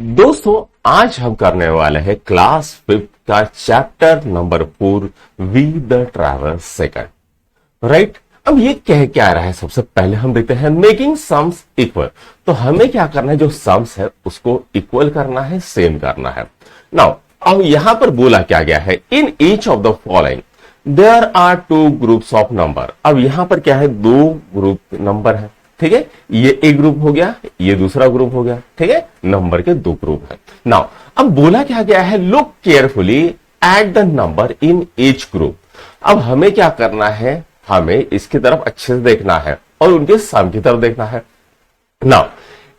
दोस्तों आज हम करने वाले हैं क्लास 5 का chapter number 4 we the travel second. Right, अब ये कह क्या रहा है? सबसे पहले हम देखते हैं मेकिंग सम्स इक्वल। तो हमें क्या करना है, जो सम्स है उसको इक्वल करना है, सेम करना है। नाउ अब यहां पर बोला क्या गया है, in each of the following there are two groups of number. अब यहां पर क्या है, दो ग्रुप नंबर है, ठीक है। ये एक ग्रुप हो गया, ये दूसरा ग्रुप हो गया, ठीक है। नंबर के दो ग्रुप है। नाउ अब बोला क्या गया है, look carefully at the number in each group. अब हमें क्या करना है, हमें इसकी तरफ अच्छे से देखना है और उनके सम की तरफ देखना है। Now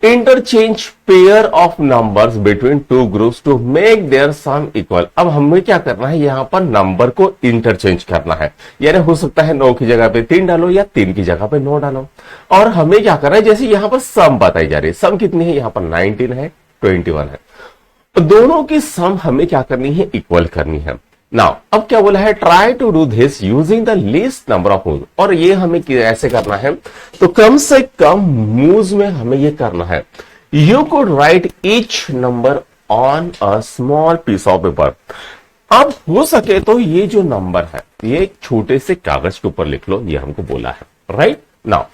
interchange pair of numbers between two groups to make their sum equal. अब हमें क्या करना है, यहां पर नंबर को इंटरचेंज करना है, यानी हो सकता है 9 की जगह पे 3 डालो या 3 की जगह पे 9 डालो। और हमें क्या करना है, जैसे यहां पर सम बताई जा रही है, सम कितनी है, यहां पर 19 है, 21 है, तो दोनों की सम हमें क्या करनी है, इक्वल करनी है। नाउ अब क्या बोला है, try to do this using the least number of moves. और ये हमें ऐसे करना है, तो कम से कम मूव्स में हमें ये करना है। You could write each number on a small piece of paper. अब हो सके तो ये जो नंबर है ये एक छोटे से कागज के ऊपर लिख लो, ये हमको बोला है। राइट, नाउ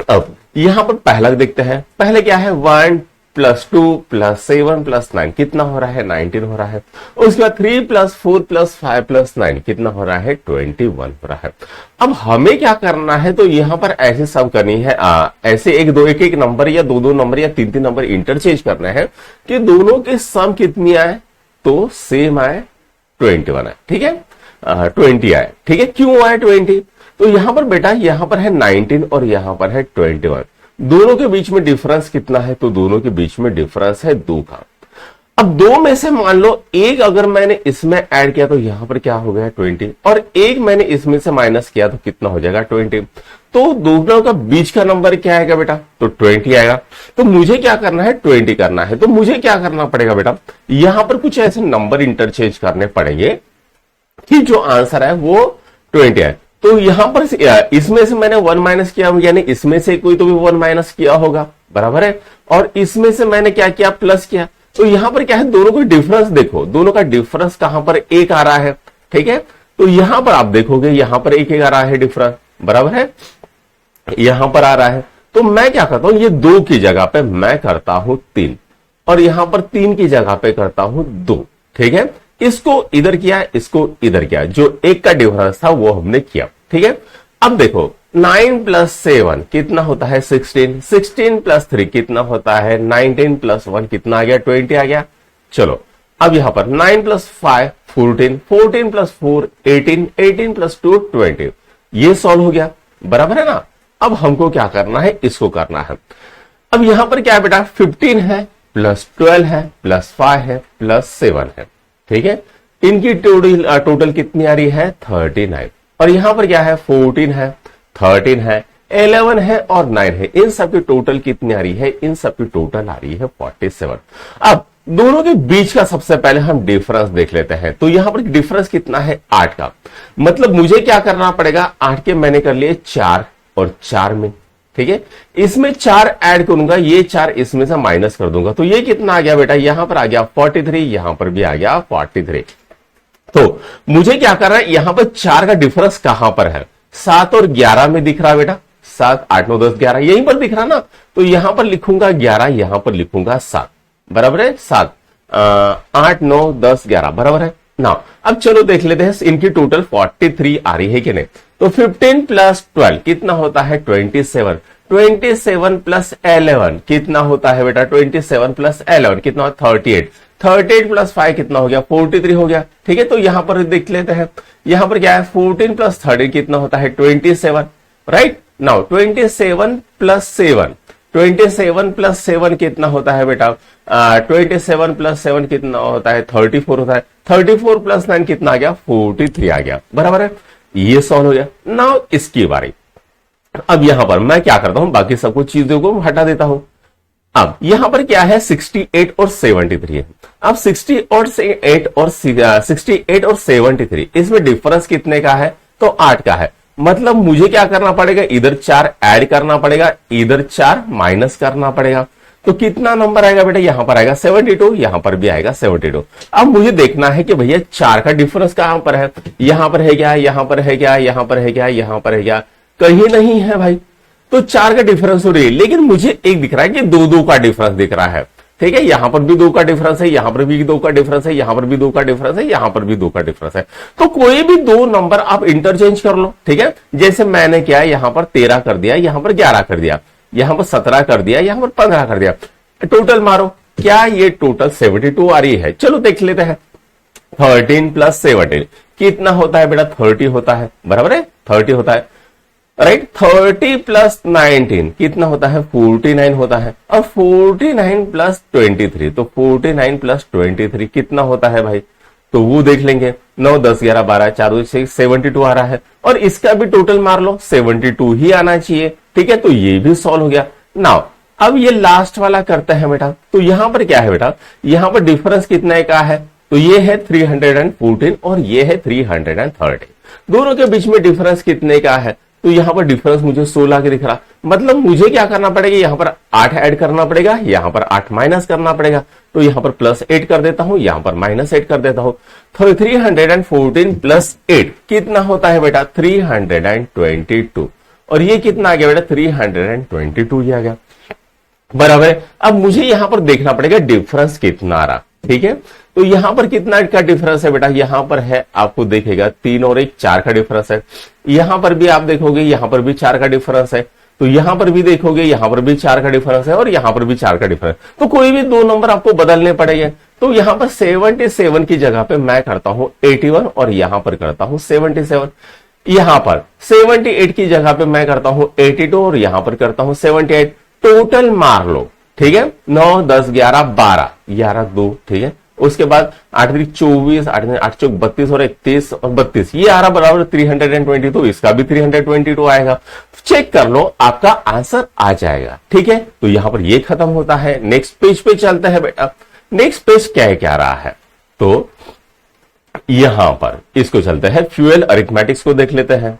अब यहां पर पहला देखते हैं, पहले क्या है, 1 + 2 + 7 + 9 कितना हो रहा है, 19 हो रहा है। उसके बाद 3 + 4 + 5 + 9 कितना हो रहा है, 21 हो रहा है। अब हमें क्या करना है, तो यहां पर ऐसे सम करनी है, ऐसे एक नंबर या दो नंबर या तीन नंबर इंटरचेंज करना है कि दोनों के सम कितनी आए, तो सेम आए, 21 आए, ठीक है, 20 आए, ठीक है। क्यों आए 20, तो यहां पर बेटा यहां पर है 19 और यहां पर है 21, दोनों के बीच में डिफरेंस कितना है, तो दोनों के बीच में डिफरेंस है 2 का। अब दो में से मान लो एक अगर मैंने इसमें ऐड किया तो यहां पर क्या हो गया, 20, और एक मैंने इसमें से माइनस किया तो कितना हो जाएगा, 20। तो दोनों का बीच का नंबर क्या आएगा बेटा, तो 20 आएगा। तो मुझे क्या करना है, 20 करना है। तो मुझे क्या करना पड़ेगा बेटा, यहां पर कुछ ऐसे नंबर इंटरचेंज करने पड़ेंगे कि जो आंसर है वो 20 है। तो यहां पर इसमें से मैंने 1 माइनस किया, यानी इसमें से कोई तो भी 1 माइनस किया होगा, बराबर है। और इसमें से मैंने क्या किया, प्लस किया। तो यहां पर क्या है, दोनों का डिफरेंस देखो, दोनों का डिफरेंस कहां पर, 1 आ रहा है, ठीक है। तो यहां पर आप देखोगे, यहां पर 1 आ रहा है डिफरेंस, बराबर है, यहां पर आ रहा है। तो मैं क्या करता हूं, ये 2 की जगह पे मैं करता हूं 3, और यहां पर 3 की जगह पे करता हूं 2, ठीक है। इसको इधर किया, इसको इधर किया, जो 1 का डिफरेंस था वो हमने किया, ठीक है। अब देखो 9 + 7 कितना होता है, 16, 16 + 3 कितना होता है, 19 + 1 कितना आ गया, 20 आ गया। चलो अब यहां पर 9 + 5 14, 14 + 4 18, 18 + 2 20, ये सॉल्व हो गया, बराबर है ना। अब हमको क्या करना है, इसको करना है। अब यहां पर क्या है बेटा, 15 है, +12 है, +5 है, +7 है, ठीक है। इनकी टोटल कितनी आ रही है, 39। और यहां पर क्या है, 14 है, 13 है, 11 है और 9 है। इन सब की टोटल कितनी आ रही है, इन सब की टोटल आ रही है 47। अब दोनों के बीच का सबसे पहले हम डिफरेंस देख लेते हैं। तो यहां पर डिफरेंस कितना है, 8 का। मतलब मुझे क्या करना पड़ेगा, 8 के मैंने कर लिए 4 और 4 में, ठीक है। इसमें 4 ऐड करूंगा, ये 4 इसमें से माइनस कर दूंगा, तो ये कितना आ गया बेटा, यहां पर आ गया 43, यहां पर भी आ गया 43। तो मुझे क्या करना है, यहां पर 4 का डिफरेंस कहां पर है, 7 और 11 में दिख रहा बेटा, 7 8 9 10 11 यहीं पर दिख रहा ना। तो यहां पर लिखूंगा 11, यहां पर लिखूंगा 7, बराबर है, 7 8 9 10 11, बराबर है ना। अब चलो देख लेते हैं इनकी टोटल 43 आ रही है कि नहीं। तो 15 + 12 कितना होता है, 27, 27 + 11 कितना होता है बेटा, 27 + 11 कितना होता है, 38, 38 + 5 कितना हो गया, 43 हो गया, ठीक है। तो यहां पर देख लेते हैं, यहां पर क्या है, 14 + 13 कितना होता है, 27, राइट। नाउ 27 + 7, 27 + 7 कितना होता है बेटा, 27 + 7 कितना होता है, 34 होता है। 34 + 9 कितना आ गया, 43 आ गया, बराबर है। ये सॉल्व हो गया। नाउ इसकी बारी, अब यहां पर मैं क्या करता हूं, बाकी सब कुछ चीजों को हटा देता हूं। अब यहां पर क्या है, 68 और 73 है। अब 68 और 73 इसमें डिफरेंस कितने का है, तो 8 का है। मतलब मुझे क्या करना पड़ेगा, इधर 4 ऐड करना पड़ेगा, इधर 4 माइनस करना पड़ेगा। तो कितना नंबर आएगा बेटा, यहां पर आएगा 72, यहां पर भी आएगा 72। अब मुझे देखना है कि भैया 4 का डिफरेंस कहां पर है, यहां पर है क्या, यहां पर है क्या, यहां पर है क्या, यहां पर है क्या, कहीं नहीं है भाई। तो 4 का डिफरेंस हो रही है, लेकिन मुझे एक दिख रहा है कि 2-2 का डिफरेंस दिख रहा है। ठीक है, यहां पर भी 2 का डिफरेंस है, यहां पर भी 2 का डिफरेंस है, यहां पर भी 2 का डिफरेंस है, यहां पर भी 2 का डिफरेंस है। तो कोई भी 2 नंबर आप इंटरचेंज कर लो। ठीक है, जैसे मैंने क्या, यहां पर 13 कर दिया, यहां पर 11 कर दिया, यहां पर 17 कर दिया, यहां पर 15 कर दिया। टोटल मारो, क्या ये टोटल 72 आ रही है? चलो देख लेते हैं। 13 प्लस 17 कितना होता है बेटा? 30 होता है, बराबर है, 30 होता है, राइट। 30 प्लस 19 कितना होता है? 49 होता है। और 49 प्लस 23, तो 49 प्लस 23 कितना होता है भाई? तो वो देख लेंगे। 9, 10, 11, 12, 4, 6, 72 आ रहा है। और इसका भी टोटल मार लो, 72 ही आना चाहिए। ठीक है, तो ये भी सॉल्व हो गया। नाउ अब ये लास्ट वाला करते हैं बेटा। तो यहां पर क्या है बेटा, यहां पर डिफरेंस कितने का है? तो ये है 314 और ये है 330। दोनों के बीच में डिफरेंस कितने का है? तो यहां पर डिफरेंस मुझे 16 के दिख रहा। मतलब मुझे क्या करना पड़ेगा, यहां पर 8 ऐड करना पड़ेगा, यहां पर 8 माइनस करना पड़ेगा। तो यहां पर प्लस 8 कर देता हूं, यहां पर माइनस 8 कर देता हूं। तो 314 प्लस 8 कितना होता है बेटा? 322। और ये कितना आ गया बेटा? 322 ही आ गया, बराबर है। अब मुझे यहां पर देखना पड़ेगा डिफरेंस कितना आ रहा। ठीक है, तो यहां पर कितना का डिफरेंस है बेटा? यहां पर है, आपको देखेगा 3 और 1 4 का डिफरेंस है। यहां पर भी आप देखोगे, यहां पर भी 4 का डिफरेंस है। तो यहां पर भी देखोगे, यहां पर भी 4 का डिफरेंस है और यहां पर भी 4 का डिफरेंस। तो कोई भी 2 नंबर आपको बदलने पड़ेंगे। तो यहां पर 77 की जगह पे मैं करता हूं 81 और यहां पर करता हूं 77। यहां पर 78 की जगह पे मैं करता हूं 82 और यहां पर करता हूं 78। टोटल मार लो। ठीक है, 9, 10, 11, 12, 11, 2। ठीक है, उसके बाद 8 3 24, 8 चौक 32 और 31 और 32, ये आ रहा बराबर 320। तो इसका भी 322 आएगा। चेक कर लो, आपका आंसर आ जाएगा। ठीक है, तो यहां पर ये खत्म होता है। नेक्स्ट पेज पे चलते हैं बेटा। नेक्स्ट पेज क्या रहा है? तो यहां पर इसको चलते हैं, फ्यूएल अरिथमेटिक्स को देख लेते हैं।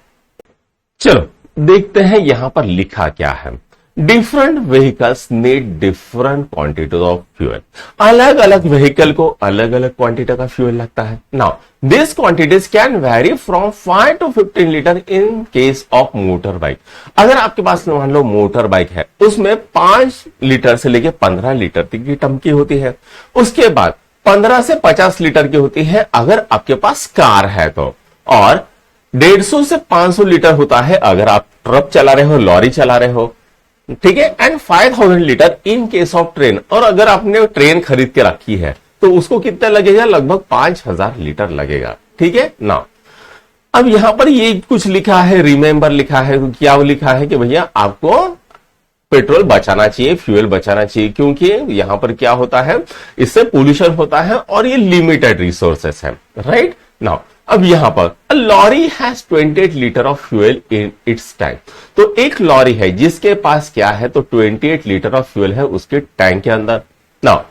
चलो देखते हैं यहां पर लिखा क्या है। Different vehicles need different quantity of fuel. अलग अलग व्हीकल को अलग अलग क्वांटिटी का फ्यूएल लगता है। Now this quantities can very from 5 to 15 litre in case of motor bike. अगर आपके पास मान लो मोटर बाइक है, उसमें 5 लीटर से लेके 15 लीटर तक की टंकी होती है। उसके बाद 15 से 50 लीटर की होती है अगर आपके पास कार है तो, और 150 से 500 लीटर होता है अगर आप ट्रक चला रहे हो, लॉरी चला रहे हो। ठीक है, and 5000 litre in case of train. और अगर आपने ट्रेन खरीद के रखी है तो उसको कितना लगेगा? लगभग 5000 लीटर लगेगा। ठीक है ना। अब यहां पर ये कुछ लिखा है, रिमेंबर लिखा है। क्या लिखा है कि भैया आपको पेट्रोल बचाना चाहिए, फ्यूल बचाना चाहिए, क्योंकि यहां पर क्या होता है, इससे पोल्यूशन होता है और ये लिमिटेड रिसोर्सेस है, राइट नाउ। अब यहां पर lorry has 28 litre of fuel in its tank. तो एक लॉरी है जिसके पास क्या है, तो 28 लीटर ऑफ फ्यूल है उसके टैंक के अंदर। नाउ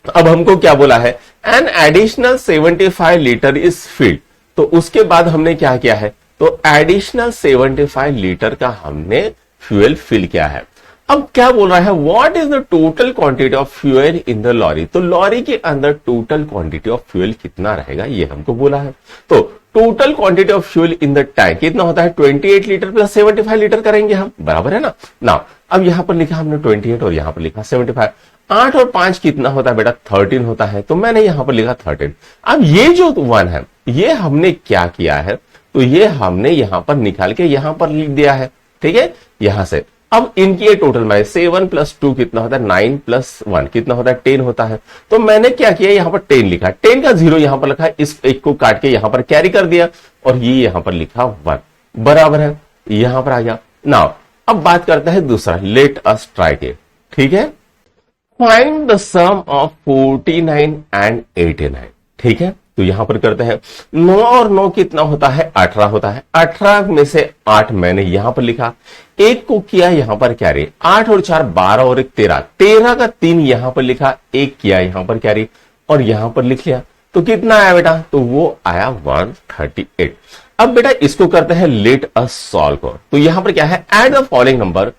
अब हमको क्या बोला है, an additional 75 litre is filled. तो उसके बाद हमने क्या किया है, तो एडिशनल 75 लीटर का हमने फ्यूल फिल किया है। अब क्या बोल रहा है, what is the total quantity of fuel in the lorry. तो लॉरी के अंदर टोटल क्वांटिटी ऑफ फ्यूल कितना रहेगा ये हमको बोला है। तो total quantity of fuel in the tank कितना होता है, 28 लीटर प्लस 75 लीटर करेंगे हम, बराबर है ना। अब यहां पर लिखा हमने 28 और यहां पर लिखा 75। 8 और 5 कितना होता है बेटा, 13 होता है। तो मैंने यहां पर लिखा 13। अब ये जो 1 है, ये हमने क्या किया है, तो ये हमने यहां पर निकाल के यहां पर लिख दिया है। ठीक है, यहां से अब इनकी ये टोटल में 7 प्लस 2 कितना होता है, 9 प्लस 1 कितना होता है, 10 होता है। तो मैंने क्या किया, यहां पर 10 लिखा, 10 का 0 यहां पर लिखा है, इस एक को काट के यहां पर कैरी कर दिया और ये यहां पर लिखा 1, बराबर है, यहां पर आ गया। नाउ अब बात करते हैं दूसरा, लेट अस ट्राई के। ठीक है, find the sum of 49 and 89। ठीक है, तो यहां पर करते हैं 9 और 9 कितना होता है, 18 होता है। 18 में से 8 मैंने यहां पर लिखा, एक को किया यहां पर कैरी, 8 और 4 12 और 1 13, 13 का 3 यहां पर लिखा, एक किया यहां पर कैरी और यहां पर लिख लिया। तो कितना आया बेटा, तो वो आया 138। अब बेटा इसको करते हैं लेट अस सॉल्व। तो यहां पर क्या है, add the following number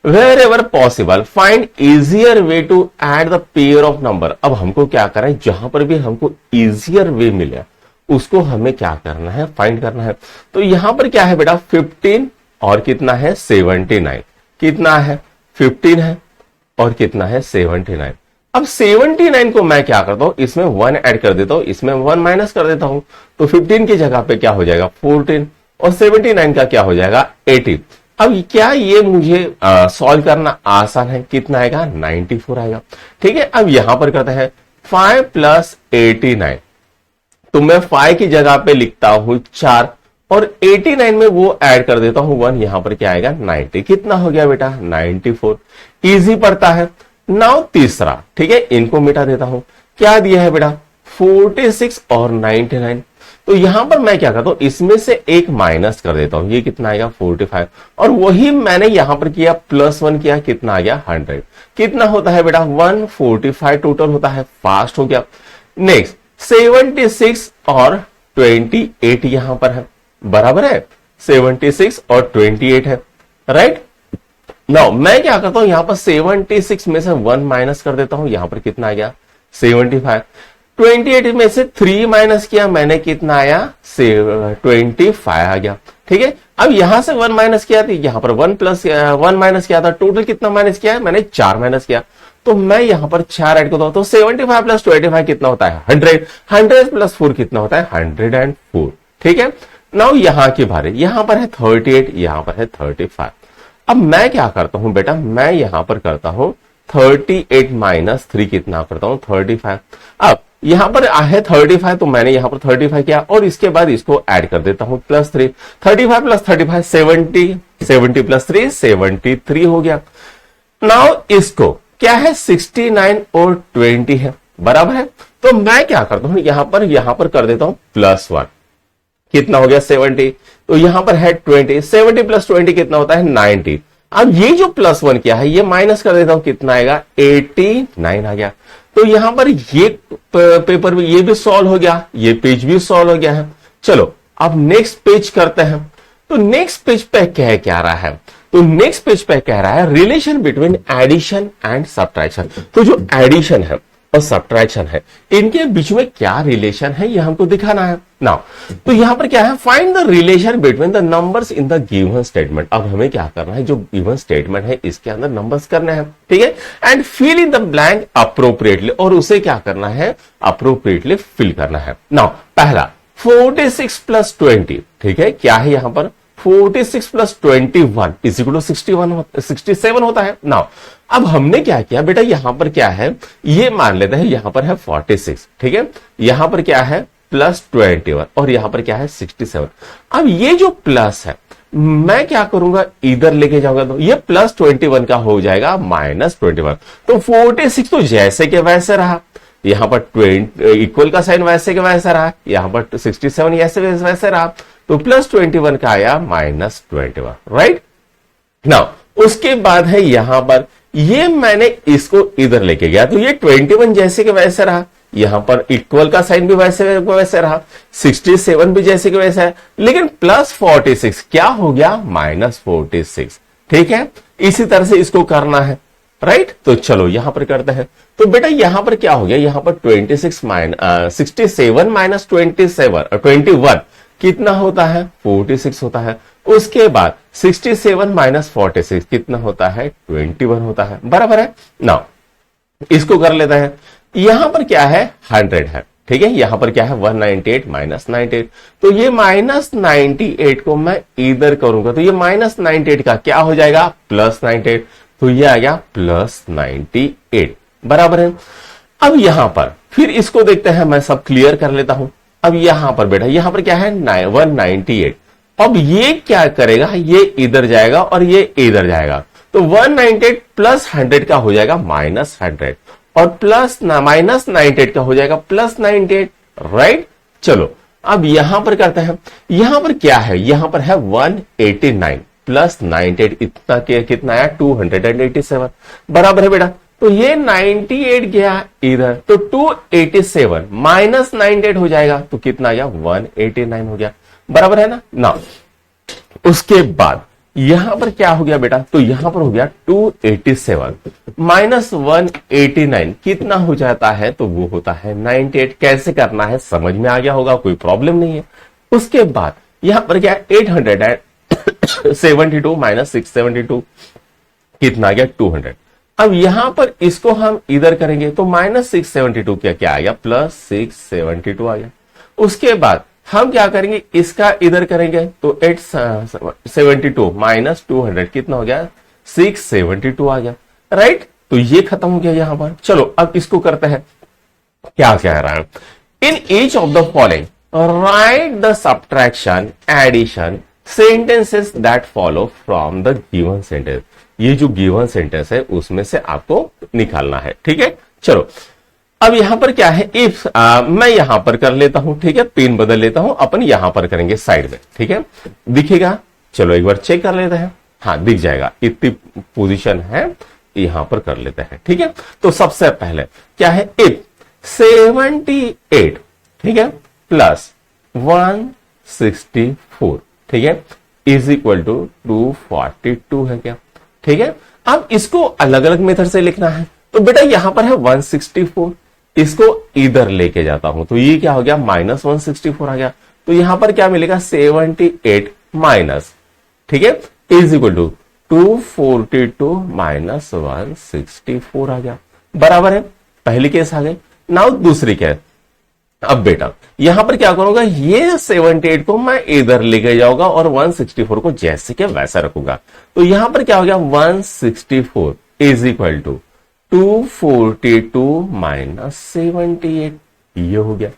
wherever possible find easier way to add the pair of number. अब हमको क्या करना है, जहां पर भी हमको इजियर वे मिले उसको हमें क्या करना है, फाइंड करना है। तो यहां पर क्या है बेटा, 15 और कितना है 79, कितना है 15 है और कितना है 79। अब 79 को मैं क्या करता हूं, इसमें 1 ऐड कर देता हूं, इसमें 1 माइनस कर देता हूं, तो 15 की जगह पे क्या हो जाएगा 14 और 79 का क्या हो जाएगा 80। अब क्या ये मुझे सॉल्व करना आसान है, कितना आएगा 94 आएगा। ठीक है, अब यहां पर करते हैं 5 प्लस 89, तो मैं 5 की जगह पे लिखता हूं 4 और 89 में वो ऐड कर देता हूं 1, यहां पर क्या आएगा 90, कितना हो गया बेटा 94। इजी पड़ता है। नाउ तीसरा, ठीक है, इनको मिटा देता हूं, क्या दिया है बेटा 46 और 99, तो यहां पर मैं क्या करता हूं, इसमें से एक माइनस कर देता हूं, ये कितना आएगा 45 और वही मैंने यहां पर किया +1 किया, कितना आ गया 100, कितना होता है बेटा 145 टोटल होता है, फास्ट हो गया। नेक्स्ट 76 और 28 यहां पर है, बराबर है 76 और 28 है, राइट। नाउ मैं क्या करता हूं, यहां पर 76 में से 1 माइनस कर देता हूं, यहां पर कितना आ गया 75। 28 में से 3 माइनस किया मैंने, कितना आया 25 आ गया। ठीक है, अब यहां से 1 माइनस किया, यहां पर 1 माइनस किया था, टोटल कितना माइनस किया है मैंने 4 माइनस किया, तो मैं यहां पर 4 ऐड करता हूं, तो 75 प्लस 25 कितना होता है 100, 100 प्लस 4 कितना होता है 104। ठीक है, नाउ यहां की बारी, यहां पर है 38, यहां पर है 35। अब मैं क्या करता हूं बेटा, मैं यहां पर करता हूं 38 माइनस 3 कितना करता हूं 35। अब यहां पर है 35, तो मैंने यहां पर 35 किया और इसके बाद इसको ऐड कर देता हूं +3, 35 प्लस 35 70, 70 प्लस 3 73 हो गया। नाउ इसको क्या है 69 और 20 है, बराबर है, तो मैं क्या करता हूं यहां पर कर देता हूं +1, कितना हो गया 70, तो यहां पर है 20, 70 प्लस 20 कितना होता है 90। अब ये जो +1 किया है ये माइनस कर देता हूं, कितना आएगा 89 आ गया। तो यहां पर ये पेपर में ये भी सॉल्व हो गया, ये पेज भी सॉल्व हो गया है। चलो अब नेक्स्ट पेज करते हैं, तो नेक्स्ट पेज पे क्या रहा है, तो नेक्स्ट पेज पे कह रहा है relation between addition and subtraction. तो जो एडिशन है और सब्ट्रैक्शन है इनके बीच में क्या रिलेशन है ये हमको दिखाना है। नाउ तो यहां पर क्या है, find the relation between the numbers in the given statement. अब हमें क्या करना है, जो गिवन स्टेटमेंट है इसके अंदर नंबर्स करने हैं, ठीक है, and fill in the blank appropriately, और उसे क्या करना है अप्रोप्रिएटली फिल करना है। नाउ पहला 46 प्लस 20, ठीक है, क्या है यहां पर 46 प्लस 21 इज इक्वल टू 67 होता है। नाउ अब हमने क्या किया बेटा, यहां पर क्या है ये मान लेते हैं, यहां पर है 46, ठीक है, यहां पर क्या है प्लस 21 और यहां पर क्या है 67। अब ये जो प्लस है मैं क्या करूंगा इधर लेके जाऊंगा, तो ये प्लस 21 का हो जाएगा माइनस 21, तो 46 तो जैसे के वैसे रहा, यहां पर 20 इक्वल का साइन वैसे के वैसे रहा, यहां पर 67 ऐसे वैसे रहा, तो प्लस 21 का आया माइनस 21, राइट। नाउ उसके बाद है यहां पर ये मैंने इसको इधर लेके गया, तो ये 21 जैसे के वैसे रहा, यहां पर इक्वल का साइन भी वैसे रहा, 67 भी जैसे के वैसे है, लेकिन प्लस 46 क्या हो गया माइनस 46, ठीक है, इसी तरह से इसको करना है, राइट। तो चलो यहां पर करते हैं, तो बेटा यहां पर क्या हो गया, यहां पर 67 माइनस 21 कितना होता है 46 होता है, उसके बाद 67 माइनस 46 कितना होता है 21 होता है, बराबर है। नाउ इसको कर लेते हैं, यहां पर क्या है 100 है, ठीक है, यहां पर क्या है 198 माइनस 98, तो ये माइनस 98 को मैं इधर करूंगा, तो ये माइनस 98 का क्या हो जाएगा प्लस 98, तो ये आ गया प्लस 98, बराबर है। अब यहां पर फिर इसको देखते हैं, मैं सब क्लियर कर लेता हूं। अब यहां पर बेटा यहां पर क्या है 198, अब ये क्या करेगा, ये इधर जाएगा और ये इधर जाएगा, तो 198 प्लस 100 का हो जाएगा माइनस 100 और प्लस माइनस 98 का हो जाएगा प्लस 98, राइट। चलो अब यहां पर करते हैं, यहां पर क्या है, यहां पर है 189 प्लस 98 इतना कितना आया 287, बराबर है बेटा, तो ये 98 गया इधर, तो 287 माइनस 98 हो जाएगा, तो कितना आ गया 189 हो गया, बराबर है ना। उसके बाद यहां पर क्या हो गया बेटा, तो यहां पर हो गया 287 माइनस 189 कितना हो जाता है, तो वो होता है 98। कैसे करना है समझ में आ गया होगा, कोई प्रॉब्लम नहीं है। उसके बाद यहां पर क्या 872 माइनस 672 कितना आ गया 200। अब यहां पर इसको हम इधर करेंगे तो माइनस 672 क्या आ गया, प्लस 672 आ गया। उसके बाद हम क्या करेंगे, इसका इधर करेंगे तो 872 माइनस 200 कितना हो गया 672 आ गया, राइट। तो ये खत्म हो गया यहां पर। चलो अब इसको करते हैं, क्या कह रहा है, in each of the following write the subtraction addition sentences that follow from the given sentence. ये जो गिवन सेंटेंस है उसमें से आपको निकालना है, ठीक है। चलो अब यहां पर क्या है, इफ मैं यहां पर कर लेता हूं, ठीक है, पेन बदल लेता हूं, अपन यहां पर करेंगे साइड में, ठीक है, दिखेगा। चलो एक बार चेक कर लेते हैं, हाँ दिख जाएगा, इतनी पोजीशन है, यहां पर कर लेते हैं, ठीक है। तो सबसे पहले क्या है, इफ 78, ठीक है, प्लस 164, ठीक है, इज इक्वल टू 242 है क्या, ठीक है। अब इसको अलग अलग मेथड से लिखना है, तो बेटा यहां पर है 164, इसको इधर लेके जाता हूं तो ये क्या हो गया माइनस 164 आ गया। तो यहां पर क्या मिलेगा 78 माइनस, ठीक है, इज इक्वल टू 242 माइनस 164 आ गया, बराबर है। पहली केस आ गई। नाउ दूसरी केस। अब बेटा यहां पर क्या करूंगा, ये 78 को मैं इधर लेके जाऊंगा और 164 को जैसे के वैसा रखूंगा। तो यहां पर क्या हो गया 164 इज इक्वल टू 242 माइनस 78, ये हो गया,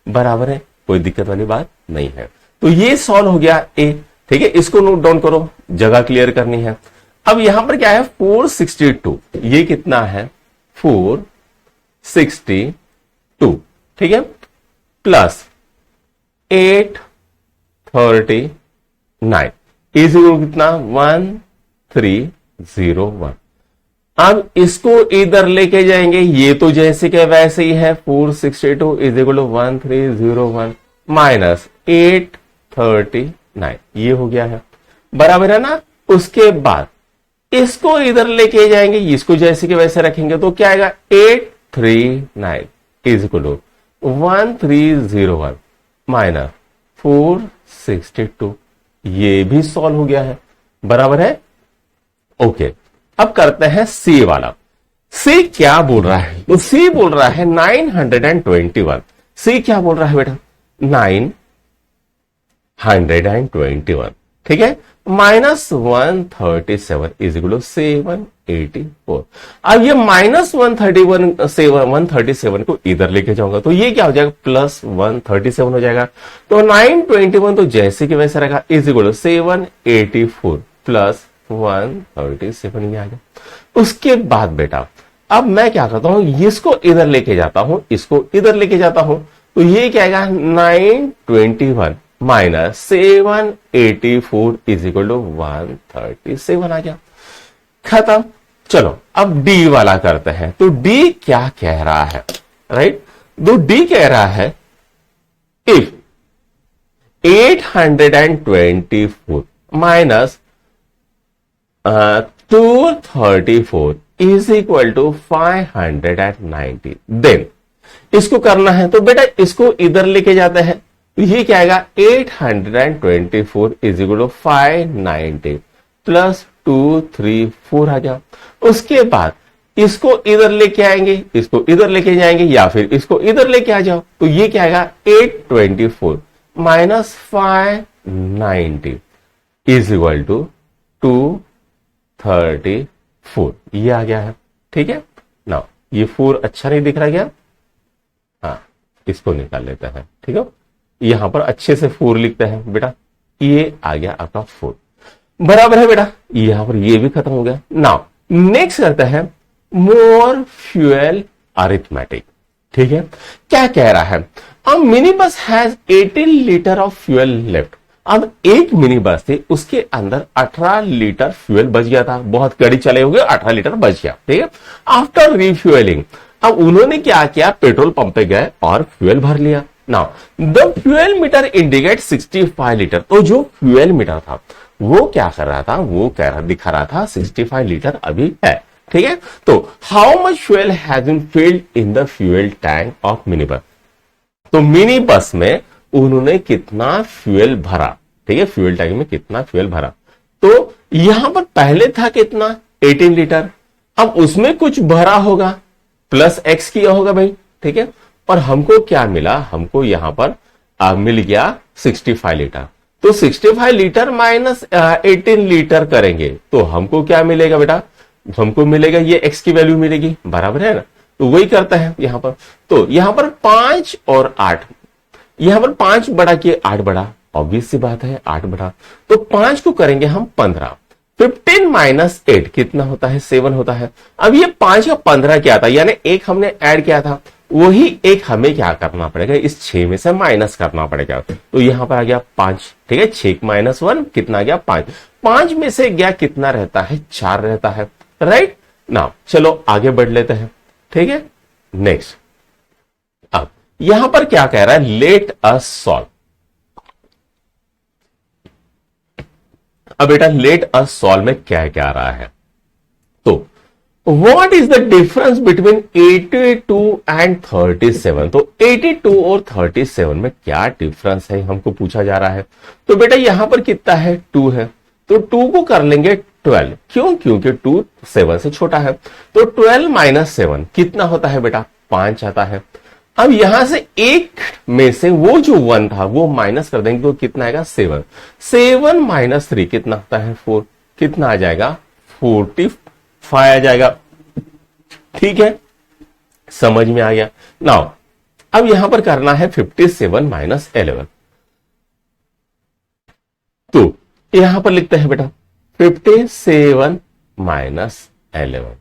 बराबर है, कोई दिक्कत वाली बात नहीं है। तो ये सॉल्व हो गया ए, ठीक है। इसको नोट डाउन करो, जगह क्लियर करनी है। अब यहां पर क्या है 462, ये कितना है 462, ठीक है, प्लस 839 इज कितना 1301। अब इसको इधर लेके जाएंगे, ये तो जैसे के वैसे ही है, 462 इज इक्वल टू 1301 माइनस 839, ये हो गया है, बराबर है ना। उसके बाद इसको इधर लेके जाएंगे, इसको जैसे के वैसे रखेंगे तो क्या आएगा 839 इज इक्वल टू 1301 माइनस 462, ये भी सॉल्व हो गया है, बराबर है, ओके। अब करते हैं सी वाला। सी क्या बोल रहा है, तो सी बोल रहा है 921। सी क्या बोल रहा है बेटा 921, ठीक है, माइनस 137 इज इक्वल टू 784। अब ये माइनस 137 को इधर लेके जाऊंगा तो ये क्या हो जाएगा प्लस 137 हो जाएगा। तो 921 तो जैसे कि वैसे रखा इज इक्वल टू 784 प्लस 137, ये आ गया। उसके बाद बेटा अब मैं क्या करता हूं, इसको इधर लेके जाता हूं, इसको इधर लेके जाता हूं, तो ये क्या आएगा 921 माइनस 784 इज इक्वल टू 137 आ गया, खत्म। चलो अब डी वाला करते हैं। तो डी क्या कह रहा है, राइट, तो डी कह रहा है if 824 minus 234 is equal to 590, then इसको करना है। तो बेटा इसको इधर लेके जाते हैं, तो ये क्या आएगा 824 इज इक्वल टू 590 प्लस 234 आ गया। उसके बाद इसको इधर लेके आएंगे, इसको इधर लेके जाएंगे, या फिर इसको इधर लेके आ जाओ, तो ये क्या आएगा 824 माइनस 590 इज इक्वल टू 234, ये आ गया है, ठीक है ना। ये 4 अच्छा नहीं दिख रहा क्या, हाँ इसको निकाल लेते हैं, ठीक है, यहां पर अच्छे से 4 लिखते हैं बेटा, ये आ गया आपका 4, बराबर है बेटा। यहां पर ये भी खत्म हो गया। नाउ नेक्स्ट करते हैं मोर फ्यूएल अरिथमेटिक, ठीक है। क्या कह रहा है, a mini bus has 18 litre of fuel left. अब एक मिनी बस थी, उसके अंदर 18 लीटर फ्यूएल बच गया था, बहुत गाड़ी चले हुए 18 लीटर बच गया, ठीक है। आफ्टर रिफ्यूएलिंग, अब उन्होंने क्या किया, पेट्रोल पंप पे गए और फ्यूएल भर लिया। Now the fuel meter indicate 65 litre, तो जो फ्यूएल मीटर था वो क्या कर रहा था, वो दिखा रहा था 65 लीटर अभी है। ठीक है, तो how much fuel has been filled in the fuel tank of mini bus. तो मिनी बस में उन्होंने कितना फ्यूल भरा, ठीक है, फ्यूल टैंक में कितना फ्यूल भरा। तो यहां पर पहले था कितना 18 लीटर, अब उसमें कुछ भरा होगा, प्लस एक्स किया होगा भाई। ठीक है, और हमको क्या मिला, हमको यहां पर मिल गया 65 लीटर। तो 65 लीटर माइनस 18 लीटर करेंगे तो हमको क्या मिलेगा बेटा, हमको मिलेगा ये एक्स की वैल्यू मिलेगी, बराबर है ना। तो वही करता है यहां पर। तो यहां पर 5 और 8, यहां पर 5 बढ़ा के 8 बढ़ा, ऑब्वियस सी बात है 8 बढ़ा। तो 5 को करेंगे हम 15, 15 माइनस 8 कितना होता है, 7 होता है। अब ये 5 या 15 क्या था, यानी एक हमने ऐड किया था, वही एक हमें क्या करना पड़ेगा, इस 6 में से माइनस करना पड़ेगा। तो यहां पर आ गया 5, ठीक है, 6 माइनस 1 कितना आ गया 5, 5 में से गया कितना रहता है, 4 रहता है, राइट ना। चलो आगे बढ़ लेते हैं, ठीक है, नेक्स्ट। अब यहां पर क्या कह रहा है, लेट अस सॉल्व। अब बेटा लेट अस सॉल्व में क्या क्या आ रहा है, तो What is the difference between 82 and 37? तो 82 और 37 में क्या डिफरेंस है हमको पूछा जा रहा है। तो बेटा यहां पर कितना है, 2 है, तो 2 को कर लेंगे 12, क्यों, क्योंकि 2 7 से छोटा है। तो 12 माइनस 7 कितना होता है बेटा, 5 आता है। अब यहां से एक में से वो जो 1 था वो माइनस कर देंगे तो कितना आएगा, 7, 7 माइनस 3 कितना होता है, 4, कितना आ जाएगा, 45 आ जाएगा। ठीक है, समझ में आ गया। नाउ अब यहां पर करना है 57 माइनस 11, तो यहां पर लिखते हैं बेटा 57 माइनस 11।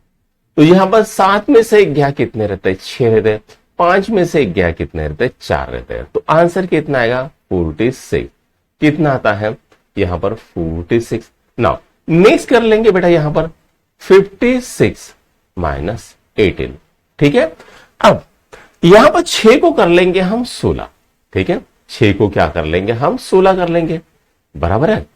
तो यहां पर 7 में से गया कितने रहते हैं, 6 रहते हैं, 5 में से गया कितने रहते हैं, 4 रहते हैं। तो आंसर कितना आएगा, 46, कितना आता है यहां पर 46। नाउ नेक्स्ट कर लेंगे बेटा यहां पर 56 माइनस 18, ठीक है। अब यहां पर 6 को कर लेंगे हम 16, ठीक है, 6 को क्या कर लेंगे हम, 16 कर लेंगे, बराबर है।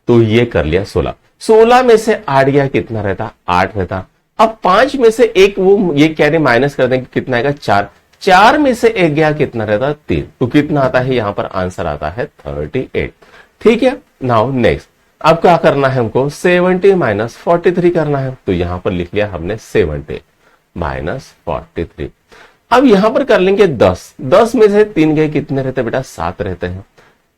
तो ये कर लिया 16, 16 में से 8 गया कितना रहता, 8 रहता। अब 5 में से एक वो ये कह रहे माइनस कर देंगे, कितना आएगा 4, 4 में से एक गया कितना रहता, 3, तो कितना आता है, यहां पर आंसर आता है 38। ठीक है, नाउ नेक्स्ट अब क्या करना है हमको, 70 माइनस 43 करना है। तो यहां पर लिख लिया हमने 70 माइनस 43। अब यहां पर कर लेंगे 10, 10 में से 3 गए कितने रहते बेटा, 7 रहते हैं।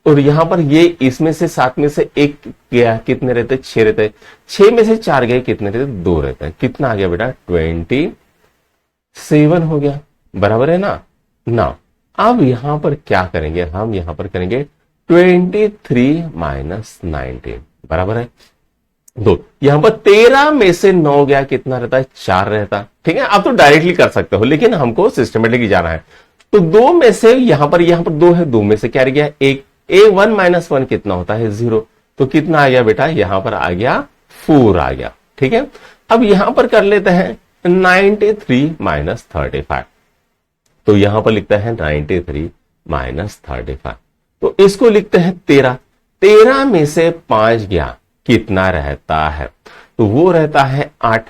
और यहां पर ये इसमें से 7 में से एक गया कितने रहते, 6 रहते हैं। 6 में से 4 गए कितने रहते, 2 रहते हैं। कितना आ गया बेटा, 27 हो गया, बराबर है ना। ना अब यहां पर क्या करेंगे हम, यहां पर करेंगे 23 माइनस 19, बराबर है। दो यहां पर 13 में से 9 गया कितना रहता है, 4 रहता। ठीक है, आप तो डायरेक्टली कर सकते हो लेकिन हमको सिस्टमेटिकली जाना है। तो 2 में से यहां पर 2 है, 2 में से क्या रह गया, एक, ए 1 माइनस 1 कितना होता है, 0। तो कितना आ गया बेटा, यहां पर आ गया 4 आ गया। ठीक है, अब यहां पर कर लेते हैं 93 माइनस 35। तो यहां पर लिखता है 93 माइनस 35, तो इसको लिखते हैं 13, 13 में से 5 गया कितना रहता है, तो वो रहता है 8।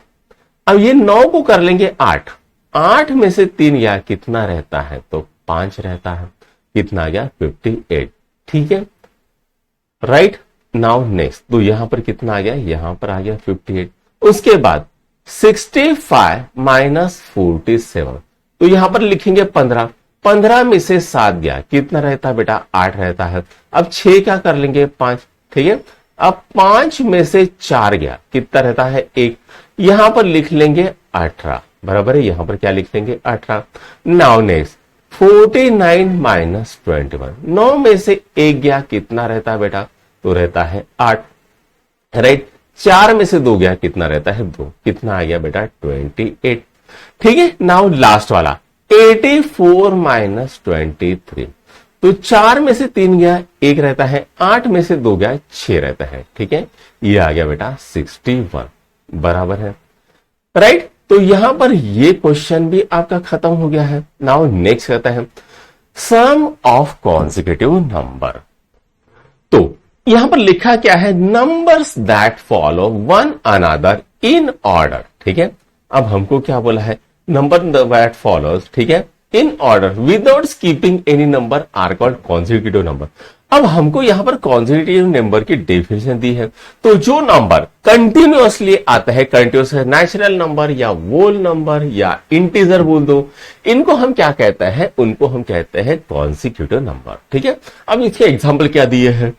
अब ये 9 को कर लेंगे 8, 8 में से 3 गया कितना रहता है, तो 5 रहता है। कितना आ गया, 58। ठीक है, राइट। नाउ नेक्स्ट, तो यहां पर कितना आ गया, यहां पर आ गया 58। उसके बाद 65 माइनस 47, तो यहां पर लिखेंगे 15, 15 में से 7 गया कितना रहता है बेटा, 8 रहता है। अब 6 क्या कर लेंगे, 5। ठीक है, अब 5 में से 4 गया कितना रहता है, 1। यहां पर लिख लेंगे 18, बराबर है, यहां पर क्या लिख लेंगे 18। नाउ नेक्स्ट 49 माइनस 21, 9 में से 1 गया कितना रहता है बेटा, तो रहता है 8, राइट। 4 में से 2 गया कितना रहता है, 2, कितना आ गया बेटा, 28। ठीक है, नाउ लास्ट वाला 84 माइनस 23, तो 4 में से 3 गया 1 रहता है, 8 में से 2 गया 6 रहता है। ठीक है, ये आ गया बेटा 61, बराबर है, राइट। तो यहां पर ये क्वेश्चन भी आपका खत्म हो गया है। नाउ नेक्स्ट करता है सम ऑफ कॉन्जिक्यूटिव नंबर। तो यहां पर लिखा क्या है, numbers that follow one another in order. ठीक है, अब हमको क्या बोला है, नंबर दैट फॉलोज, ठीक है, in order without skipping any number are called consecutive number. अब हमको यहां पर कॉन्जिक्यूटिव नंबर की डेफिनेशन दी है, तो जो नंबर कंटिन्यूअसली आता है, कंटिन्यूअस नेचुरल नंबर या वोल नंबर या इंटीजर बोल दो, इनको हम क्या कहते हैं, उनको हम कहते हैं कॉन्जिक्यूटिव नंबर। ठीक है, अब इसके एग्जाम्पल क्या दिए हैं,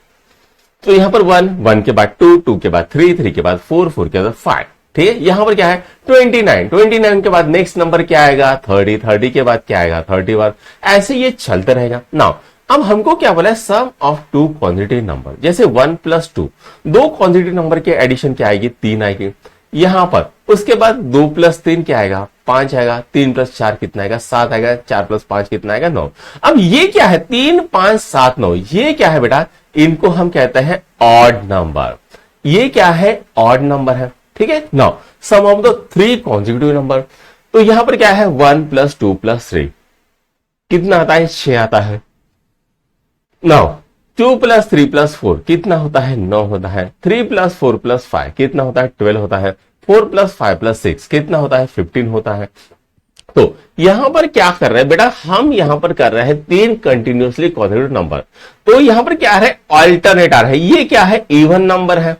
तो यहां पर 1, 1 के बाद 2, 2 के बाद 3, 3 के बाद 4, 4 के बाद 5। ठीक है, यहां पर क्या है 29, 29 के बाद नेक्स्ट नंबर क्या आएगा 30, 30 के बाद क्या आएगा 30 बाद, ऐसे ये चलते रहेगा। नाउ अब हमको क्या बोला है, सम ऑफ टू कॉन्जिटिव नंबर, जैसे 1 प्लस 2, दो कॉन्जिटिव नंबर के एडिशन क्या आएगी 3 आएगी यहां पर, उसके बाद 2 प्लस 3 क्या आएगा 5 आएगा, 3 प्लस 4 कितना आएगा 7 आएगा, 4 प्लस 5 कितना आएगा 9। अब ये क्या है 3, 5, 7, 9, ये क्या है बेटा, इनको हम कहते हैं ऑड नंबर। ये क्या है, ऑड नंबर है। ठीक है, now sum of the three consecutive number, तो यहां पर क्या है 1 प्लस 2 प्लस 3 कितना आता है 6 आता है। नाउ 2 प्लस 3 प्लस 4 कितना होता है 9 होता है। 3 प्लस 4 प्लस 5 कितना होता है 12 होता है। 4 प्लस 5 प्लस 6 कितना होता है 15 होता है। तो यहां पर क्या कर रहे हैं बेटा, हम यहां पर कर रहे हैं 3 कंटिन्यूअसली कॉन्जिक्यूटिव नंबर, तो यहां पर क्या है ऑल्टरनेट आ रहा है। ये क्या है इवन नंबर है,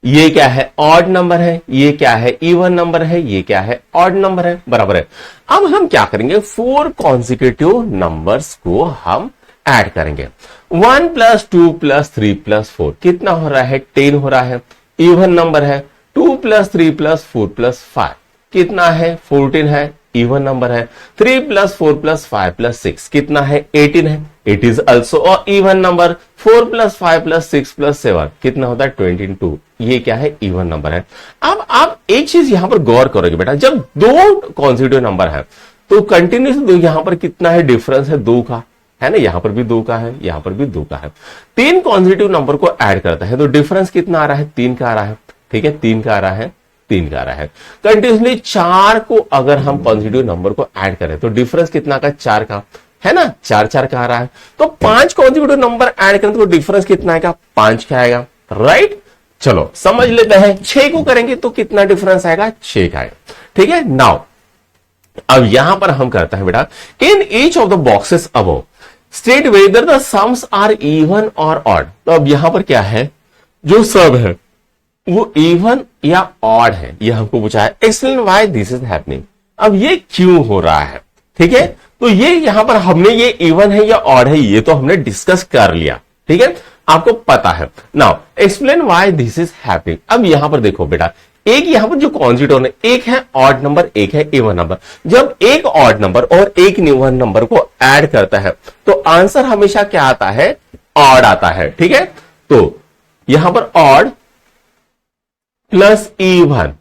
ये क्या है ऑड नंबर है, ये क्या है इवन नंबर है, ये क्या है ऑड नंबर है, बराबर है। अब हम क्या करेंगे 4 कॉन्जिक्यूटिव नंबर्स को हम ऐड करेंगे। 1 प्लस 2 प्लस 3 प्लस 4 कितना हो रहा है 10 हो रहा है, इवन नंबर है। 2 प्लस 3 प्लस 4 प्लस 5 कितना है 14 है, इवन नंबर है। 3 प्लस 4 प्लस 5 प्लस 6 कितना है 18 है, it is also a even number. 4 plus 5 plus 6 plus 7 कितना होता है 22, ये क्या है इवन नंबर है। अब आप एक चीज यहां पर गौर करोगे बेटा, जब दो कॉन्जिक्यूटिव नंबर है तो कंटिन्यूस यहां पर कितना है डिफरेंस है 2 का, है ना, यहां पर भी 2 का है, यहां पर भी 2 का है। 3 कॉन्जिक्यूटिव नंबर को ऐड करता है तो डिफरेंस कितना आ रहा है 3 का आ रहा है। ठीक है, 3 का आ रहा है, 3 का आ रहा है। कंटिन्यूसली 4 को अगर हम पॉजिटिव नंबर को ऐड करें तो डिफरेंस कितना का 4 का, है ना, 4 4 का आ रहा है। तो 5 कॉन्जिक्यूटिव नंबर ऐड करें तो डिफरेंस कितना आएगा 5 का आएगा, राइट। चलो समझ लेते हैं, 6 को करेंगे तो कितना डिफरेंस आएगा 6 का आएगा। ठीक है, नाउ अब यहां पर हम करते हैं बेटा, in each of the boxes above state whether the sums are even और ऑड। तो अब यहां पर क्या है, जो सब है वो इवन या ऑड है, ये हमको पूछा है। Explain why this is happening, अब ये क्यों हो रहा है। ठीक है, तो ये यहां पर हमने ये इवन है या ऑड है ये तो हमने डिस्कस कर लिया। ठीक है, आपको पता है। Now explain why this is happening. अब यहां पर देखो बेटा, एक यहां पर जो कॉन्जिक्यूटिव है, एक है ऑड नंबर, एक है इवन नंबर। जब एक ऑड नंबर और एक इवन नंबर को ऐड करता है तो आंसर हमेशा क्या आता है, ऑड आता है। ठीक है, तो यहां पर ऑड प्लस इवन,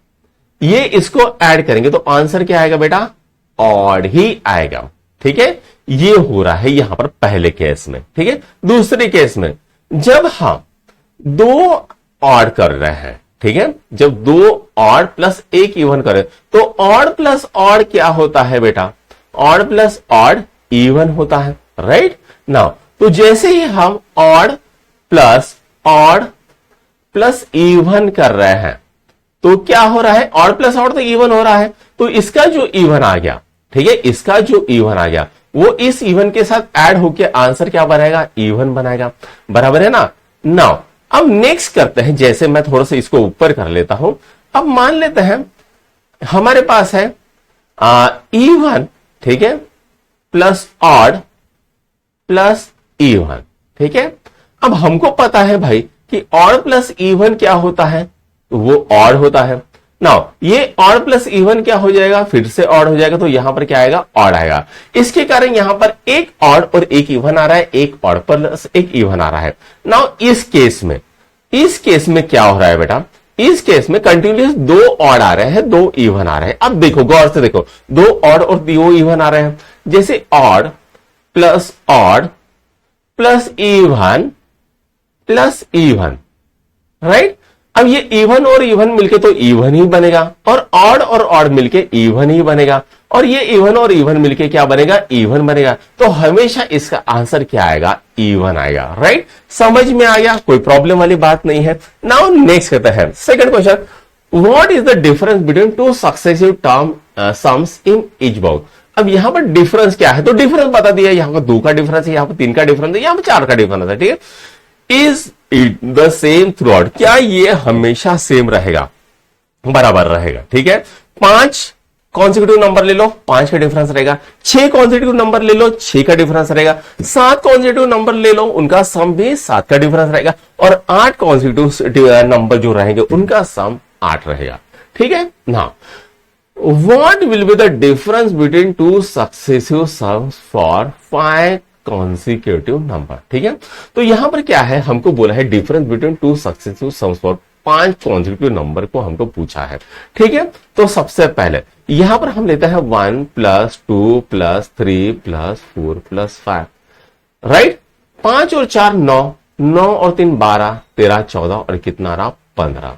ये इसको ऐड करेंगे तो आंसर क्या आएगा बेटा, ऑड ही आएगा। ठीक है, ये हो रहा है यहां पर पहले केस में। ठीक है, दूसरे केस में जब हम 2 ऑड कर रहे हैं, ठीक है, जब 2 ऑड प्लस 1 इवन करें तो ऑड प्लस ऑड क्या होता है बेटा, ऑड प्लस ऑड इवन होता है, राइट। नाउ तो जैसे ही हम ऑड प्लस इवन कर रहे हैं तो क्या हो रहा है, ऑड प्लस ऑड तो इवन हो रहा है, तो इसका जो इवन आ गया, ठीक है, इसका जो इवन आ गया वो इस इवन के साथ ऐड होकर आंसर क्या बनाएगा, इवन बनाएगा, बराबर है ना। नाउ अब नेक्स्ट करते हैं, जैसे मैं थोड़ा सा इसको ऊपर कर लेता हूं। अब मान लेते हैं हमारे पास है इवन, ठीक है, प्लस ऑड प्लस इवन। ठीक है, अब हमको पता है भाई कि ऑड प्लस इवन क्या होता है, वो ऑड होता है। नाउ ये ऑड प्लस इवन क्या हो जाएगा, फिर से ऑड हो जाएगा, तो यहां पर क्या आएगा, ऑड आएगा। इसके कारण यहां पर एक ऑड और एक इवन आ रहा है, एक ऑड प्लस एक इवन आ रहा है। नाउ इस केस में क्या हो रहा है बेटा, इस केस में कंटिन्यूस 2 ऑड आ रहे हैं, 2 इवन आ रहे हैं। अब देखो गौर से देखो, 2 ऑड और 2 इवन आ रहे हैं, जैसे ऑड प्लस इवन, राइट। अब ये इवन और इवन मिलके तो इवन ही बनेगा, और ऑड मिलके इवन ही बनेगा, और ये इवन और इवन मिलके क्या बनेगा, इवन बनेगा। तो हमेशा इसका आंसर क्या आएगा, इवन आएगा। राइट, समझ में आ गया, कोई प्रॉब्लम वाली बात नहीं है। नाउ नेक्स्ट कहता है second question, what is the difference between two successive term sums in each bowl. अब यहां पर डिफरेंस क्या है, तो डिफरेंस बता दिया, यहां पर 2 का डिफरेंस है, यहां पर 3 का डिफरेंस है, यहां पर 4 का डिफरेंस है। ठीक है, is it the same through out, क्या ये हमेशा सेम रहेगा, बराबर रहेगा। ठीक है, 5 कॉन्सिक्यूटिव नंबर ले लो, 5 का डिफरेंस रहेगा, 6 कॉन्सिक्यूटिव नंबर ले लो, 6 का डिफरेंस रहेगा, 7 कॉन्सिक्यूटिव नंबर ले लो, उनका सम भी 7 का डिफरेंस रहेगा, और 8 कॉन्सिक्यूटिव नंबर जो रहेंगे उनका सम 8 रहेगा। ठीक है ना, what will be the difference between 2 successive sums for 5 consecutive number. ठीक है, तो यहां पर क्या है, हमको बोला है difference between 2 successive sums for 5 consecutive number को हमको पूछा है। ठीक है, तो सबसे पहले यहां पर हम लेते हैं 1 + 2 + 3 + 4 + 5। राइट, 5 और 4 9, 9 और 3 12, 13 14 और कितना रहा 15।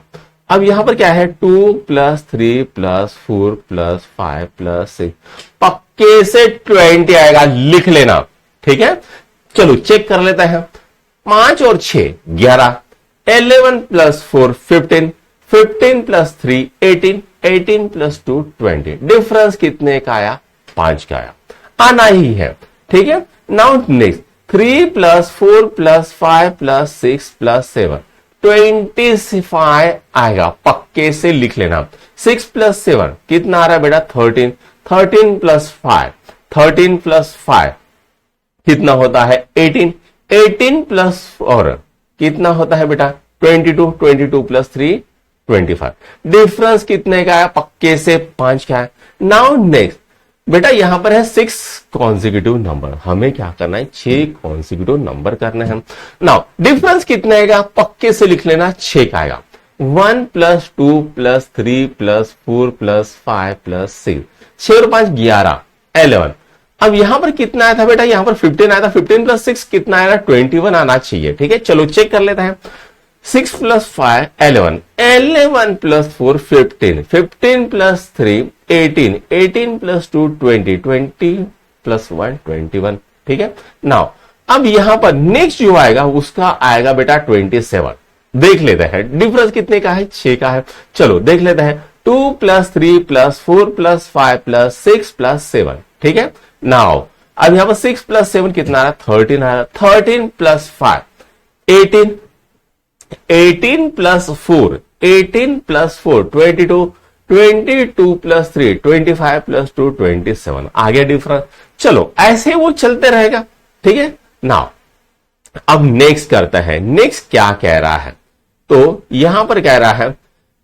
अब यहां पर क्या है 2 + 3 + 4 + 5 + 6, पक्के से 20 आएगा, लिख लेना। ठीक है, चलो चेक कर लेते हैं। 5 और 6 11, 11 + 4 15, 15 + 3 18, 18 + 2 20। डिफरेंस कितने का आया, 5 का आया, आना ही है। ठीक है, नाउ नेक्स्ट 3 + 4 + 5 + 6 + 7, 25 आएगा, पक्के से लिख लेना। 6 + 7 कितना आ रहा है बेटा 13, 13 + 5, 13 + 5 कितना होता है 18, 18 प्लस और कितना होता है बेटा 22, 22 + 3 25। डिफरेंस कितने का है, पक्के से 5 का है। नाउ नेक्स्ट बेटा यहां पर है 6 कॉन्सिक्यूटिव नंबर, हमें क्या करना है 6 कॉन्सिक्यूटिव नंबर करना है। नाउ डिफरेंस कितने आएगा, पक्के से लिख लेना 6 का आएगा। 1 + 2 + 3 + 4 + 5 + 6, 6 और 5 11, 11। अब यहां पर कितना आया था बेटा, यहां पर 15 आया था, 15 + 6 कितना आएगा 21 आना चाहिए। ठीक है, चलो चेक कर लेते हैं। 6 + 5 11, 11 + 4 15, 15 + 3 18, 18 + 2 20, 20 + 1 21। ठीक है, नाउ अब यहां पर नेक्स्ट जो आएगा उसका आएगा बेटा 27। देख लेते हैं डिफरेंस कितने का है, 6 का है। चलो देख लेते हैं 2 + 3 + 4 + 5 + 6 + 7। ठीक है, नाउ अब यहां पर 6 + 7 कितना आ रहा 13 आ रहा, 13 + 5 18, 18 + 4 18 + 4 22, 22 + 3 25 + 2 27 आ गया डिफरेंस। चलो ऐसे वो चलते रहेगा। ठीक है, नाउ अब नेक्स्ट करते हैं, नेक्स्ट क्या कह रहा है, तो यहां पर कह रहा है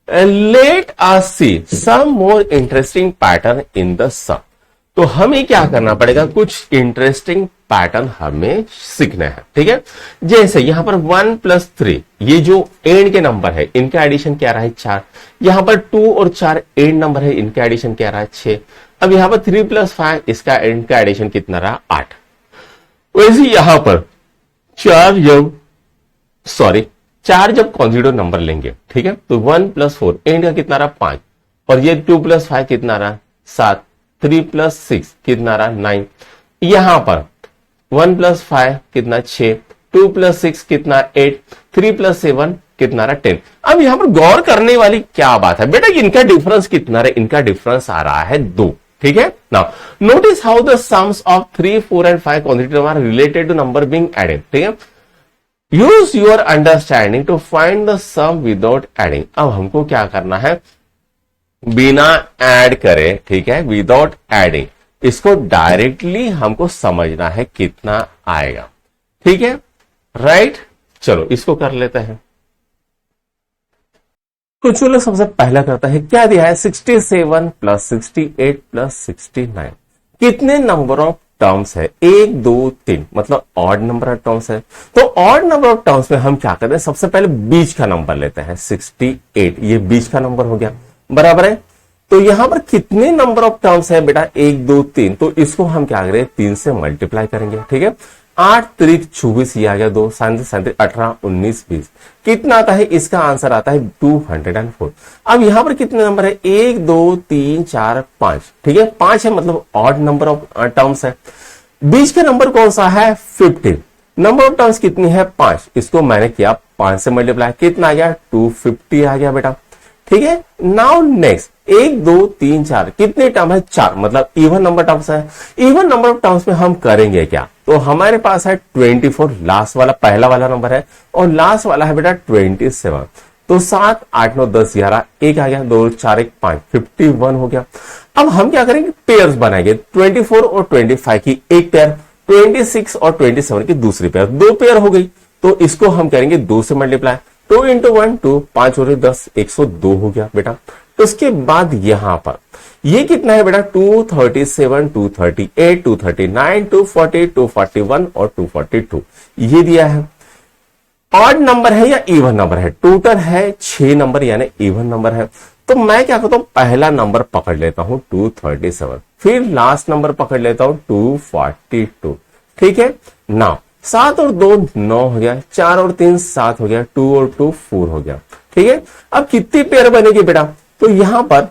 let us see some more interesting pattern in the sum. तो हमें क्या करना पड़ेगा, कुछ इंटरेस्टिंग पैटर्न हमें सीखना है। ठीक है, जैसे यहां पर 1 + 3 ये जो एंड के नंबर है इनका एडिशन क्या रहा है 4, यहां पर 2 और 4 एंड नंबर है इनका एडिशन क्या रहा है 6। अब यहां पर 3 + 5 इसका एंड का एडिशन कितना रहा 8। वैसे यहां पर 4 जब कॉन्सिक्यूटिव नंबर लेंगे, ठीक है, तो 1 + 4 एंड का कितना रहा 5, और ये 2 + 5 कितना रहा 7, 3 + 6 कितना रहा 9। यहां पर 1 + 5 कितना 6, 2 + 6 कितना 8, 3 + 7 कितना रहा 10। अब यहां पर गौर करने वाली क्या बात है बेटा, इनका डिफरेंस कितना रहा, इनका डिफरेंस आ रहा है 2। ठीक है, now notice how the sums of 3, 4 and 5 consecutive are related to number being added. ठीक है, use your understanding to find the sum without adding. अब हमको क्या करना है, बिना ऐड करे, ठीक है, विदाउट एडिंग, इसको डायरेक्टली हमको समझना है कितना आएगा। ठीक है, राइट, चलो इसको कर लेते हैं। तो चलो सबसे पहला करता है, क्या दिया है 67 + 68 + 69 कितने नंबर ऑफ टर्म्स है, 1 2 3, मतलब ऑड नंबर ऑफ टर्म्स है। तो ऑड नंबर ऑफ टर्म्स में हम क्या करते हैं, सबसे पहले बीच का नंबर लेते हैं 68, ये बीच का नंबर हो गया, बराबर है। तो यहां पर कितने नंबर ऑफ टर्म्स है बेटा 1 2 3, तो इसको हम क्या करें 3 से मल्टीप्लाई करेंगे। ठीक है, 8 3 24, ये आ गया 2 7 7 18 19 20, कितना आता है, इसका आंसर आता है 204। अब यहां पर कितने नंबर है 1 2 3 4 5, ठीक है, 5 है, मतलब ऑड नंबर ऑफ टर्म्स है। बीच का नंबर कौन सा है 15, नंबर ऑफ टर्म्स कितनी है 5, इसको मैंने किया 5 से मल्टीप्लाई, कितना आ गया 250 आ गया बेटा। ठीक है, नाउ नेक्स्ट 1 2 3 4 कितने टर्म है 4, मतलब इवन नंबर टर्म्स है। इवन नंबर ऑफ टर्म्स में हम करेंगे क्या, तो हमारे पास है 24, लास्ट वाला पहला वाला नंबर है, और लास्ट वाला है बेटा 27। तो 7 8 9 10 11 1 आ गया, 2 4 1 5 51 हो गया। अब हम क्या करेंगे, पेयर्स बनाएंगे, 24 और 25 की एक पेयर, 26 और 27 की दूसरी पेयर, 2 पेयर हो गई। तो इसको हम करेंगे 2 से मल्टीप्लाई, 2 इंटू 1 2, 5 और 10 102 हो गया बेटा। तो उसके बाद यहां पर ये कितना है बेटा 237 238 239 240 241 और 242 ये दिया है। ऑड नंबर है या इवन नंबर है, टोटल है 6 नंबर यानी इवन नंबर है। तो मैं क्या करता हूं, पहला नंबर पकड़ लेता हूं 237, फिर लास्ट नंबर पकड़ लेता हूं 242। ठीक है ना, 7 और 2 9 हो गया, 4 और 3 7 हो गया, 2 और 2 4 हो गया। ठीक है, अब कितनी पेयर बनेगी बेटा, तो यहां पर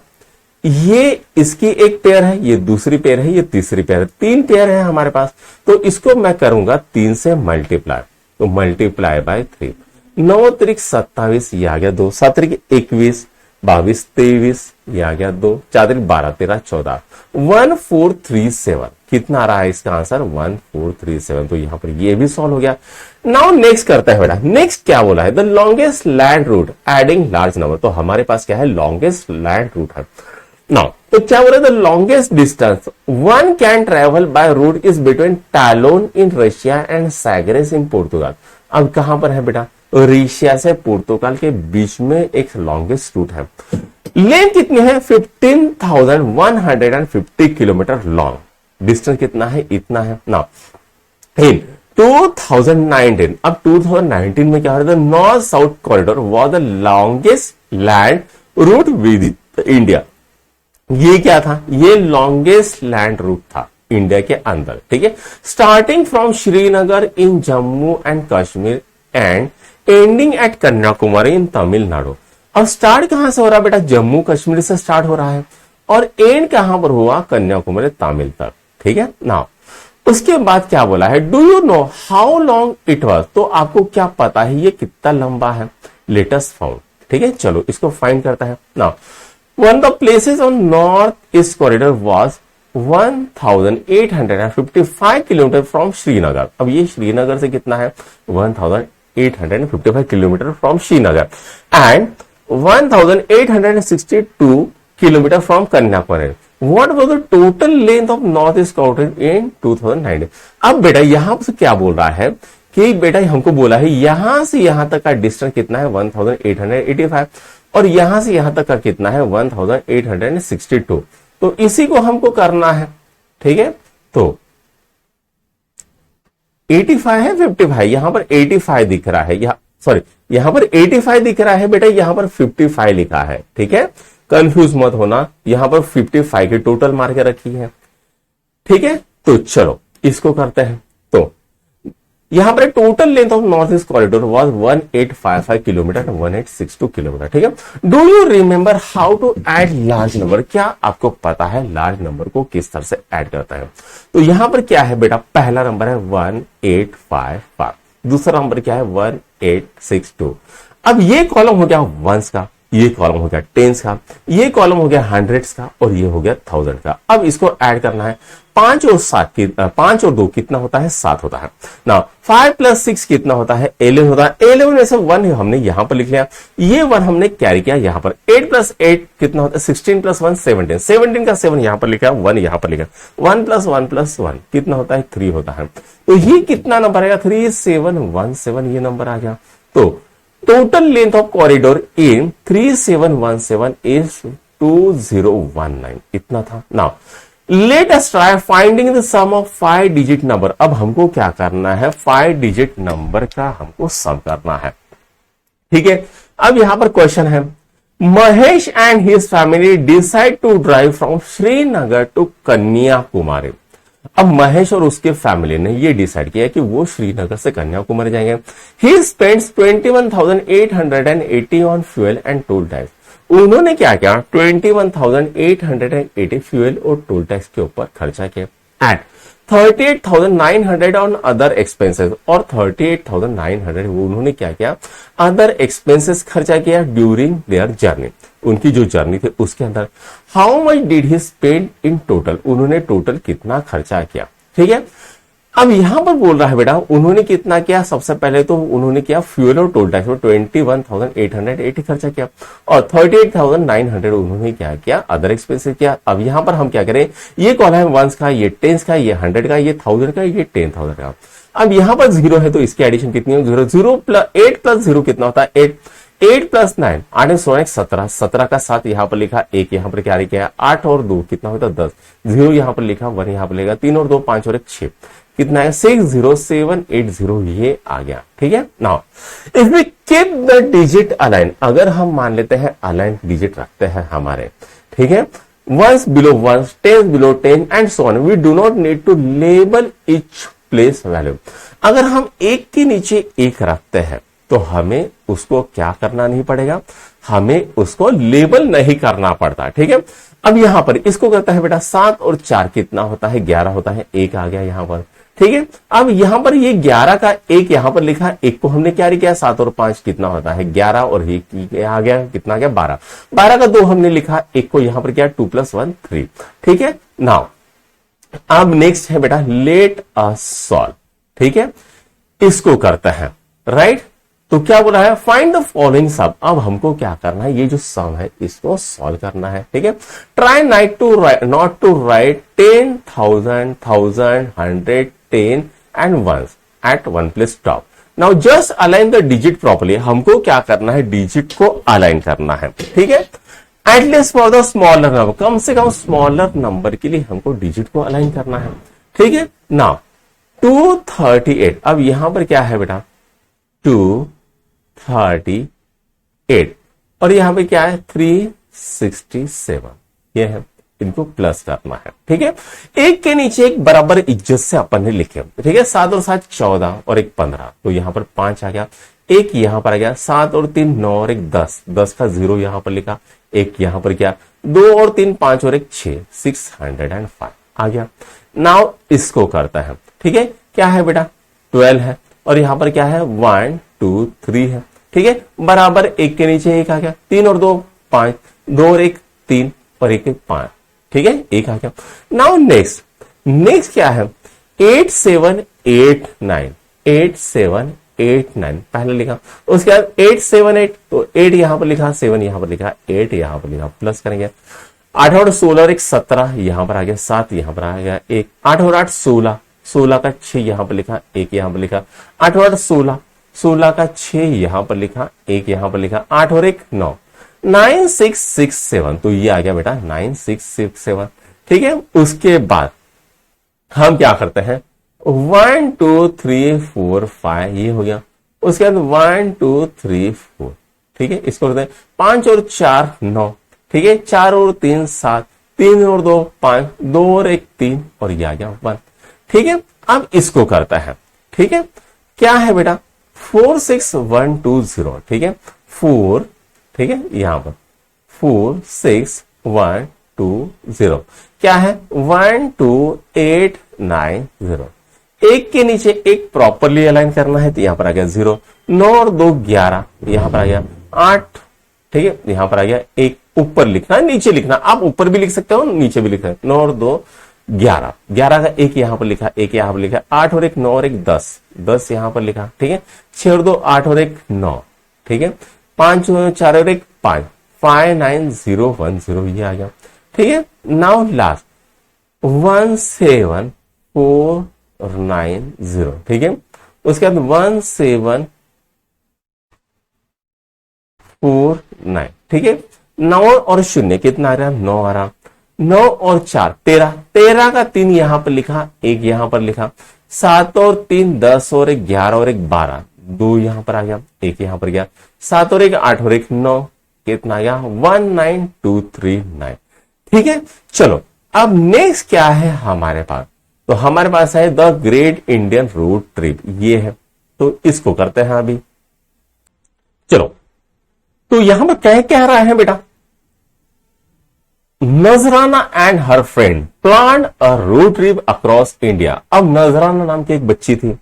ये इसकी एक पेयर है, ये दूसरी पेयर है, ये तीसरी पेयर है, 3 पेयर है हमारे पास। तो इसको मैं करूंगा 3 से मल्टीप्लाई, तो मल्टीप्लाई बाय 3, 9 त्रिक 27 ये आ गया 2, 7 त्रिक 21 22 23 ये आ गया 2, 4 त्रिक 12 13 14 1437 कितना आ रहा है इसका आंसर 1437। तो यहां पर ये भी सॉल्व हो गया। नाउ नेक्स्ट करते हैं बेटा, नेक्स्ट क्या बोला है, the longest land route ending large number. तो हमारे पास क्या है, लॉन्गेस्ट लैंड रूट है। नाउ तो क्या बोला, the longest distance one can travel by road is between Tallinn in Russia and Sagres in Portugal. अब कहां पर है बेटा, रशिया से पोर्तुगाल के बीच में एक लॉन्गेस्ट रूट है। लेंथ कितनी है 15,150 किलोमीटर लॉन्ग, डिस्टेंस कितना है इतना है ना। इन 2019, अब 2019 में क्या हो रहा था, north south corridor was the longest land route with India. ये क्या था, ये लॉन्गेस्ट लैंड रूट था इंडिया के अंदर। ठीक है, starting from Srinagar in Jammu and Kashmir and ending at Kanyakumari in Tamil Nadu. अब स्टार्ट कहां से हो रहा है बेटा, जम्मू कश्मीर से स्टार्ट हो रहा है, और एंड कहां पर हुआ, कन्याकुमारी तमिल तक। ठीक है ना, उसके बाद क्या बोला है, do you know how long it was. तो आपको क्या पता है ये कितना लंबा है, लेटेस्ट फाउंड। ठीक है, चलो इसको फाइंड करता है ना। One the places on north east corridor was 1855 kilometre from Srinagar. अब ये श्रीनगर से कितना है 1855 kilometre from Srinagar and 1862 kilometre from Kanyakumari. What was the total length of north east corridor इन 2019। अब बेटा यहां पर क्या बोल रहा है कि बेटा हमको बोला है यहां से यहां तक का डिस्टेंस कितना है 1885, और यहां से यहां तक का कितना है 1862। तो इसी को हमको करना है। ठीक है, तो 85 है 55, यहां पर 85 दिख रहा है, यहां पर 85 दिख रहा है बेटा, यहां पर 55 लिखा है। ठीक है, कंफ्यूज मत होना, यहां पर 55 की टोटल मार के रखी है। ठीक है, तो चलो इसको करते हैं। तो यहां पर total length of north east corridor was 1855 kilometre 1862 kilometre. ठीक है, do you remember how to add large number. क्या आपको पता है लार्ज नंबर को किस तरह से ऐड करता है। तो यहां पर क्या है बेटा, पहला नंबर है 1855, दूसरा नंबर क्या है 1862। अब ये कॉलम हो गया वंस का, ये कॉलम हो गया टेंस का, ये कॉलम हो गया हंड्रेड्स का, और ये हो गया थाउजेंड का। अब इसको ऐड करना है, 5 और 2 कितना होता है 7 होता है ना। 5 + 6 कितना होता है 11 होता है। 11 में से 1 हमने यहां पर लिख लिया, ये 1 हमने कैरी किया यहां पर। 8 + 8 कितना होता है 16 + 1 17, 17 का 7 यहां पर लिखा, 1 यहां पर लिखा। 1 + 1 + 1 कितना होता है 3 होता है। तो ये कितना नंबर आएगा 3717, ये नंबर आ गया। तो total length of corridor in 3717 is 2019, इतना था ना। Let us try finding the sum of 5 digit number. अब हमको क्या करना है, 5 डिजिट नंबर का हमको सम करना है। ठीक है, अब यहां पर क्वेश्चन है, Mahesh and his family decide to drive from Srinagar to Kanyakumari. अब महेश और उसके फैमिली ने ये डिसाइड किया कि वो श्रीनगर से कन्याकुमारी जाएंगे। He spends 21,880 on fuel and told tax. उन्होंने क्या किया 21,880 फ्यूल और टोल टैक्स के ऊपर खर्चा किया। एंड 38,900 ऑन अदर एक्सपेंसेस, और 38,900 उन्होंने क्या किया, अदर एक्सपेंसेस खर्चा किया ड्यूरिंग देयर जर्नी, उनकी जो जर्नी थी उसके अंदर। How much did he spend in total, उन्होंने टोटल कितना खर्चा किया। ठीक है, अब यहां पर बोल रहा है बेटा उन्होंने कितना किया, सबसे पहले तो उन्होंने किया फ्यूल और टोल टैक्स में 21,880 खर्चा किया, और 38,900 उन्होंने क्या किया, अदर एक्सपेंसेस किया। अब यहां पर हम क्या करें, ये कॉलम है वंस का, ये टेंस का, ये 100 का, ये 1000 का, ये 10,000 का। अब यहां पर जीरो है तो इसकी एडिशन कितनी है, zero, zero plus 8 plus zero कितना होता है 8, 8 प्लस 9, 8 सोने 17, 17 का 7 यहां पर लिखा, एक यहां पर क्या लिखा, 8 और 2 कितना होता है 10, जीरो यहां पर लिखा, 1 यहां पर लिखा, 3 और 2 5 और 1 6, कितना है 60780, ये आ गया। ठीक है, now if we keep the digit align, अगर हम मान लेते हैं अलाइन डिजिट रखते हैं हमारे, ठीक है, ones below ones, tens below 10 and so on, we do not need to label each place value. अगर हम एक के नीचे एक रखते हैं तो हमें उसको क्या करना नहीं पड़ेगा, हमें उसको लेबल नहीं करना पड़ता। ठीक है, अब यहां पर इसको करता है बेटा 7 और 4 कितना होता है 11 होता है, एक आ गया यहां पर। ठीक है, अब यहां पर ये 11 का एक यहां पर लिखा, एक को हमने क्या किया 7 और 5 कितना होता है 11, और ये आ गया कितना आ गया 12, 12 का 2 हमने लिखा, एक को यहां पर क्या 2 + 1 3। ठीक है, नाउ अब नेक्स्ट है बेटा लेट अस सॉल्व। ठीक है, इसको करते हैं, राइट। तो क्या बोला है, फाइंड द फॉलोइंग सम, अब हमको क्या करना है, ये जो सम है इसको सॉल्व करना है। ठीक है, try not to write 10,000 1000 100 10 and ones at one place top. Now just align the digit properly, हमको क्या करना है, डिजिट को अलाइन करना है। ठीक है, at least for the smaller number, कम से कम स्मॉलर नंबर के लिए हमको डिजिट को अलाइन करना है। ठीक है, नाउ 238, अब यहां पर क्या है बेटा 238, और यहां पे क्या है 367, ये है, इनको प्लस करना है। ठीक है, एक के नीचे एक बराबर इज्जत से अपन ने लिखे। ठीक है, 7 और 7 14 और 1 15, तो यहां पर 5 आ गया, एक यहां पर आ गया, 7 और 3 9 और 1 10, 10 का 0 यहां पर लिखा, एक यहां पर क्या 2 और 3 5 और 1 6, 605 आ गया। नाउ इसको करता है। ठीक है, क्या है बेटा 12 है, और यहां पर क्या है 1 2 3 है। ठीक है, बराबर एक के नीचे एक आ गया, 3 और 2 5, 2 और 1 3 और 1 5। ठीक है, एक आ गया। नाउ नेक्स्ट क्या है 8789, 8789 पहले लिखा, उसके बाद 878, तो 8 यहां पर लिखा, 7 यहां पर लिखा, 8 यहां पर लिखा, प्लस करेंगे 8 और 16 और 1 17 यहां पर आ गया, 7 यहां पर आ गया, 1 8 और 8 16, 16 का 6 यहां पर लिखा, एक यहां पर लिखा, 8 और 8 16, 16 का 6 यहां पर लिखा, एक यहां पर लिखा, 8 और 1 9, 9667, तो ये आ गया बेटा 9667। ठीक है, उसके बाद हम क्या करते हैं 1 2 3 4 5, ये हो गया, उसके बाद 1 2 3 4। ठीक है, इसको करते हैं 5 और 4 9, ठीक है, 4 और 3 7, 3 और 2 5, 2 और 1 3, और ये आ गया 1। ठीक है, अब इसको करता है। ठीक है, क्या है बेटा 46120। ठीक है, 4, ठीक है, यहां पर 46120 क्या है 12890, एक के नीचे एक प्रॉपरली अलाइन करना है, तो यहां पर आ गया 0, 9 और 2 11, यहां पर आ गया 8। ठीक है, यहां पर आ गया एक, ऊपर लिखना है नीचे लिखना, आप ऊपर भी लिख सकते हो नीचे भी लिख सकते हो, 9 और 2 11, 11 का एक यहां पर लिखा, एक यहां पर लिखा, 8 और 1 9 और 1 10, 10 यहां पर लिखा। ठीक है, 6 और 2 8 और 1 9, ठीक है, 5 और 4 और 1 5, 59010, ये आ गया। ठीक है, नाउ लास्ट 17490। ठीक है, उसके बाद 1749। ठीक है, 9 और 0 कितना आ रहा, 9 आ रहा, 9 और 4 13, 13 का 3 यहां पर लिखा, एक यहां पर लिखा, 7 और 3 10 और 1 11 और 1 12, 2 यहां पर आ गया, एक यहां पर गया, 7 और 1 8 और 1 9, कितना आ गया 19239। ठीक है, चलो अब नेक्स्ट क्या है हमारे पास, तो हमारे पास है the great Indian road trip, ये है, तो इसको करते हैं अभी। चलो, तो यहां पर कह रहा है बेटा नजराना and her friend plan a road trip across India. अब नजराना नाम की एक बच्ची थी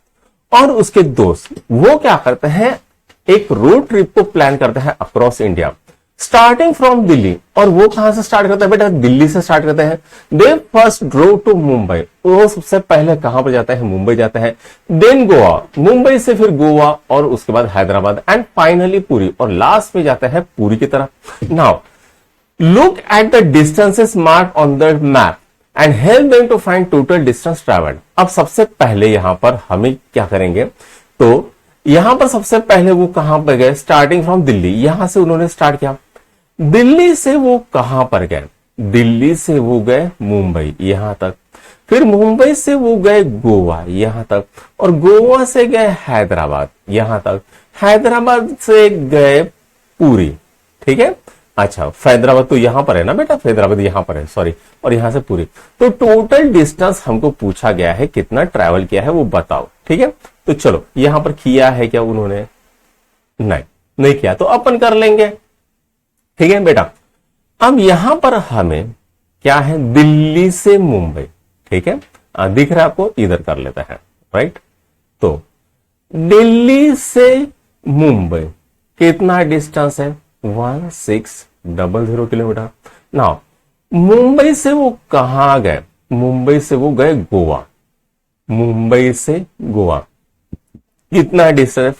और उसके दोस्त वो क्या करते हैं, एक रोड ट्रिप को प्लान करते हैं across India, starting from Delhi. और वो कहां से स्टार्ट करते हैं बेटा, दिल्ली से स्टार्ट करते हैं। दे फर्स्ट ड्रो टू मुंबई, वो सबसे पहले कहां पर जाता है, मुंबई जाता है। देन गोवा, मुंबई से फिर गोवा और उसके बाद हैदराबाद एंड फाइनली पुरी, और लास्ट में जाता है पुरी की तरफ। Now look at the distances mark on the map and help them to find total distance travelled. अब सबसे पहले यहां पर हमें क्या करेंगे, तो यहां पर सबसे पहले वो कहां पर गए, स्टार्टिंग फ्रॉम दिल्ली, यहां से उन्होंने स्टार्ट किया। दिल्ली से वो कहां पर गए, दिल्ली से वो गए मुंबई यहां तक, फिर मुंबई से वो गए गोवा यहां तक, और गोवा से गए हैदराबाद यहां तक, हैदराबाद से गए पुरी। ठीक है, अच्छा हैदराबाद तो यहां पर है ना बेटा, हैदराबाद यहां पर है, सॉरी, और यहां से पुरी। तो टोटल डिस्टेंस हमको पूछा गया है, कितना ट्रैवल किया है वो बताओ। ठीक है, तो चलो यहां पर किया है क्या उन्होंने, नहीं किया, तो अपन कर लेंगे। ठीक है बेटा, अब यहां पर हमें क्या है, दिल्ली से मुंबई। ठीक है, दिख रहा है आपको, इधर कर लेते हैं, राइट। तो दिल्ली से मुंबई कितना डिस्टेंस है, 1600 किलोमीटर। नाउ मुंबई से वो कहां गए, मुंबई से वो गए गोवा, मुंबई से गोवा कितना डिस्टेंस है,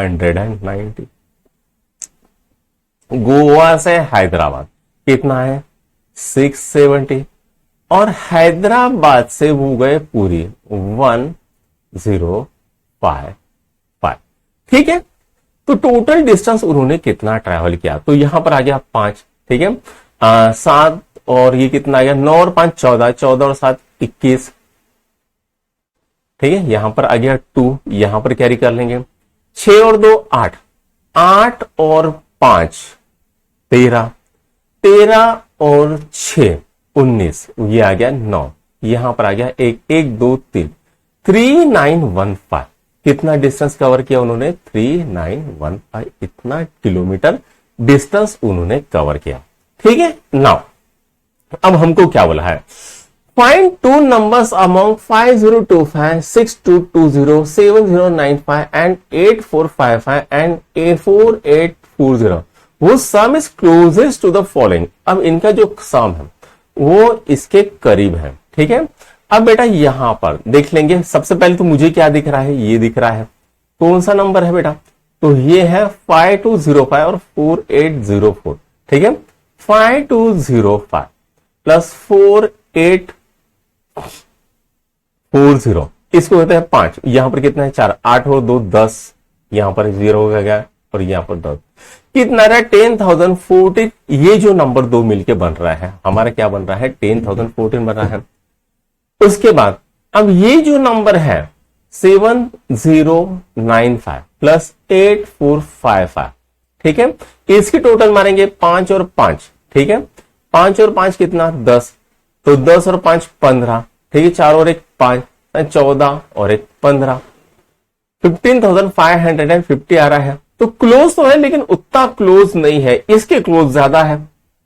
590। गोवा से हैदराबाद कितना है, 670, और हैदराबाद से वो गए पुरी 1055। ठीक है, तो टोटल डिस्टेंस उन्होंने कितना ट्रैवल किया, तो यहां पर आ गया 5। ठीक है, 7 और ये कितना आ गया, 9 और 5 14, 14 और 7 21। ठीक है, यहां पर आ गया 2, यहां पर कैरी कर लेंगे। 6 और 2 8, 8 और 5 13, 13 और 6 19, ये आ गया 9, यहां पर आ गया 1 1 2 3, 3915। कितना डिस्टेंस कवर किया उन्होंने, 3915, इतना किलोमीटर डिस्टेंस उन्होंने कवर किया। ठीक है, नाउ अब हमको क्या बोला है, find two numbers among 5025, 6220, 7095 and 8455 and 4840। वो sum is closest to the following. अब इनका जो सम है वो इसके करीब है। ठीक है, अब बेटा यहां पर देख लेंगे, सबसे पहले तो मुझे क्या दिख रहा है, ये दिख रहा है, कौन सा नंबर है बेटा, तो ये है 5205 और 4804। ठीक है, 5205 प्लस 4840, इसको कहते हैं 5। यहां पर कितना है, 4, 8 और 2 10, यहां पर 0 हो गया और यहां पर 10, कितना रहा, 10,014। ये जो नंबर दो मिलके बन रहा है हमारा क्या बन रहा है, 10,014 बन रहा है। उसके बाद अब ये जो नंबर है 7095 प्लस 8455, ठीक है, इसकी टोटल मारेंगे 5 और 5। ठीक है, 5 और 5 कितना, 10, तो 10 और 5 15। ठीक है, 4 और 1 5, 14 और 1 15, 15,550 आ रहा है। तो क्लोज तो है लेकिन उतना क्लोज नहीं है, इसके क्लोज ज्यादा है।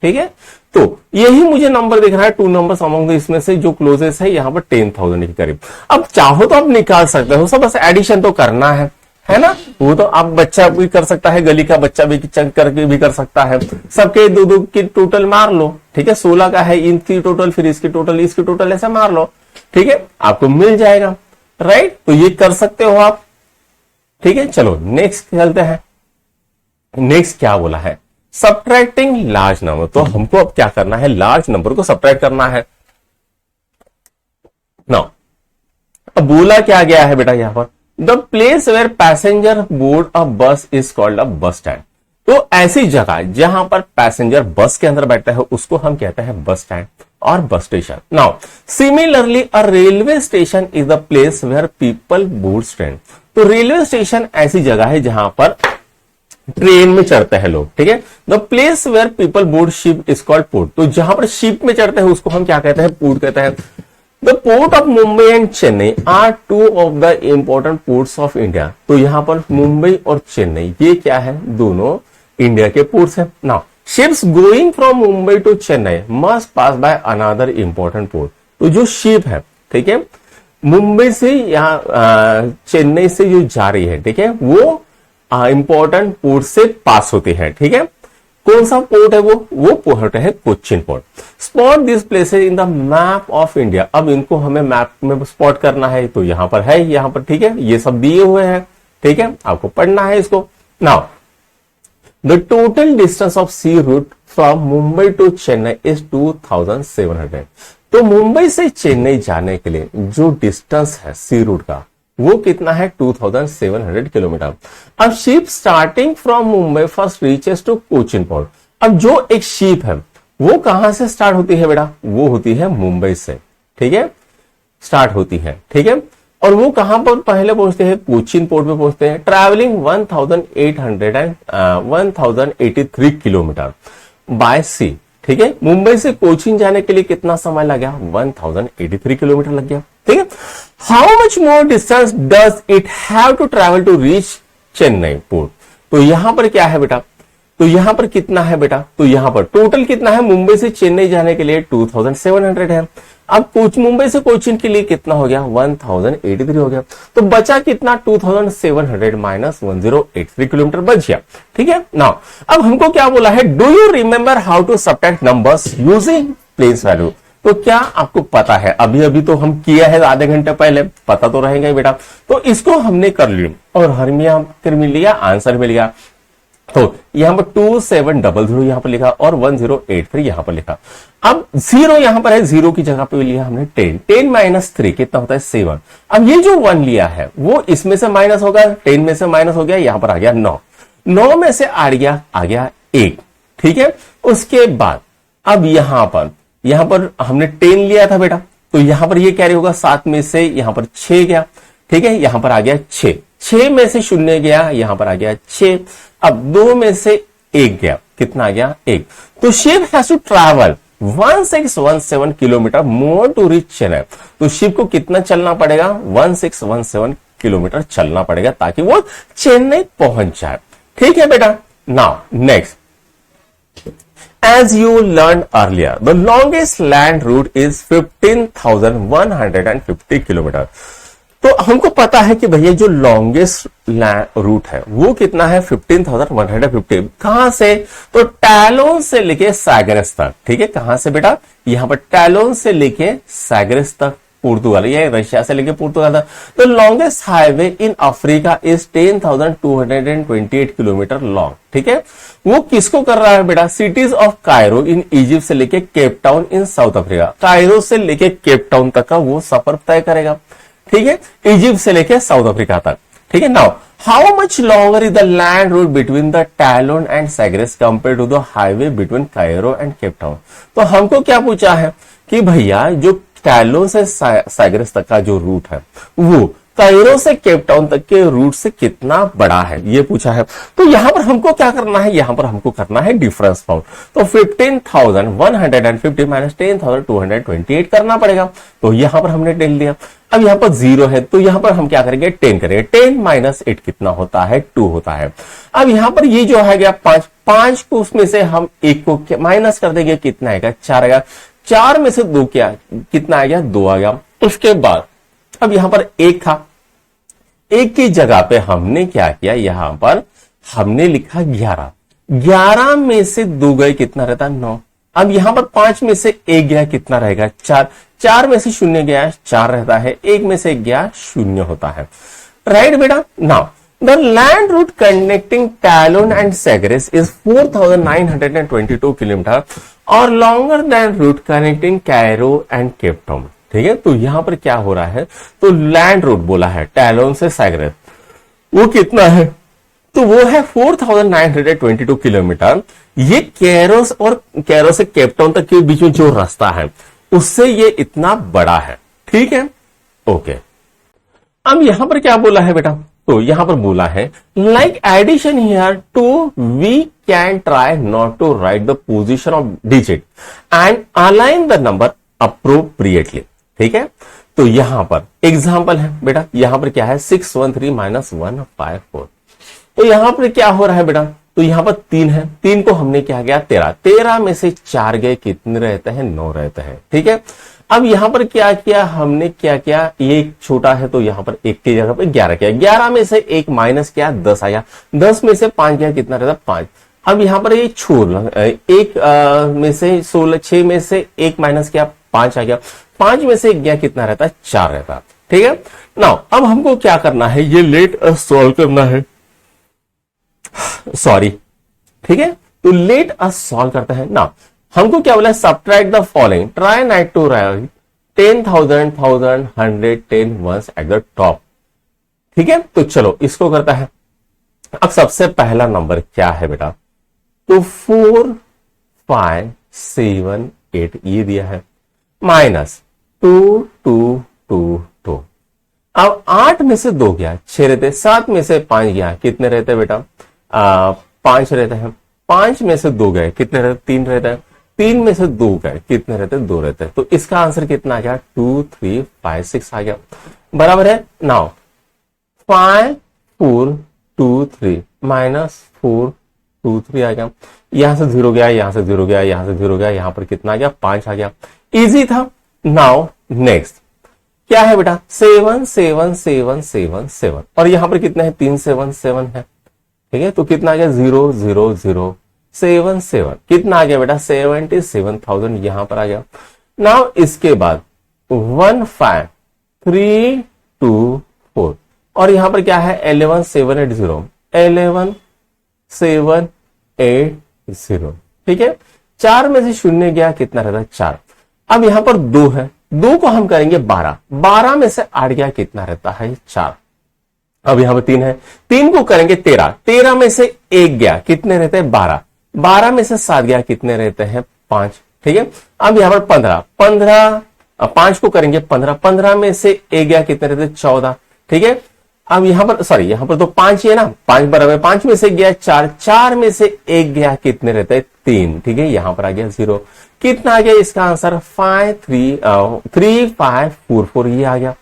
ठीक है, तो यही मुझे नंबर दिख रहा है, 2 नंबर्स अमंग इसमें से जो क्लोजेस्ट है यहां पर 10,000 के करीब। अब चाहो तो आप निकाल सकते हो, सब बस एडिशन तो करना है ना। वो तो आप बच्चा भी कर सकता है, गली का बच्चा भी चेक करके भी कर सकता है, सबके 2-2 की टोटल मार लो। ठीक है, 16 का है, इनकी टोटल, फिर इसकी टोटल ऐसा मार लो। ठीक है, आपको मिल जाएगा, राइट। तो ये कर सकते हो आप। ठीक है, चलो नेक्स्ट चलते हैं। नेक्स्ट क्या बोला है, सब्ट्रैक्टिंग लार्ज नंबर। तो हमको अब क्या करना है, लार्ज नंबर को सब्ट्रैक्ट करना है ना। अब बोला क्या गया है बेटा, यहां पर the place where passenger board a bus is called a bus stand. तो ऐसी जगह जहां पर पैसेंजर बस के अंदर बैठता है उसको हम कहते हैं बस स्टैंड और bus station. Now similarly a railway station is the place where people board train. तो रेलवे स्टेशन ऐसी जगह है जहां पर ट्रेन में चढ़ते हैं लोग। ठीक है, the place where people board ship is called port. तो जहां पर शिप में चढ़ते हैं उसको हम क्या कहते हैं, पोर्ट कहते हैं। The port of Mumbai and Chennai are 2 of the important ports of India. तो यहां पर मुंबई और चेन्नई ये क्या है, दोनों इंडिया के पोर्ट्स हैं। Now ships going from Mumbai to Chennai must pass by another important port. तो जो शिप है, ठीक है, मुंबई से यहाँ चेन्नई से जो जा रही है, ठीक है, वो इंपॉर्टेंट पोर्ट से पास होती है, ठीक है। कौन सा पोर्ट है वो पोर्ट है Cochin port. Spot this places in the map of India. अब इनको हमें मैप में स्पॉट करना है, तो यहां पर है, यहां पर, ठीक है, ये सब दिए हुए हैं, ठीक है, आपको पढ़ना है इसको। Now the total distance of sea route from Mumbai to Chennai is 2700। तो मुंबई से चेन्नई जाने के लिए जो डिस्टेंस है सी रूट का वो कितना है 2700 किलोमीटर। अब ship starting from Mumbai first reaches to Cochin port. अब जो एक शिप है वो कहां से स्टार्ट होती है बेटा, वो होती है मुंबई से, ठीक है, स्टार्ट होती है, ठीक है, और वो कहां पर पहले पहुंचते हैं, कोचिन पोर्ट पे पहुंचते हैं, ट्रैवलिंग 1083 किलोमीटर बाय सी। ठीक है, मुंबई से कोचिन जाने के लिए कितना समय लग गया, 1083 किलोमीटर लग गया, ठीक है। How much more distance does it have to travel to reach Chennai port. तो यहां पर क्या है बेटा, तो यहां पर कितना है बेटा, तो यहां पर टोटल कितना है, मुंबई से चेन्नई जाने के लिए 2700 है। अब मुंबई से कोचिन के लिए कितना हो गया, 1083 हो गया, तो बचा कितना 2700 माइनस 1083 किलोमीटर बच गया, ठीक है ना। अब हमको क्या बोला है, do you remember how to subtract numbers using place value. तो क्या आपको पता है, अभी अभी तो हम किया है आधे घंटे पहले, पता तो रहेगा ही बेटा। तो इसको हमने कर लिया और हर मिल लिया, आंसर मिल गया। तो यहां पर 2700 यहां पर लिखा और 1083 यहां पर लिखा। अब 0 यहां पर है, 0 की जगह पे लिया हमने 10, 10 माइनस 3 कितना होता है 7। अब ये जो 1 लिया है वो इसमें से माइनस होगा, 10 में से माइनस हो गया, यहां पर आ गया 9, 9 में से आ गया 1, ठीक है। उसके बाद अब यहां पर हमने 10 लिया था बेटा, तो यहां पर ये कैरी होगा, 7 में से यहां पर 6 गया, ठीक है, यहां पर आ गया 6, 6 में से 0 गया, यहां पर आ गया 6। अब 2 में से 1 गया, कितना आ गया 1। तो ship has to travel 1617 kilometre more to reach Chennai. तो शिप को कितना चलना पड़ेगा, 1617 किलोमीटर चलना पड़ेगा ताकि वो चेन्नई पहुंच जाए, ठीक है बेटा। Now next, as you learned earlier, the longest land route is 15,150 kilometre. तो हमको पता है कि भैया जो लॉन्गेस्ट रूट है वो कितना है 15,150। कहां से, तो टैलोन से लेके सैग्रेस तक, ठीक है, कहां से बेटा, यहां पर टैलोन से लेके सैग्रेस तक, पुर्तगाल या रशिया से लेके पुर्तगाल तक। तो longest highway in Africa is 10,228 kilometre long, ठीक है। वो किसको कर रहा है बेटा, cities of Cairo in Egypt से लेके Cape town in south Africa. Cairo से लेके केप टाउन तक का वो सफर तय करेगा, ठीक है, इजिप्ट से लेके साउथ अफ्रीका तक, ठीक है। Now how much longer is the land route between the Tallinn and Sagres compare to the highway between Cairo and Cape Town. तो हमको क्या पूछा है कि भैया जो टैलोन से सैग्रेस तक का जो रूट है वो कायरो से केप टाउन तक के रूट से कितना बड़ा है, ये पूछा है। तो यहां पर हमको क्या करना है, यहां पर हमको करना है डिफरेंस फाउंड। तो 15,150 माइनस 10,228 करना पड़ेगा। तो यहां पर हमने 10 लिया। अब यहां पर 0 है तो यहां पर हम क्या करेंगे, 10 करेंगे। 10 माइनस 8 कितना होता है, 2 होता है। अब यहां पर ये जो है गया 5 को उसमें से हम 1 को माइनस कर देंगे, कितना आएगा 4 आएगा। 4 में से 2 क्या, कितना आ गया 2 आ गया। उसके बाद अब यहां पर 1 था, 1 की जगह पे हमने क्या किया, यहां पर हमने लिखा 11, 11 में से 2 गए, कितना रहता है 9। अब यहां पर 5 में से 1 गया, कितना रहेगा 4, 4 में से 0 गया 4 रहता है, 1 में से 1 गया 0 होता है, राइट बेटा। Now the land route connecting Tallinn and Sagres is 4,922 kilometre और longer than route connecting Cairo and Cape Town, ठीक है। तो यहां पर क्या हो रहा है, तो लैंड रूट बोला है टैलोन से सैग्रेस, वो कितना है, तो वो है 4,922 किलोमीटर। ये कैरो से केप टाउन तक के बीच में जो रास्ता है उससे ये इतना बड़ा है, ठीक है, ओके। अब यहां पर क्या बोला है बेटा, तो यहां पर बोला है like addition here too we can try not to write the position of digit and align the number appropriately, ठीक है। तो यहां पर एग्जांपल है बेटा, यहां पर क्या है 613 माइनस 154। तो यहां पर क्या हो रहा है बेटा, तो यहां पर 3 है, 3 को हमने क्या किया 13, 13 में से 4 गए कितने रहते हैं 9 रहते हैं। ठीक है, अब यहां पर क्या किया हमने, क्या किया, ये एक छोटा है तो यहां पर 1 की जगह पर 11 किया, 11 में से 1 माइनस किया 10 आया, 10 में से 5 गया कितना रहता 5। अब यहां पर ये छोड़ एक में से 16, 6 में से 1 माइनस किया 5 आ गया, 5 में से 1 गया कितना रहता है 4 रहता। ठीक है, नाउ अब हमको क्या करना है, ये लेट अस सॉल्व करना है, सॉरी। ठीक है, तो लेट अस सॉल्व करते हैं ना। हमको क्या बोला, subtract the following, try not to write 10,000 1000 100 10 ones at the top. ठीक है, तो चलो इसको करता है। अब सबसे पहला नंबर क्या है बेटा, तो 4 5 7 8 ये दिया है, माइनस 2 2 2 2। अब 8 में से 2 गया 6 रहते, 7 में से 5 गया कितने रहते बेटा 5 रहते हैं, 5 में से 2 गए कितने रहते 3 रहते हैं, 3 में से 2 गए कितने रहते 2 रहते हैं। तो इसका आंसर कितना आ गया 2 3 5 6 आ गया, बराबर है। नाउ 5 4 2 3 माइनस 4 2 3 आ गया, यहां से 0 गया, यहां से 0 गया, यहां से 0 गया, यहां पर कितना आ गया 5 आ गया, इजी था। नाउ नेक्स्ट क्या है बेटा 7 7 7 7 7 और यहां पर कितना है 3 7 7 है। ठीक है, तो कितना आ गया 0 0 0 7 7 कितना आ गया बेटा 77,000 यहां पर आ गया। नाउ इसके बाद 1 5 3 2 4 और यहां पर क्या है 11 7 8 0 11 7 8 0। ठीक है, 4 में से 0 गया कितना रहता है 4। अब यहां पर 2 है, 2 को हम करेंगे 12, 12 में से 8 गया कितना रहता है 4। अब यहां पर 3 है, 3 को करेंगे 13, 13 में से 1 गया कितने रहते हैं 12, 12 में से 7 गया कितने रहते हैं 5। ठीक है, अब यहां पर 15, 15 5 को करेंगे 15, 15 में से 1 गया कितने रहते हैं 14। ठीक है, अब यहां पर सॉरी यहां पर तो 5 ही है ना, 5 बराबर 5 में से गया 4, 4 में से 1 गया कितने रहते हैं 3। ठीक है, यहां पर आ गया 0, कितना आ गया इसका आंसर 5 3 5 4 4 ये आ गया।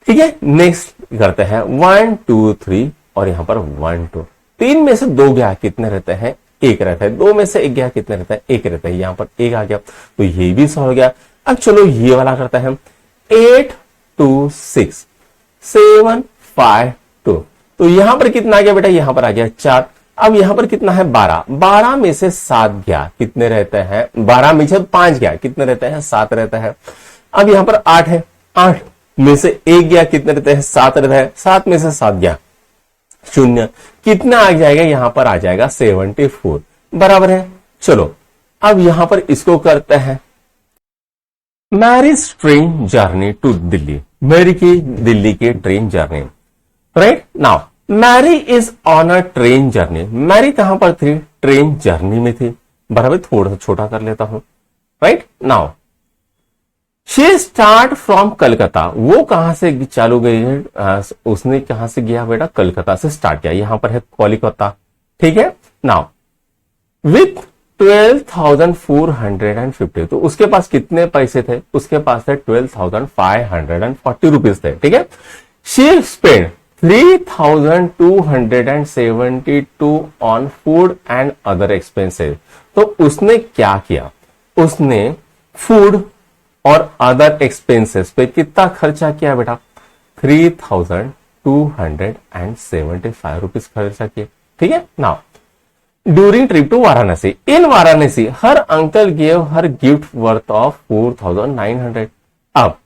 ठीक है, नेक्स्ट करते हैं 1 2 3 और यहां पर 1 2, 3 में से 2 गया कितने रहते हैं 1 रहता है, 2 में से 1 गया कितने रहता है 1 रहता है, यहां पर 1 आ गया, तो ये भी सॉल्व हो गया। अब चलो ये वाला करते हैं 8 2 6 7 5 2, तो यहां पर कितना आ गया बेटा यहां पर आ गया 4। अब यहां पर कितना है 12, 12 में से 7 गया कितने रहते हैं 12 में से 5 गया कितने रहते हैं 7 रहता है। अब यहां पर 8 है, 8 में से 1 गया कितने रहते हैं 7 रहता है, 7 में से 7 गया 0, कितना आ जाएगा यहां पर आ जाएगा 74, बराबर है। चलो अब यहां पर इसको करते हैं Mary's train journey to Delhi, Mary की दिल्ली की train journey. Right now Mary is on a train journey, Mary कहां पर थी ट्रेन जर्नी में थी, बराबर थोड़ा सा छोटा कर लेता हूं। Right now she start from Calcutta, वो कहां से चालू गई है उसने कहां से गया बेटा कलकत्ता से स्टार्ट किया, यहां पर है कोलकाता। ठीक है, नाउ विथ 12,450, तो उसके पास कितने पैसे थे, उसके पास थे 12,540 रुपीज थे। ठीक है, she spend 3,272 on food and other expenses, तो उसने क्या किया, उसने फूड और अदर एक्सपेंसेस पे कितना खर्चा किया बेटा 3,275 रुपीज खर्चा किए। ठीक है, now during trip to Varanasi, in Varanasi her uncle give her gift worth of 4,900। अब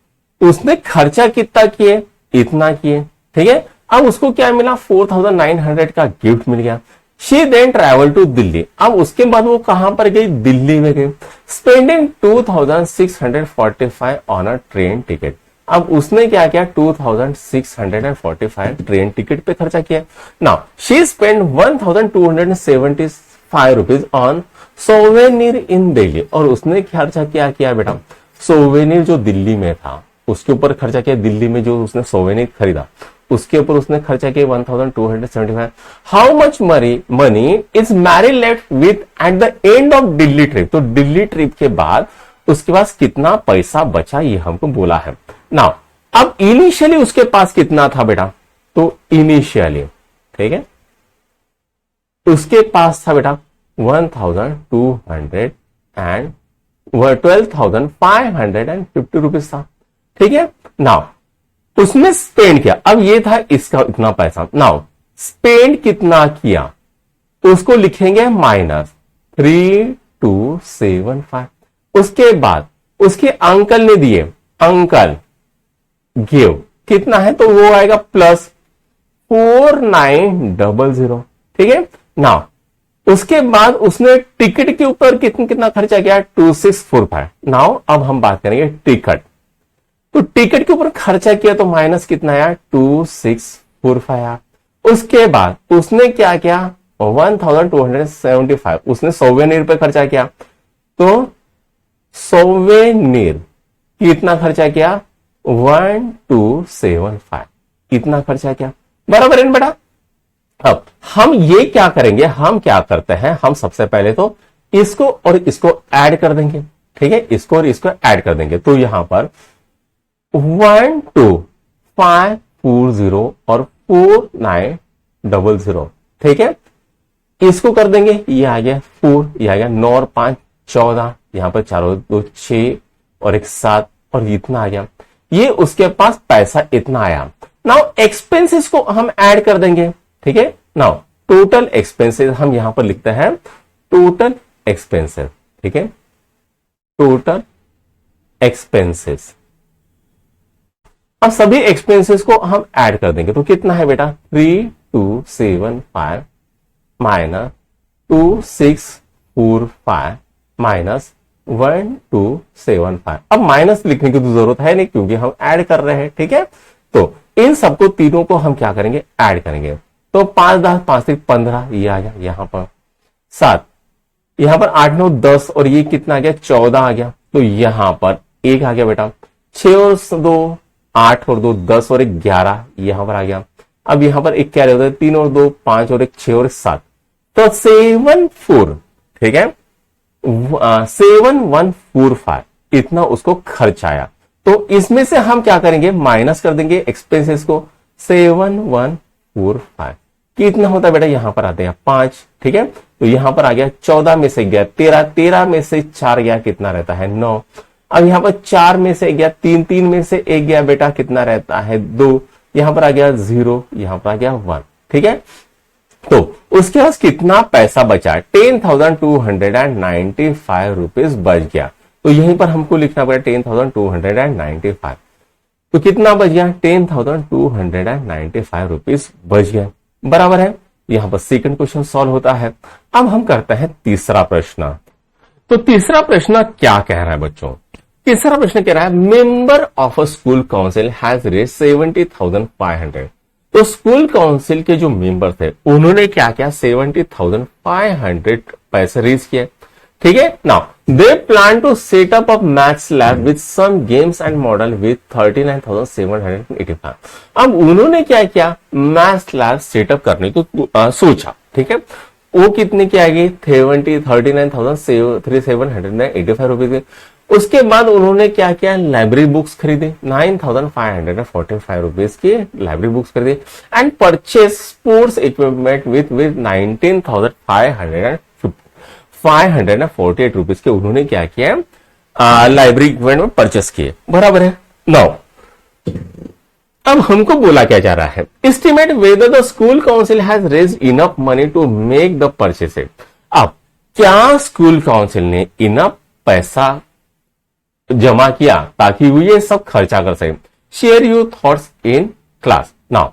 उसने खर्चा कितना किए, इतना किए। ठीक है, अब उसको क्या मिला 4,900 का गिफ्ट मिल गया। She then travel to Delhi, अब उसके बाद वो कहां पर गई, दिल्ली में गई। Spending 2,645 on a train ticket, अब उसने क्या किया 2,645 ट्रेन टिकट पे खर्चा किया। Now she spend 1,275 rupees on souvenir in Delhi, और उसने खर्चा क्या किया बेटा सोवेनियर जो दिल्ली में था उसके ऊपर खर्चा किया, दिल्ली में जो उसने सोवेनियर खरीदा उसके ऊपर उसने खर्चा किया 1,275। How much money is Mary left with at the end of Delhi trip, तो दिल्ली ट्रिप के बाद उसके पास कितना पैसा बचा ये हमको बोला है। नाउ अब इनिशियली उसके पास कितना था बेटा, तो इनिशियली ठीक है उसके पास था बेटा 1200 एंड 12,550 रुपीज था। ठीक है, नाउ उसने स्पेंड किया, अब ये था इसका इतना पैसा। नाउ स्पेंड कितना किया तो उसको लिखेंगे -3275। उसके बाद उसके अंकल ने दिए, अंकल गिव कितना है तो वो आएगा +4900। ठीक है, नाउ उसके बाद उसने टिकट के ऊपर कितना खर्चा किया 2645। नाउ अब हम बात करेंगे टिकट, तो टिकट के ऊपर खर्चा किया तो माइनस कितना आया 2645 आया। उसके बाद उसने क्या किया 1275, उसने सोवेनिर पे खर्चा किया, तो सोवेनिर कितना खर्चा किया 1275, इतना खर्चा किया, बराबर है ना बेटा। अब हम ये क्या करेंगे, हम क्या करते हैं, हम सबसे पहले तो इसको और इसको ऐड कर देंगे। ठीक है, इसको और इसको ऐड कर देंगे, तो यहां पर 12540 और 4900। ठीक है, इसको कर देंगे, ये आ गया 4, ये आ गया 9 और 5 14, यहां पर 4 और 2 6 और 1 7 और इतना आ गया। ये उसके पास पैसा इतना आया। नाउ एक्सपेंसेस को हम ऐड कर देंगे। ठीक है, नाउ टोटल एक्सपेंसेस हम यहां पर लिखते हैं टोटल एक्सपेंसेस। ठीक है, टोटल एक्सपेंसेस, अब सभी एक्सपेंसेस को हम ऐड कर देंगे, तो कितना है बेटा 3275 माइनस 2645 माइनस 1275। अब माइनस लिखने की तो जरूरत है नहीं क्योंकि हम ऐड कर रहे हैं। ठीक है, तो इन सबको तीनों को हम क्या करेंगे ऐड करेंगे, तो 5 10 5 3 15, ये आ गया, यहां पर 7, यहां पर 8 9 10 और ये कितना आ गया 14 आ गया, तो यहां पर 1 आ गया बेटा, 6 और 2 8 और 2 10 और 1 11, यहां पर आ गया। अब यहां पर एक क्या रहता है 3 और 2 5 और 1 6 और 7, तो 74। ठीक है, 7145 इतना उसको खर्च आया। तो इसमें से हम क्या करेंगे माइनस कर देंगे एक्सपेंसेस को, 7145 कितना होता है बेटा, यहां पर आते हैं 5। ठीक है, तो यहां पर आ गया 14 में से गया 13, 13 में से 4 गया कितना रहता है 9। अब यहां पर 4 में से गया 3, 3 में से 1 गया बेटा कितना रहता है 2, यहां पर आ गया 0, यहां पर आ गया 1। ठीक है, तो उसके पास कितना पैसा बचा 10,295 रुपीज बच गया, तो यहीं पर हमको लिखना पड़ेगा 10,295। तो कितना बच गया 10,295 रुपीज बच गया, बराबर है। यहां पर सेकंड क्वेश्चन सॉल्व होता है। अब हम करते हैं तीसरा प्रश्न। तो तीसरा प्रश्न क्या कह रहा है बच्चों, तीसरा प्रश्न कह रहा है member of a school council has raise 70,500। तो स्कूल काउंसिल के जो मेंबर थे उन्होंने क्या किया 70,500 पैसे रेज किए। ठीक है, now they plan to set up a maths lab with some games and model with 39,785। अब उन्होंने क्या किया मैथ्स लैब सेटअप करने को सोचा। ठीक है, वो कितने की आएगी 39,785 रुपीज। उसके बाद उन्होंने क्या किया लाइब्रेरी बुक्स खरीदे 9,545 रुपीज की लाइब्रेरी बुक्स खरीदे and purchase sports equipment with 19,548 rupees के उन्होंने क्या किया लाइब्रेरी इक्विपमेंट में परचेस किए, बराबर है। नाउ अब हमको बोला क्या जा रहा है estimate whether the school council has raised enough money to make the purchases. अब क्या स्कूल काउंसिल ने इनफ पैसा जमा किया ताकि वो ये सब खर्चा कर सके। Share your thoughts in class. Now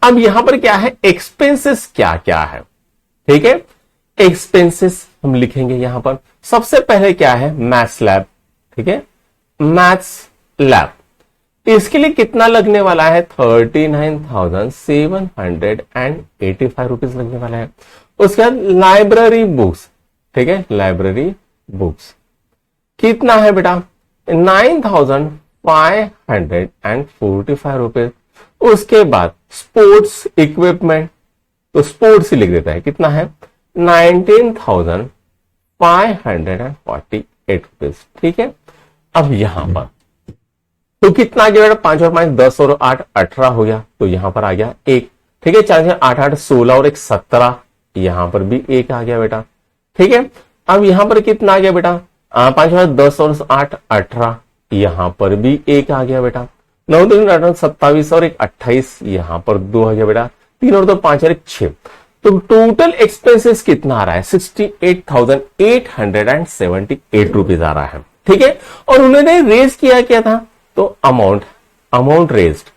अब यहां पर क्या है एक्सपेंसेस क्या क्या है। ठीक है, एक्सपेंसेस हम लिखेंगे यहां पर सबसे पहले क्या है मैथ्स लैब। ठीक है, मैथ्स लैब इसके लिए कितना लगने वाला है 39,785 रुपीज लगने वाला है। उसके बाद लाइब्रेरी बुक्स। ठीक है, लाइब्रेरी बुक्स कितना है बेटा 9,545 रुपए। उसके बाद स्पोर्ट्स इक्विपमेंट तो स्पोर्ट्स ही लिख देता है कितना है 19,548 रुपीज। ठीक है, अब यहां पर तो कितना आ गया बेटा 5 और 5 10 और 8 18 हो गया, तो यहां पर आ गया 1। ठीक है, 4 8 8 16 और 1 17, यहां पर भी 1 आ गया बेटा। ठीक है, अब यहां पर कितना आ गया बेटा, 5 और 10 और 8 18, यहां पर भी 1 आ गया बेटा। 9 2 18 27 और 1 28, यहां पर 2 आ गया बेटा। 3 और 2 5 और 1 6। तो टोटल एक्सपेंसेस कितना आ रहा है, 68,878 रुपीज आ रहा है। ठीक है, और उन्होंने रेज किया क्या था, तो अमाउंट रेज्ड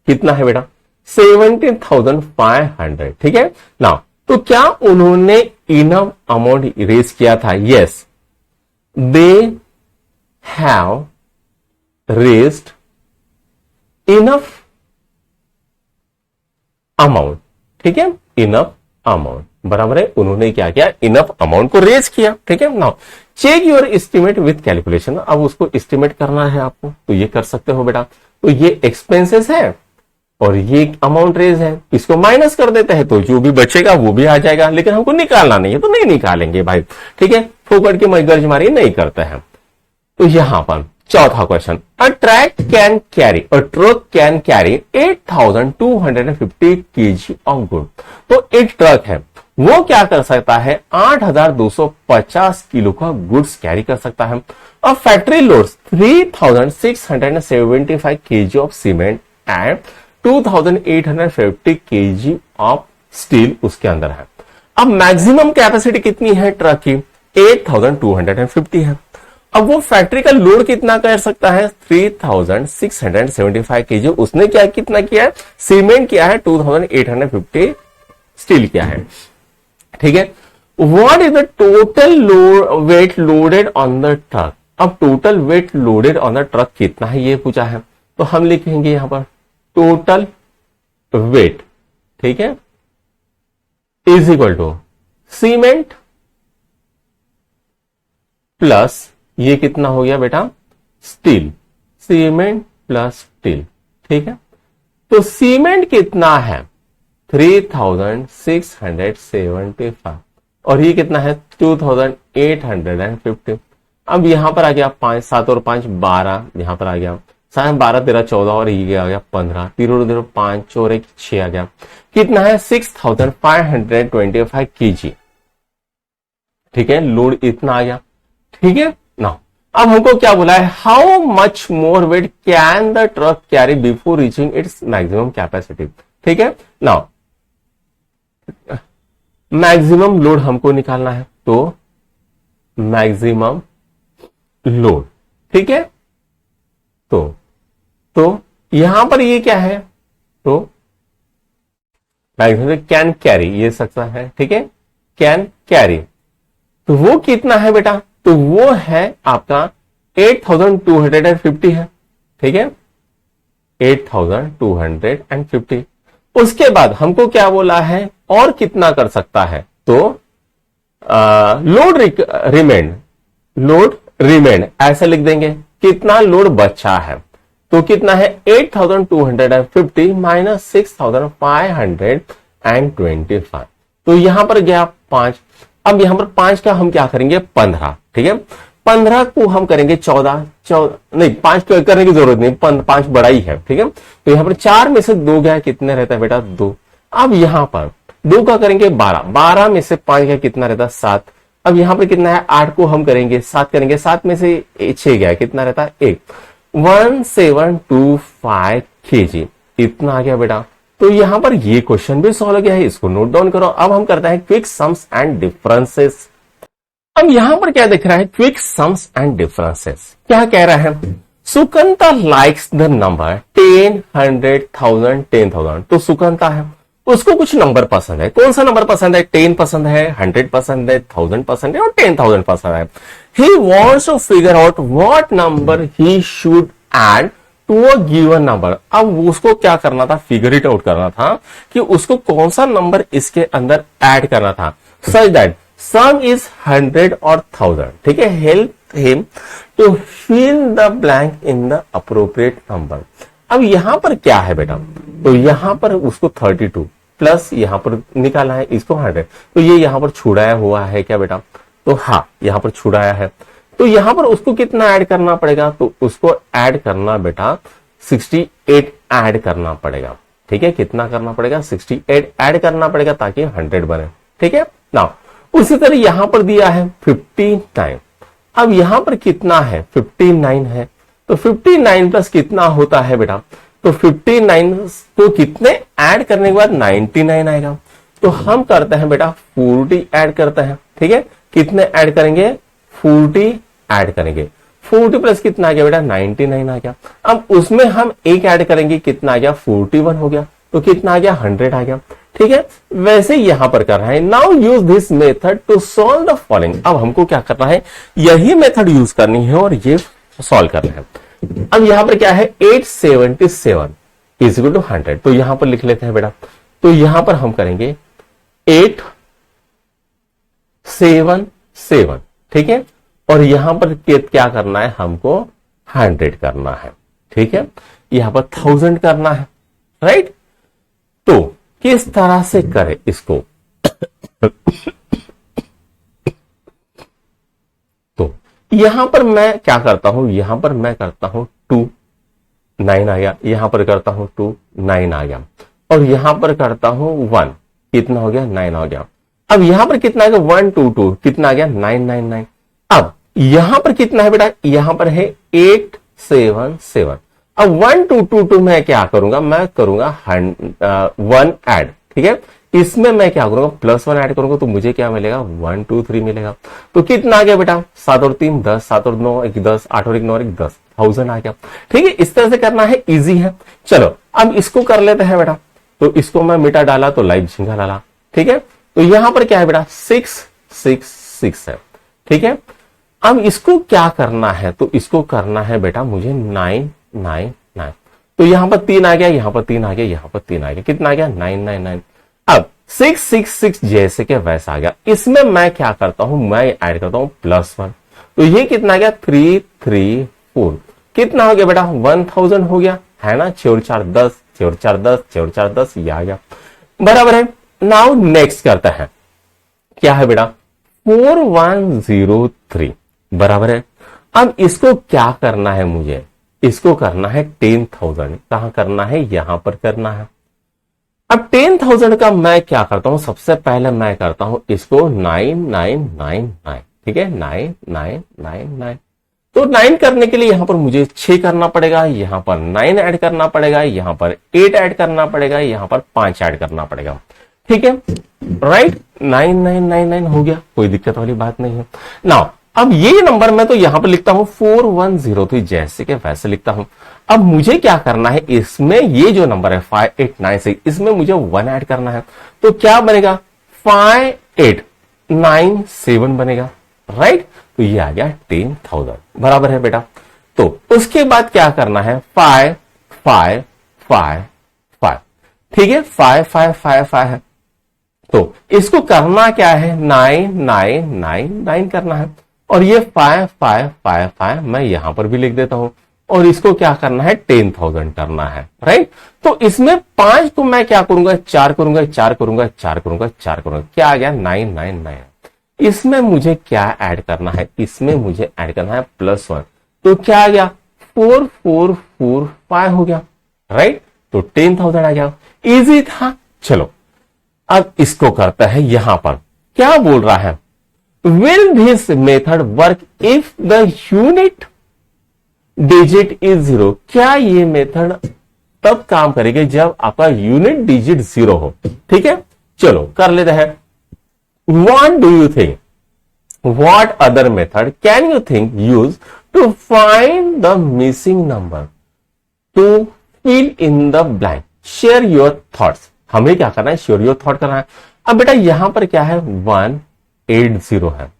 कितना है बेटा, 17,500। ठीक है ना, तो क्या उन्होंने इनफ अमाउंट रेज किया था, yes they have raised enough amount. ठीक है, इनफ अमाउंट बराबर है, उन्होंने क्या किया, इनफ अमाउंट को रेज किया। ठीक है ना, check your estimate with calculation. अब उसको एस्टिमेट करना है आपको, तो ये कर सकते हो बेटा। तो ये एक्सपेंसेस है और ये अमाउंट रेज है, इसको माइनस कर देते हैं तो जो भी बचेगा वो भी आ जाएगा, लेकिन हमको निकालना नहीं है तो नहीं निकालेंगे भाई। ठीक है, फोकट की मगजमारी नहीं करते हैं। तो यहां पर चौथा question, a truck can carry 8,250 kg of good. तो एक ट्रक है, वो क्या कर सकता है, 8,250 किलो का गुड्स कैरी कर सकता है। और factory loads 3,675 kg of cement and 2,850 kg of steel उसके अंदर है। अब मैक्सिमम कैपेसिटी कितनी है ट्रक की, 8,250 है। अब वो फैक्ट्री का लोड कितना कर सकता है, 3,675 kg। उसने क्या कितना किया है, सीमेंट किया है 2,850, स्टील किया है। ठीक है, what is the total weight loaded on the truck. अब total weight loaded on the truck कितना है ये पूछा है, तो हम लिखेंगे यहां पर टोटल वेट, ठीक है, is equal to cement plus ये कितना हो गया बेटा, स्टील, सीमेंट प्लस स्टील। ठीक है, तो सीमेंट कितना है 3,675 और ये कितना है 2,850। अब यहां पर आ गया 5 7 और 5 12, यहां पर आ गया 7 12 13 14 और ये आ गया 15, 3 5 और 1 6 आ गया, कितना है 6,525 kg। ठीक है, लोड इतना आ गया। ठीक है ना, अब हमको क्या बोला है, how much more weight can the truck carry before reaching its maximum capacity. ठीक है ना, मैक्सिमम लोड हमको निकालना है, तो मैक्सिमम लोड। ठीक है, तो यहां पर ये क्या है, तो मैक्सिमम कैन कैरी ये सकता है। ठीक है, कैन कैरी, तो वो कितना है बेटा, तो वो है आपका 8,250 है। ठीक है, 8,250। उसके बाद हमको क्या बोला है, और कितना कर सकता है, तो लोड रिमेंड ऐसा लिख देंगे, कितना लोड बचा है, तो कितना है 8,250 माइनस 6,525, तो यहां पर गया 5। अब यहां पर 5 का हम क्या करेंगे 15। ठीक है, 15 को हम करेंगे 14 नहीं 5 करने की जरूरत नहीं, 5 बड़ा ही है। ठीक है, तो यहां पर 4 में से 2 गया, कितने रहता है बेटा 2। अब यहां पर 2 का करेंगे 12, 12 में से 5 गया, कितना रहता है 7। अब यहां पर कितना है 8 को हम करेंगे 7 करेंगे, 7 में से 6 गया, कितना रहता है 1, 1725 kg इतना आ गया बेटा। तो यहां पर ये क्वेश्चन भी सॉल्व हो गया है, इसको नोट डाउन करो। अब हम करते हैं क्विक सम्स एंड डिफरेंसेस। अब यहां पर क्या दिख रहा है, क्विक सम्स एंड डिफरेंसेस। क्या कह रहा है, सुकंता लाइक्स द नंबर 10, 100, 1000, 10,000। तो सुकंता है, उसको कुछ नंबर पसंद है। कौन सा नंबर पसंद है, 10 पसंद है, 100 पसंद है, 1000 पसंद है और 10,000 पसंद है। He wants to figure out what number he should add to a given number. अब उसको क्या करना था, फिगर इट आउट करना था कि उसको कौन सा नंबर इसके अंदर ऐड करना था, सच दैट सम इज 100 और 1000। ठीक है, help him to fill the blank in the appropriate number. अब यहां पर क्या है बेटा, तो यहां पर उसको 32 प्लस यहां पर निकाला है इसको 100, तो ये यहां पर छुड़ाया हुआ है क्या बेटा, तो हाँ यहां पर छुड़ाया है। तो यहां पर उसको कितना ऐड करना पड़ेगा, तो उसको ऐड करना बेटा 68 ऐड करना पड़ेगा। ठीक है, कितना करना पड़ेगा 68 ऐड करना पड़ेगा ताकि 100 बने। ठीक है ना, उसी तरह यहां पर दिया है 59। अब यहां पर कितना है 59 है, तो 59 प्लस कितना होता है बेटा, तो 59 तो कितने ऐड करने के बाद 99 आएगा, तो हम करते हैं बेटा 40 ऐड करते हैं। ठीक है, कितने ऐड करेंगे 40 ऐड करेंगे, 40 प्लस कितना आ गया बेटा 99 आ गया। अब उसमें हम एक ऐड करेंगे, कितना आ गया 41 हो गया, तो कितना आ गया 100 आ गया। ठीक है, वैसे यहां पर कर रहा है। Now use this method to solve the following. अब हमको क्या करना है, यही मेथड यूज करनी है और ये सॉल्व करना है। अब यहां पर क्या है 877 इज इक्वल टू 100, तो यहां पर लिख लेते हैं बेटा। तो यहां पर हम करेंगे 877, ठीक है, और यहां पर क्या करना है हमको 100 करना है। ठीक है, यहां पर 1000 करना है, राइट। तो किस तरह से करें इसको तो यहां पर मैं क्या करता हूं, यहां पर मैं करता हूं 2 9 आ गया, यहां पर करता हूं 2 9 आ गया, और यहां पर करता हूं 1 कितना हो गया 9 हो गया। अब यहां पर कितना आ गया 1 2 2 कितना आ गया 999। अब यहां पर कितना है बेटा, यहां पर है 877। अब 1 2 2 2 मैं क्या करूंगा, मैं करूंगा 1 ऐड। ठीक है, इसमें मैं क्या करूंगा +1 ऐड करूंगा, तो मुझे क्या मिलेगा 1 2 3 मिलेगा। तो कितना आ गया बेटा 7 और 3 10, 7 और 9 1 10, 8 और 1 9 और 1 10, 1000 आ गया। ठीक है, इस तरह से करना है, इजी है। चलो अब इसको कर लेते हैं बेटा। तो इसको मैं मिटा डाला तो लाइव झिंगा डाला। ठीक है, तो यहां पर क्या है बेटा 6 6 6 है। ठीक है, अब इसको क्या करना है, तो इसको करना है बेटा मुझे 9 9 9। तो यहां पर 3 आ गया, यहां पर 3 आ गया, यहां पर 3 आ गया, कितना आ गया 999। अब 6 6 6 जैसे के वैसा आ गया। इसमें मैं क्या करता हूं, मैं ऐड करता हूं +1, तो ये कितना आ गया 334, कितना हो गया बेटा 1000 हो गया, है ना। 4 4 10, 4 4 10, 4 4 10, ये आ गया, बराबर है। नाउ नेक्स्ट करता है, क्या है बेटा 4103, बराबर है। अब इसको क्या करना है, मुझे इसको करना है 10,000। कहां करना है, यहां पर करना है। अब 10,000 का मैं क्या करता हूं, सबसे पहले मैं करता हूं इसको 9999, ठीक है 9999। तो 9 करने के लिए यहां पर मुझे 6 करना पड़ेगा, यहां पर 9 ऐड करना पड़ेगा, यहां पर 8 ऐड करना पड़ेगा, यहां पर 5 ऐड करना पड़ेगा। ठीक है, राइट 9999 हो गया, कोई दिक्कत वाली बात नहीं है। नाउ अब ये नंबर मैं तो यहां पर लिखता हूं 410, तो जैसे के वैसे लिखता हूं। अब मुझे क्या करना है, इसमें ये जो नंबर है 5896, इसमें मुझे 1 ऐड करना है, तो क्या बनेगा 5897 बनेगा, राइट। तो ये आ गया 10,000, बराबर है बेटा। तो उसके बाद क्या करना है 5 5 5 5, ठीक है 5 5 5 5 है। तो इसको करना क्या है 9999 करना है, और ये 5555 मैं यहां पर भी लिख देता हूं, और इसको क्या करना है 10,000 करना है, राइट। तो इसमें 5 को मैं क्या करूंगा 4 करूंगा, 4 करूंगा, 4 करूंगा, 4 करूंगा, क्या आ गया 999। इसमें मुझे क्या ऐड करना है, इसमें मुझे ऐड करना है +1, तो क्या आ गया 4445 हो गया, राइट। तो 10,000 आ गया, इजी था। चलो अब इसको करता है, यहां पर क्या बोल रहा है, will this method work if the unit digit is 0। क्या ये मेथड तब काम करेगी जब आपका यूनिट डिजिट 0 हो। ठीक है, चलो कर लेते हैं। What do you think, what other method can you think use to find the missing number to fill in the blank? Share your thoughts। हमें क्या करना है, शेयर योर थॉट करना है। अब बेटा यहां पर क्या है 180 है,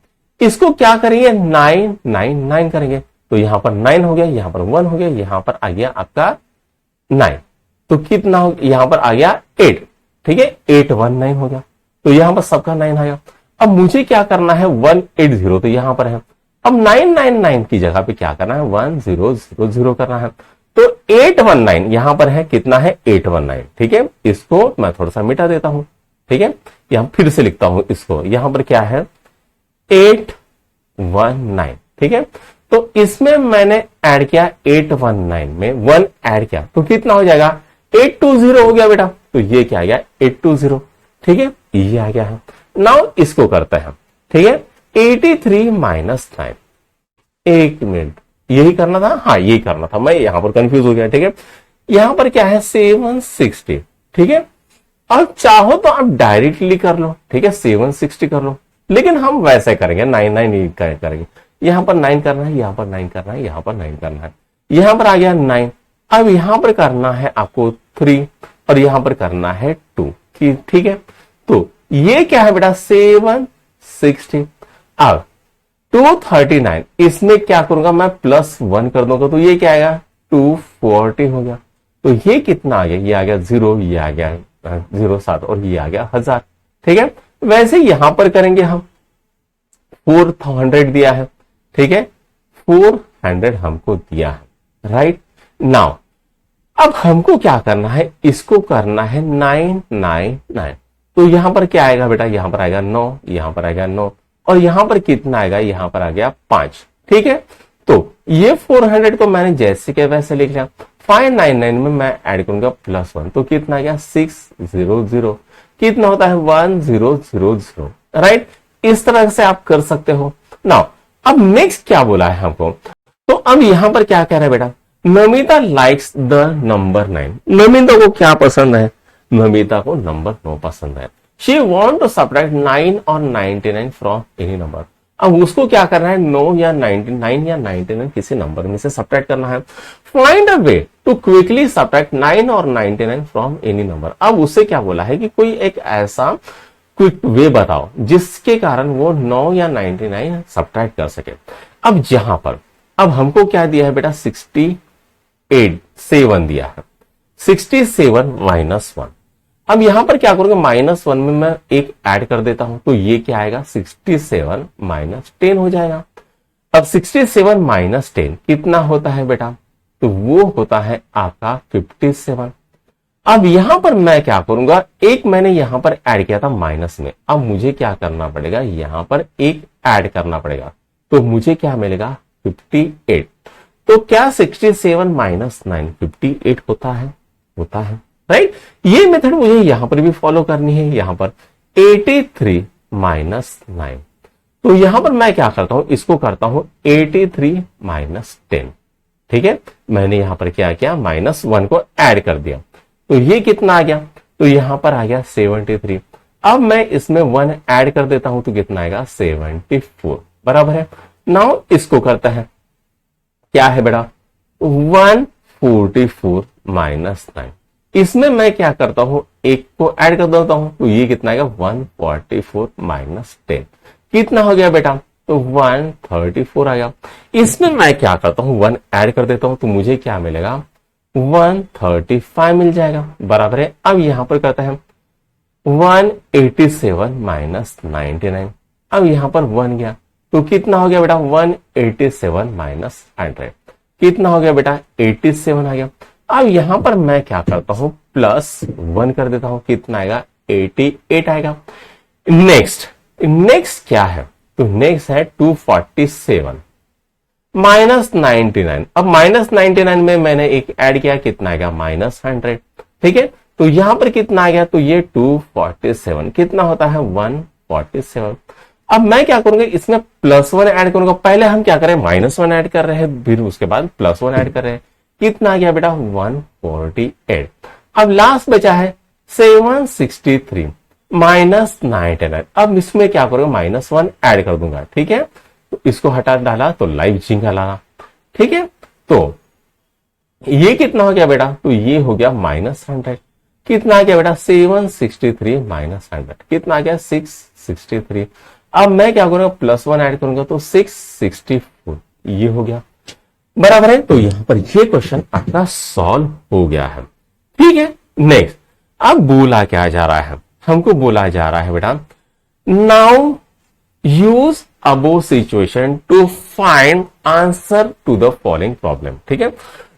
इसको क्या करेंगे 999 करेंगे, तो यहां पर 9 हो गया, यहां पर 1 हो गया, यहां पर आ गया आपका 9, तो कितना हो, यहां पर आ गया 8, ठीक है 819 हो गया, तो यहां पर सबका 9 आ गया। अब मुझे क्या करना है 180, तो यहां पर है। अब 999 की जगह पे क्या करना है 1000 करना है, तो 819 यहां पर है, कितना है 819, ठीक है। इसको मैं थोड़ा सा मिटा देता हूं, ठीक है, यहां फिर से लिखता हूं इसको, यहां पर क्या है 819, ठीक है। तो इसमें मैंने ऐड किया 819 में 1 ऐड किया, तो कितना हो जाएगा 820 हो गया बेटा, तो ये क्या आ गया 820, ठीक है, ये आ गया है। नाउ इसको करते हैं, ठीक है, 83 माइनस 9, एक मिनट, यही करना था, हाँ यही करना था, मैं यहां पर कंफ्यूज हो गया, ठीक है। यहां पर क्या है 760, ठीक है। अब चाहो तो आप डायरेक्टली कर लो, ठीक है, 760 कर लो, लेकिन हम वैसे करेंगे 99 करेंगे। यहां पर 9 करना है, यहां पर 9 करना है, यहां पर 9 करना है, यहां पर आ गया 9। अब यहां पर करना है आपको 3 और यहां पर करना है 2, ठीक है। तो ये क्या है बेटा 760। अब 239, इसमें क्या करूंगा मैं +1 कर दूंगा, तो ये क्या आएगा 240 हो गया। तो ये कितना आ गया, ये आ गया 0, ये आ गया 07 और ये आ गया 1000, ठीक है। वैसे यहां पर करेंगे हम 400 दिया है, ठीक है, 400 हमको दिया है, राइट। नाउ अब हमको क्या करना है, इसको करना है 999। तो यहां पर क्या आएगा बेटा, यहां पर आएगा 9, यहां पर आएगा 9 और यहां पर कितना आएगा, यहां पर आ गया 5, ठीक है। तो ये 400 को मैंने जैसे के वैसे लिख लिया। 599 में मैं ऐड करूंगा +1, तो कितना आ गया 600, कितना होता है 1000, राइट। इस तरह से आप कर सकते हो। नाउ अब नेक्स्ट क्या बोला है हमको, तो अब यहां पर क्या कह रहा है बेटा, Namita likes the number 9। Namita को क्या पसंद है, नमिता को नंबर 9 पसंद है। शी वॉन्ट टू सब्ट्रैक्ट 9 और 99 फ्रॉम एनी नंबर। अब उसको क्या करना है, 9 या 99 या 99 किसी नंबर में से सब्ट्रैक्ट करना है। Find a way to quickly subtract 9 और 99 फ्रॉम एनी नंबर। अब उससे क्या बोला है कि कोई एक ऐसा क्विक वे बताओ जिसके कारण वो 9 या 99 सब्ट्रैक्ट कर सके। अब जहां पर अब हमको क्या दिया है बेटा 7 दिया है, 67 -1। अब यहां पर क्या करूंगा, -1 में मैं एक ऐड कर देता हूं, तो ये क्या आएगा 67 -10 हो जाएगा। अब 67 - 10 कितना होता है बेटा, तो वो होता है आपका 57। अब यहां पर मैं क्या करूंगा, एक मैंने यहां पर ऐड किया था माइनस में, अब मुझे क्या करना पड़ेगा, यहां पर एक ऐड करना पड़ेगा, तो मुझे क्या मिलेगा 58। तो क्या 67 - 9 58 होता है, राइट। ये मेथड मुझे यहां पर भी फॉलो करनी है। यहां पर 83 - 9, तो यहां पर मैं क्या करता हूं, इसको करता हूं 83 - 10, ठीक है। मैंने यहां पर क्या किया, -1 को ऐड कर दिया, तो ये कितना आ गया, तो यहां पर आ गया 73। अब मैं इसमें 1 ऐड कर देता हूं, तो कितना आएगा 74, बराबर है। नाउ इसको करता है, क्या है बेटा 144 - 9। इसमें मैं क्या करता हूं, एक को ऐड कर देता हूं, तो ये कितना आएगा 144 - 10, कितना हो गया बेटा, तो 134 आ गया। इसमें मैं क्या करता हूं, 1 ऐड कर देता हूं, तो मुझे क्या मिलेगा 135 मिल जाएगा, बराबर है। अब यहां पर करते हैं 187 - 99। अब यहां पर 1 गया, तो कितना हो गया बेटा 187 - 100, कितना हो गया बेटा 87 आ गया। अब यहां पर मैं क्या करता हूं, +1 कर देता हूं, कितना आएगा 88 आएगा। नेक्स्ट क्या है, तो नेक्स्ट है 247 - 99। अब -99 में मैंने एक ऐड किया, कितना आएगा -100, ठीक है। तो यहां पर कितना आ गया, तो ये 247 कितना होता है 147। अब मैं क्या करूंगा, इसमें +1 ऐड करूंगा। पहले हम क्या करें, -1 ऐड कर रहे हैं, फिर उसके बाद +1 ऐड कर रहे हैं, कितना आ गया बेटा 148। अब लास्ट बचा है 763 - 99। अब इसमें क्या करूंगा, -1 ऐड कर दूंगा, ठीक है। तो इसको हटा डाला, तो लाइव झींगा लाना, ठीक है। तो ये कितना हो गया बेटा, तो ये हो गया -100, कितना आ गया बेटा 763 - 100, कितना आ गया 663। अब मैं क्या करूंगा, +1 ऐड करूंगा, तो 664, ये हो गया, बराबर है। तो यहां पर ये क्वेश्चन आपका सॉल्व हो गया है, ठीक है। नेक्स्ट अब बोला क्या जा रहा है, हमको बोला जा रहा है बेटा now use above situation to find answer to the following problem, ठीक है।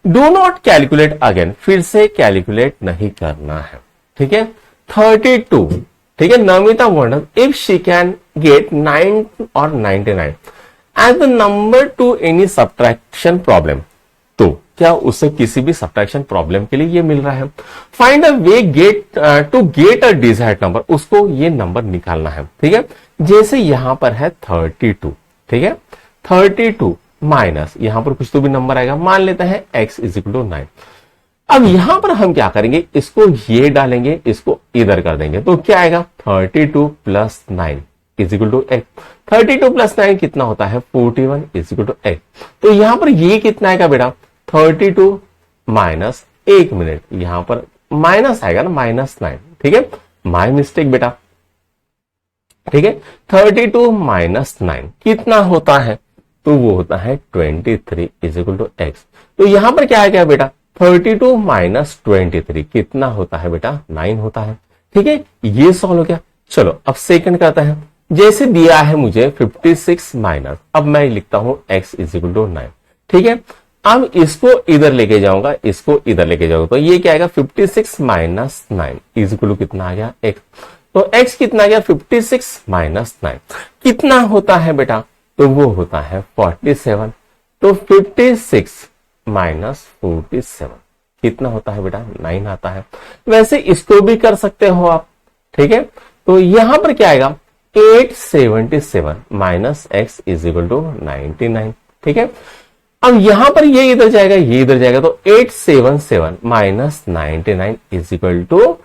डू नॉट कैलकुलेट अगेन, फिर से कैलकुलेट नहीं करना है, ठीक है। 32, ठीक है। Namita wonder if she can get 9 और 99 as the number to any subtraction problem. तो क्या उससे किसी भी सब्ट्रैक्शन प्रॉब्लम के लिए ये मिल रहा है। Find a way to get a desired number, उसको ये नंबर निकालना है। ठीक है, जैसे यहां पर है 32, ठीक है, 32 माइनस यहां पर कुछ तो भी नंबर आएगा, मान लेते हैं x इज इक्वल टू 9। अब यहां पर हम क्या करेंगे, इसको ये डालेंगे, इसको इधर कर देंगे, तो क्या आएगा 32 plus 9 is equal to x। 32 plus 9 कितना होता है 41 इज इक्वल टू x। तो यहां पर ये कितना आएगा बेटा 32 माइनस 1 मिनट, यहां पर माइनस आएगा ना, -9। ठीक है, माई मिस्टेक बेटा। ठीक है, 32 माइनस 9 कितना होता है, तो वो होता है 23 इज इक्वल टू x। तो यहां पर क्या आ गया बेटा 32 माइनस 23 कितना होता है बेटा 9 होता है। ठीक है, ये सॉल्व हो गया। चलो अब सेकंड करते हैं। जैसे दिया है मुझे 56 माइनस, अब मैं लिखता हूं x इज इक्वल टू 9। ठीक है, अब इसको इधर लेके जाऊंगा, इसको इधर लेके जाऊंगा, तो ये क्या आएगा 56 माइनस 9 इज इक्वल टू कितना आ गया x। तो x कितना आ गया 56 माइनस 9 कितना होता है बेटा, तो वो होता है 47। तो 56 माइनस 47 कितना होता है बेटा 9 आता है। वैसे इसको भी कर सकते हो आप। ठीक है, तो यहां पर क्या आएगा 877 minus x is equal to 99। ठीक है, अब यहां पर ये इधर जाएगा, ये इधर जाएगा, तो 877 minus 99 is equal to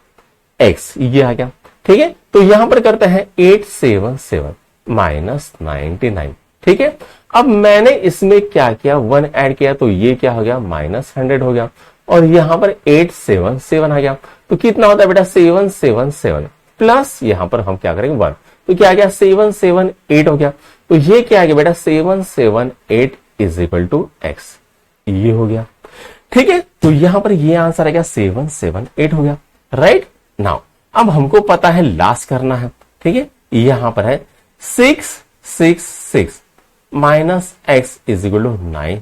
x, ये आ गया। ठीक है, तो यहां पर करते हैं 877 माइनस 99। ठीक है, अब मैंने इसमें क्या किया 1 ऐड किया, तो ये क्या हो गया -100 हो गया, और यहां पर 877 आ गया, तो कितना होता है बेटा 777 प्लस यहां पर हम क्या करेंगे 1, तो क्या आ गया 778 हो गया। तो ये क्या आ गया बेटा 778 इज इक्वल टू x, ये हो गया। ठीक है, तो यहां पर ये आंसर आ गया 778 हो गया। राइट नाउ अब हमको पता है लास्ट करना है। ठीक है, यहां पर है 666 minus x is equal to 9।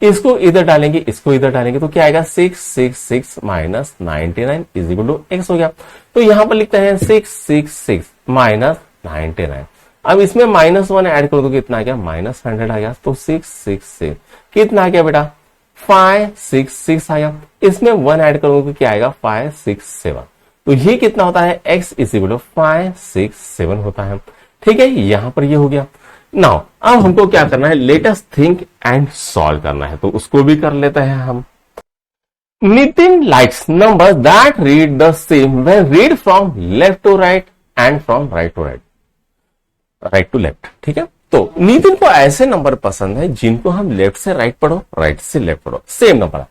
इसको इधर डालेंगे, इसको इधर डालेंगे, तो क्या आएगा 666 minus 99 is equal to x हो गया। तो यहां पर लिखते हैं 666 माइनस 99। अब इसमें -1 ऐड कर दो, कितना आ गया -100 आ गया, तो 666 कितना आ गया बेटा 566 आया। इसमें 1 ऐड करोगे क्या आएगा 567, तो ये कितना होता है x इज इक्वल टू 567 होता है। ठीक है, यहां पर ये हो गया। नाउ अब हमको क्या करना है, let us think and solve करना है, तो उसको भी कर लेते हैं हम। Nitin likes number that read the same when read from left to right and from right to right, right to left. ठीक है, तो नितिन को ऐसे नंबर पसंद है जिनको हम लेफ्ट से राइट पढ़ो, राइट से लेफ्ट पढ़ो, सेम नंबर।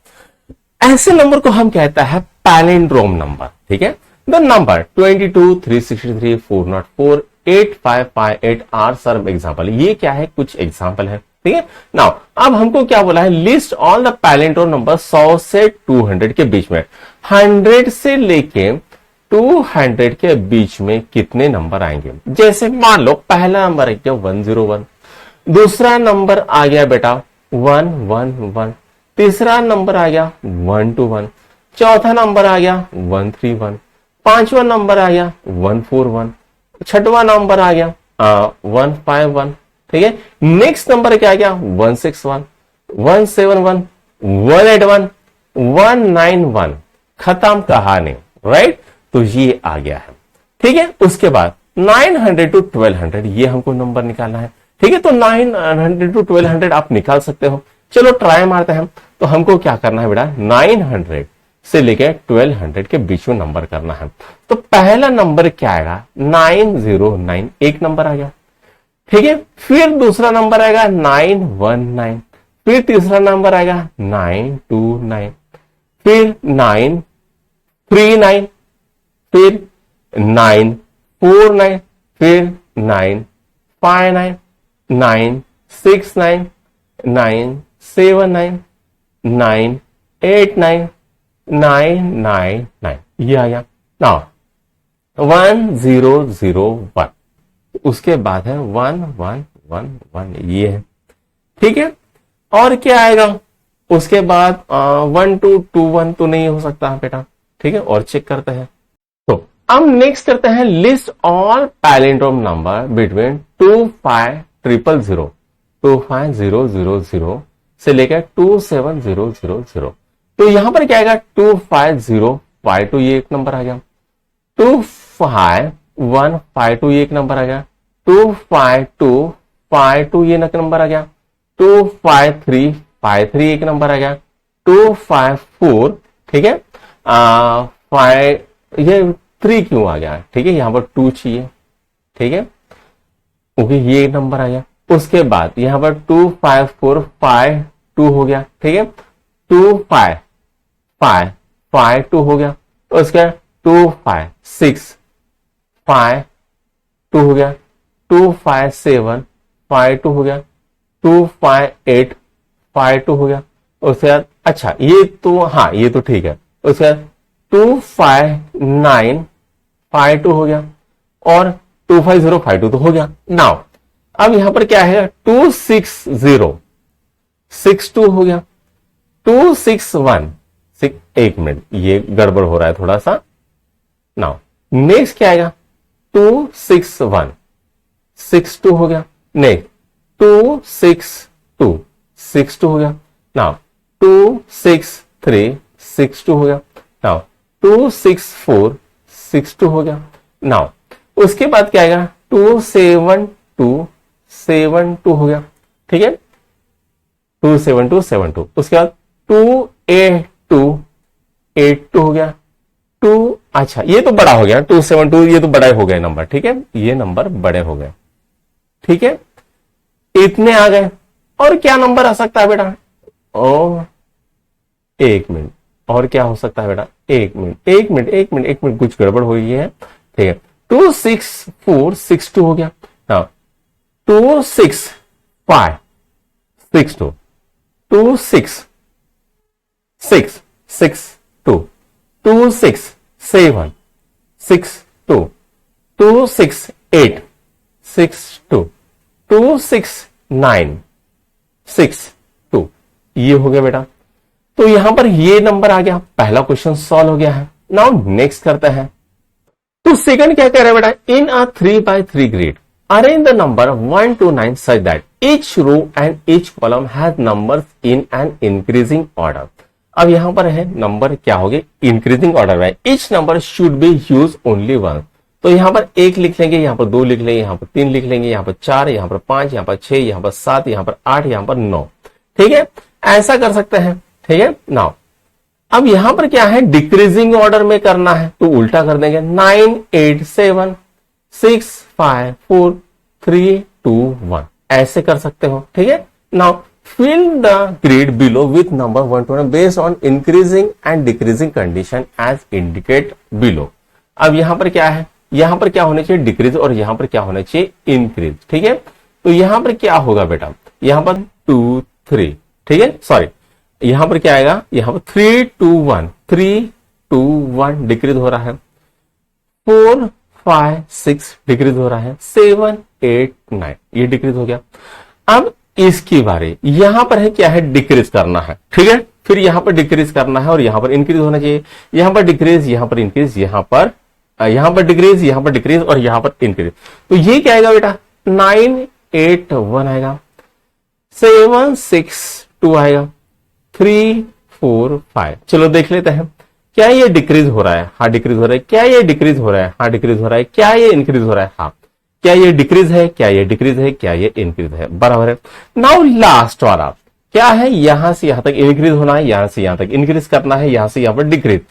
ऐसे नंबर को हम कहता है पैलिंड्रोम नंबर। ठीक है, the number 22, 363, 404, 8558 are serve example. ये क्या है, कुछ एग्जाम्पल है। ठीक है, नाउ अब हमको क्या बोला है, list all the palindrome number 100 से 200 के बीच में, 100 से लेके 200 के बीच में कितने नंबर आएंगे। जैसे मान लो पहला नंबर है क्या 101, दूसरा नंबर आ गया बेटा 111, तीसरा नंबर आ गया 121, चौथा नंबर आ गया 131, पांचवा नंबर आ गया 141, छठवां नंबर आ गया 151। ठीक है, नेक्स्ट नंबर क्या आ गया 161, 171, 181, 191, खत्म कहानी। राइट, तो ये आ गया है। ठीक है, उसके बाद 900 टू 1200 ये हमको नंबर निकालना है। ठीक है, तो 900 टू 1200 आप निकाल सकते हो। चलो ट्राई मारते हैं। तो हमको क्या करना है बेटा 900 से लेके 1200 के बीच में नंबर करना है। तो पहला नंबर क्या आएगा 909, एक नंबर आ गया। ठीक है, फिर दूसरा नंबर आएगा 919, फिर तीसरा नंबर आएगा 929, फिर 939, फिर 949, फिर 959, 969, 979, 989, 999, ये आ गया। नाउ 1001, उसके बाद है 1111, ये है। ठीक है, और क्या आएगा उसके बाद 1221 तो नहीं हो सकता बेटा। ठीक है, और चेक करते हैं। तो अब नेक्स्ट करते हैं list all palindrome number between 25000, 25000 से लेकर 27000। तो यहां पर क्या आएगा 25052, ये एक नंबर आ गया। 25152 ये एक नंबर आ गया। 25252 ये नंबर आ गया। 25353 एक नंबर आ गया। 254, ठीक है, 5 ये 3 क्यों आ गया, ठीक है, यहां पर 2 चाहिए, ठीक है, ओके, ये नंबर आ गया। उसके बाद यहां पर 25452 हो गया, ठीक है, 25552 हो गया। उसके बाद 25652 हो गया। 25752 हो गया। 25852 हो गया। उसके बाद अच्छा ये तो, हाँ ये तो ठीक है। उसके बाद 25952 हो गया और 25052 तो हो गया। नाउ अब यहां पर क्या है 26062 हो गया। 261 एक मिनट, ये गड़बड़ हो रहा है थोड़ा सा। नाउ नेक्स्ट क्या आएगा 26162 हो गया। नेक्स्ट 26262 हो गया। नाउ 26362 हो गया। नाउ 26462 हो गया। नाउ उसके बाद क्या आएगा 27272 हो गया, ठीक है, 27272। उसके बाद 28282 हो गया। अच्छा ये तो बड़ा हो गया 272, ये तो बड़ा हो गया नंबर, ठीक है, ये नंबर बड़े हो गए, ठीक है, इतने आ गए। और क्या नंबर आ सकता है बेटा, ओ एक मिनट, और क्या हो सकता है बेटा, एक मिनट, कुछ गड़बड़ हो गई है, ठीक है। 26462 हो गया। हाँ 26562, 26662, 26762, 26862, 26962, ये हो गया बेटा। तो यहां पर ये नंबर आ गया, पहला क्वेश्चन सॉल्व हो गया है। नाउ नेक्स्ट करते हैं। तो सेकंड क्या कह रहा है बेटा, इन अ 3x3 grid arrange the number 1 to 9 such that each row and each column has numbers in an increasing order। अब यहां पर है नंबर क्या हो गए इंक्रीजिंग ऑर्डर में, each number should be used only once। तो यहां पर 1 लिख लेंगे, यहां पर 2 लिख लेंगे, यहां पर 3 लिख लेंगे, यहां पर 4, यहां पर 5, यहां पर 6, यहां पर 7, यहां पर 8, यहां पर 9, ठीक है, ऐसा कर सकते हैं, ठीक है। नाउ अब यहां पर क्या है डिक्रीजिंग ऑर्डर में करना है, तो उल्टा कर देंगे 9 8 7 6 5 4 3 2 1, ऐसे कर सकते हो, ठीक है। Now fill the grid below with number 1 to 9 based on increasing and decreasing condition as indicate below। अब यहां पर क्या है, यहां पर क्या होना चाहिए डिक्रीज और यहां पर क्या होना चाहिए इंक्रीज, ठीक है। तो यहां पर क्या होगा बेटा, यहां पर 2 3, ठीक है, सॉरी यहां पर क्या आएगा, यहां पर 3 2 1, 3 2 1 डिक्रीज हो रहा है, 4 5 6 डिक्रीज हो रहा है, 7 8 9 ये डिक्रीज हो गया। अब इसकी बारी यहां पर है क्या है डिक्रीज करना है, ठीक है, फिर यहां पर डिक्रीज करना है और यहां पर इंक्रीज होना चाहिए, यहां पर डिक्रीज, यहां पर इंक्रीज, यहां पर डिक्रीज, यहां पर डिक्रीज और यहां पर इंक्रीज। तो ये क्या आएगा बेटा 9 8 1 आएगा, 7 6 2 आएगा, 3 4 5। चलो देख लेते हैं क्या ये डिक्रीज हो रहा है, हाँ डिक्रीज हो रहा है, क्या ये डिक्रीज हो रहा है, हाँ डिक्रीज हो रहा है, क्या ये इंक्रीज हो रहा है, हाँ, क्या ये डिक्रीज है, क्या ये डिक्रीज है, क्या ये इंक्रीज है, बराबर है। नाउ लास्ट वाला क्या है, यहां से यहां तक इंक्रीज होना है, यहां से यहां तक इंक्रीज करना है, यहां से यहां पर डिक्रीज,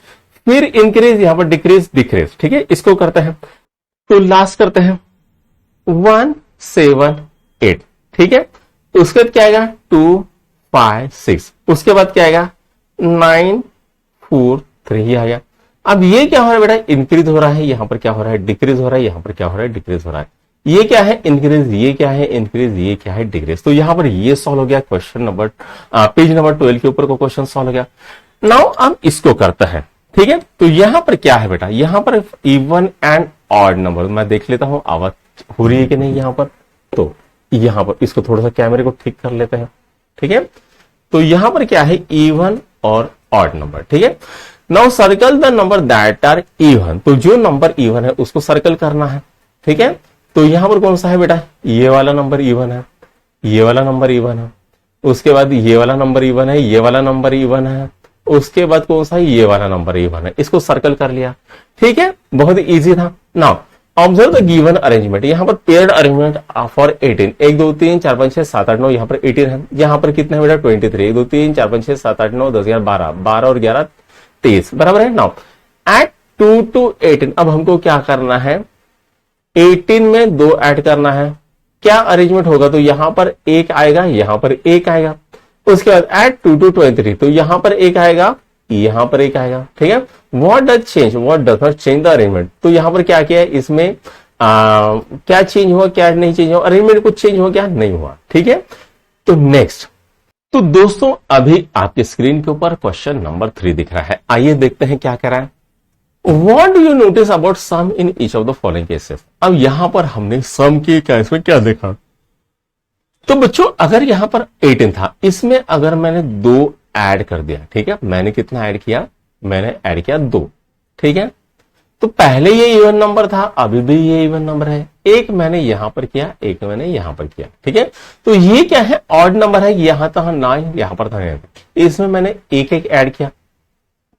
फिर इंक्रीज, यहां पर डिक्रीज डिक्रीज, ठीक है, इसको करते हैं। तो लास्ट करते हैं 1 7 8, ठीक है, तो उसके बाद क्या आएगा 2 5 6, उसके बाद क्या आएगा 9 4 3 आ गया। अब ये क्या हो रहा है बेटा इंक्रीज हो रहा है, यहां पर क्या हो रहा है डिक्रीज हो रहा है, यहां पर क्या हो रहा है डिक्रीज हो रहा है, ये क्या है इंक्रीज, ये क्या है इंक्रीज, ये क्या है डिक्रीज। तो यहां पर ये सॉल्व हो गया क्वेश्चन नंबर पेज नंबर 12 के ऊपर को क्वेश्चन सॉल्व हो गया। नाउ अब इसको करते हैं, ठीक है। तो यहां पर क्या है बेटा, यहां पर इवन एंड ऑड नंबर मैं देख लेता हूं आवाज हो रही है कि नहीं यहां पर। तो यहां पर इसको थोड़ा सा कैमरे को ठीक कर लेते हैं, ठीक है। तो यहां पर क्या है इवन और ऑड नंबर, ठीक है। Now circle the number that are even, तो जो नंबर इवन है उसको सर्कल करना है, ठीक है। तो यहां पर कौन सा है बेटा, ये वाला नंबर इवन है, ये वाला नंबर इवन है, उसके बाद ये वाला नंबर इवन है, ये वाला नंबर इवन है, उसके बाद कौन सा है, ये वाला नंबर इवन है, इसको सर्कल कर लिया। ठीक है, बहुत इजी था। Now observe the given arrangement, यहां पर पेयर्ड अरेंजमेंट फॉर 18, 1 2 3 4 5 6 7 8 9, यहां पर 18 है, यहां पर कितने है बेटा 23, 1 2 3 4 5 6 7 8 9 10 11 12, 12 और 11 23, बराबर है। नाउ एट 2 to 18, अब हमको क्या करना है, 18 में 2 ऐड करना है। क्या अरेंजमेंट होगा, तो यहां पर एक आएगा, यहां पर एक आएगा। उसके बाद एट 2 to 23, तो यहां पर एक आएगा, यहां पर एक आएगा। ठीक है, what does change, what does not change the arrangement, तो यहां पर क्या किया है, इसमें क्या चेंज हुआ, क्या नहीं चेंज हुआ, अरेंजमेंट कुछ चेंज हुआ क्या, नहीं हुआ। ठीक है, तो नेक्स्ट, तो दोस्तों अभी आपके स्क्रीन के ऊपर क्वेश्चन नंबर 3 दिख रहा है। आइए देखते हैं क्या कह रहा है। What do you notice about sum in each of the following cases? अब यहां पर हमने सम के केस में क्या देखा, तो बच्चों अगर यहां पर 18 था, इसमें अगर मैंने 2 ऐड कर दिया, ठीक है, मैंने कितना ऐड किया, मैंने ऐड किया 2। ठीक है, तो पहले ये इवन नंबर था, अभी भी ये इवन नंबर है, एक मैंने यहां पर किया, एक मैंने यहां पर किया। ठीक है, तो ये क्या है, ऑड नंबर है, यहां था 9, यहां पर था 9, इसमें मैंने एक एक ऐड किया,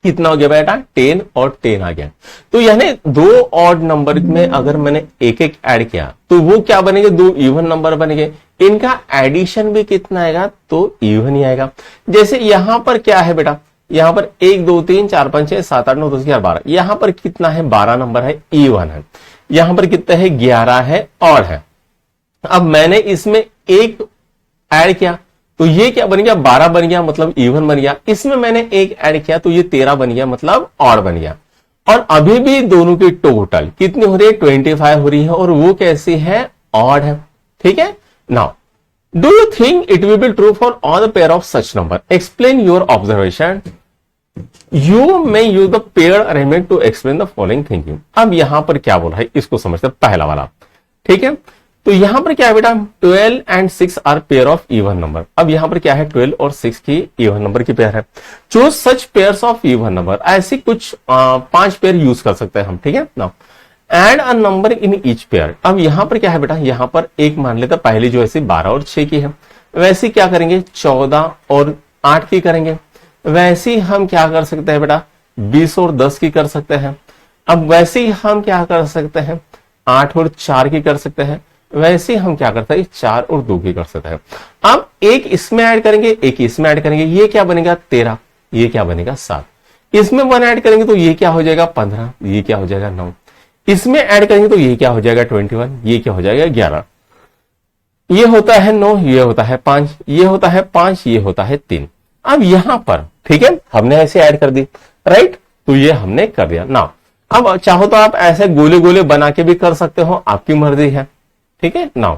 कितना हो गया बेटा 10 और 10 आ गया। तो यानी 2 ऑड नंबर में अगर मैंने एक एक ऐड किया तो वो क्या बनेंगे, 2 इवन नंबर बनेंगे, इनका एडिशन भी कितना आएगा, तो इवन ही आएगा। जैसे यहां पर क्या है बेटा, यहां पर 1 2 3 4 5 6 7 8 9 10 11 12, यहां पर कितना है, 12 नंबर है, इवन है। यहां पर कितना है, 11 है, ऑड है। अब मैंने इसमें एक ऐड किया तो ये क्या बन गया, 12 बन गया, मतलब इवन बन गया। इसमें मैंने एक ऐड किया तो ये 13 बन गया, मतलब ऑड बन गया। और अभी भी दोनों की टोटल कितनी हो रही है, 25 हो रही है, और वो कैसी है, ऑड है। ठीक है, now do you think it will be true for all the pair of such number, explain your observation, you may use the pair arrangement to explain the following thinking. अब यहां पर क्या बोल रहा है, इसको समझते पहला वाला। ठीक है, तो यहां पर क्या है बेटा, 12 and 6 are pair of even number. अब यहां पर क्या है, 12 और 6 की इवन नंबर की पेयर है। जो सच पेयर्स ऑफ इवन नंबर, ऐसी कुछ 5 पेयर यूज कर सकते हैं हम। ठीक है, now add a number in each pair. अब यहां पर क्या है बेटा, यहां पर एक मान लेते पहली जो ऐसी 12 और 6 की है, वैसी क्या करेंगे 14 और 8 की करेंगे। वैसी हम क्या कर सकते हैं बेटा, 20 और 10 की कर सकते हैं। अब वैसे ही हम क्या कर सकते हैं, 8 और 4 की कर सकते हैं। वैसे हम क्या करते हैं, 4 और 2 की कर सकते हैं। अब एक इसमें ऐड करेंगे, एक इसमें ऐड करेंगे, ये क्या बनेगा 13, ये क्या बनेगा 7। इसमें 1 ऐड करेंगे तो ये क्या हो जाएगा 15, ये क्या हो जाएगा 9। इसमें ऐड करेंगे तो ये क्या हो जाएगा 21, ये क्या हो जाएगा 11। ये होता है 9, ये होता है 5, ये होता है 5, ये होता है 3। अब यहां पर ठीक है, हमने ऐसे ऐड कर दी, राइट, तो ये हमने कर दिया ना। अब चाहो तो आप ऐसे गोले गोले बना के भी कर सकते हो, आपकी मर्जी है। ठीक है, नाउ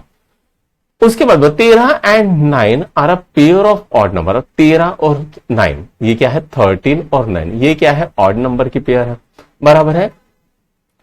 उसके बाद 13 and 9 are a pair of odd number. 13 और 9 ये क्या है, 13 और 9 ये क्या है, ऑड नंबर की पेयर है, बराबर है।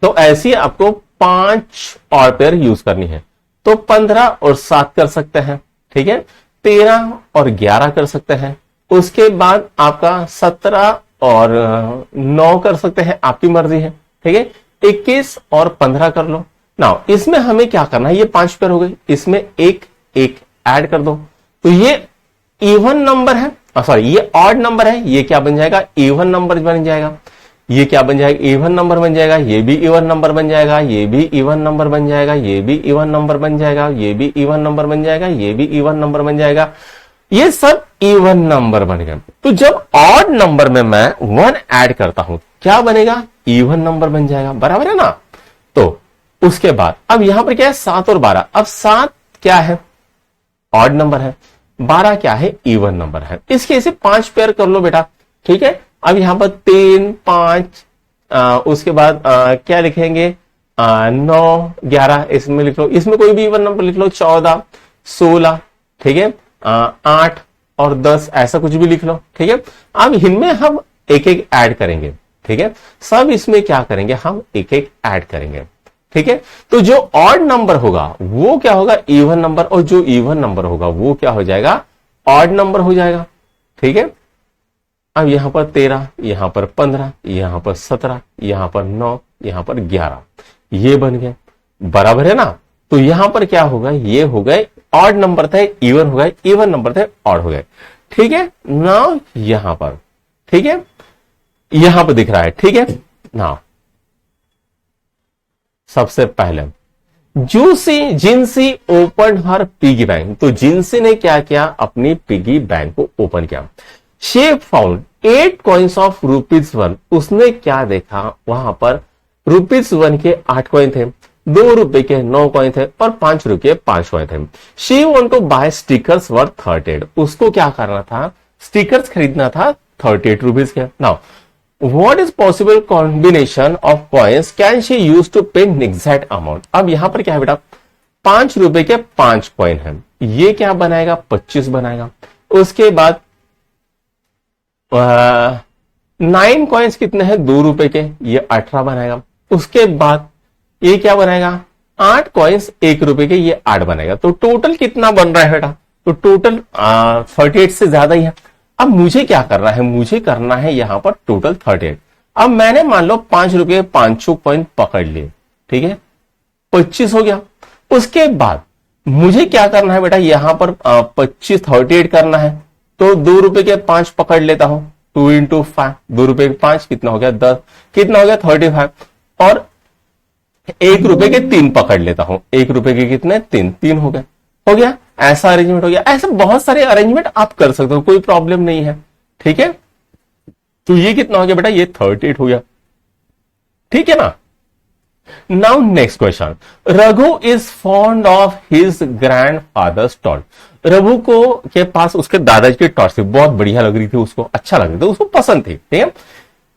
तो ऐसी आपको 5 ऑड पेयर यूज करनी है, तो 15 और 7 कर सकते हैं। ठीक है, 13 और 11 कर सकते हैं। उसके बाद आपका 17 और 9 कर सकते हैं, आपकी मर्जी है। ठीक है, 21 और 15 कर लो। नाउ इसमें हमें क्या करना है, ये 5 पेयर हो गई, इसमें एक एक ऐड कर दो, तो ये इवन नंबर है, सॉरी ये ऑड नंबर है, ये क्या बन जाएगा, इवन नंबर बन जाएगा। ये क्या बन जाएगा, इवन नंबर बन जाएगा। ये भी इवन नंबर बन जाएगा, ये भी इवन नंबर बन जाएगा, ये भी इवन नंबर बन जाएगा, ये भी इवन नंबर बन जाएगा, ये भी इवन नंबर बन जाएगा। ये सब इवन नंबर बन गए। तो जब ऑड नंबर में मैं 1 ऐड करता हूं क्या बनेगा, इवन नंबर बन जाएगा, बराबर है ना। तो उसके बाद अब यहां पर क्या है, 7 और 12। अब 7 क्या है, ऑड नंबर है, 12 क्या है, इवन नंबर है। इसके ऐसे 5 पेयर कर लो बेटा। ठीक है, अब यहां पर 3 5 उसके बाद क्या लिखेंगे 9 11 इसमें लिख लो, इसमें कोई भी इवन नंबर लिख लो, 14 16, ठीक है, 8 और 10 ऐसा कुछ भी लिख लो। ठीक है, अब इनमें हम एक एक ऐड करेंगे। ठीक है, सब इसमें क्या करेंगे, हम एक एक ऐड करेंगे। ठीक है, तो जो ऑड नंबर होगा वो क्या होगा, इवन नंबर, और जो इवन नंबर होगा वो क्या हो जाएगा, ऑड नंबर हो जाएगा। ठीक है, अब यहां पर 13, यहां पर 15, यहां पर 17, यहां पर 9, यहां पर 11, ये बन गए, बराबर है ना। तो यहां पर क्या होगा, ये हो गए ऑड नंबर थे इवन हो गए, इवन नंबर थे ऑड हो गए। ठीक है, नाउ यहां पर, ठीक है, यहां पर दिख रहा है। ठीक है, नाउ सबसे पहले जिनसी ओपन हर पिगी बैंक, तो जिनसी ने क्या किया, अपनी पिगी बैंक को ओपन किया। She found 8 coins of ₹1। उसने क्या देखा, वहां पर ₹1 के 8 कॉइन थे, ₹2 के 9 कॉइन थे और ₹5 के 5 कॉइन थे। She want to buy stickers worth 38। उसको क्या करना था, स्टिकर्स खरीदना था ₹38 के। Now What is possible combination of coins can she use to pay exact amount? अब यहां पर क्या है बेटा, ₹5 के 5 कॉइन है, ये क्या बनाएगा, 25 बनाएगा। उसके बाद 9 कॉइन्स कितने हैं, ₹2 के, ये 18 बनाएगा। उसके बाद ये क्या बनाएगा, 8 कॉइन्स ₹1 के, ये 8 बनाएगा। तो टोटल कितना बन रहा है बेटा, तो टोटल 38 से ज्यादा ही है। अब मुझे क्या करना है, मुझे करना है यहां पर टोटल 38। अब मैंने मान लो ₹5 500 कॉइन पकड़ लिए, ठीक है, 25 हो गया। उसके बाद मुझे क्या करना है बेटा, यहां पर 25 38 करना है, तो ₹2 के 5 पकड़ लेता हूं, 2 इंटू 5, ₹2 के 5 कितना हो गया, 10, कितना हो गया 35, और ₹1 के 3 पकड़ लेता हूं, ₹1 के कितने, 3 हो गया। ऐसा अरेंजमेंट हो गया। ऐसे बहुत सारे अरेंजमेंट आप कर सकते हो, कोई प्रॉब्लम नहीं है। ठीक है, तो ये कितना हो गया बेटा, ये 38 हो गया। ठीक है ना। Now next question, Raghu is fond of his grand father's torch. Raghu को के पास उसके दादाजी की टॉर्च थी, बहुत बढ़िया लग रही थी उसको, अच्छा लग रही थी, उसको पसंद थी। ठीक है,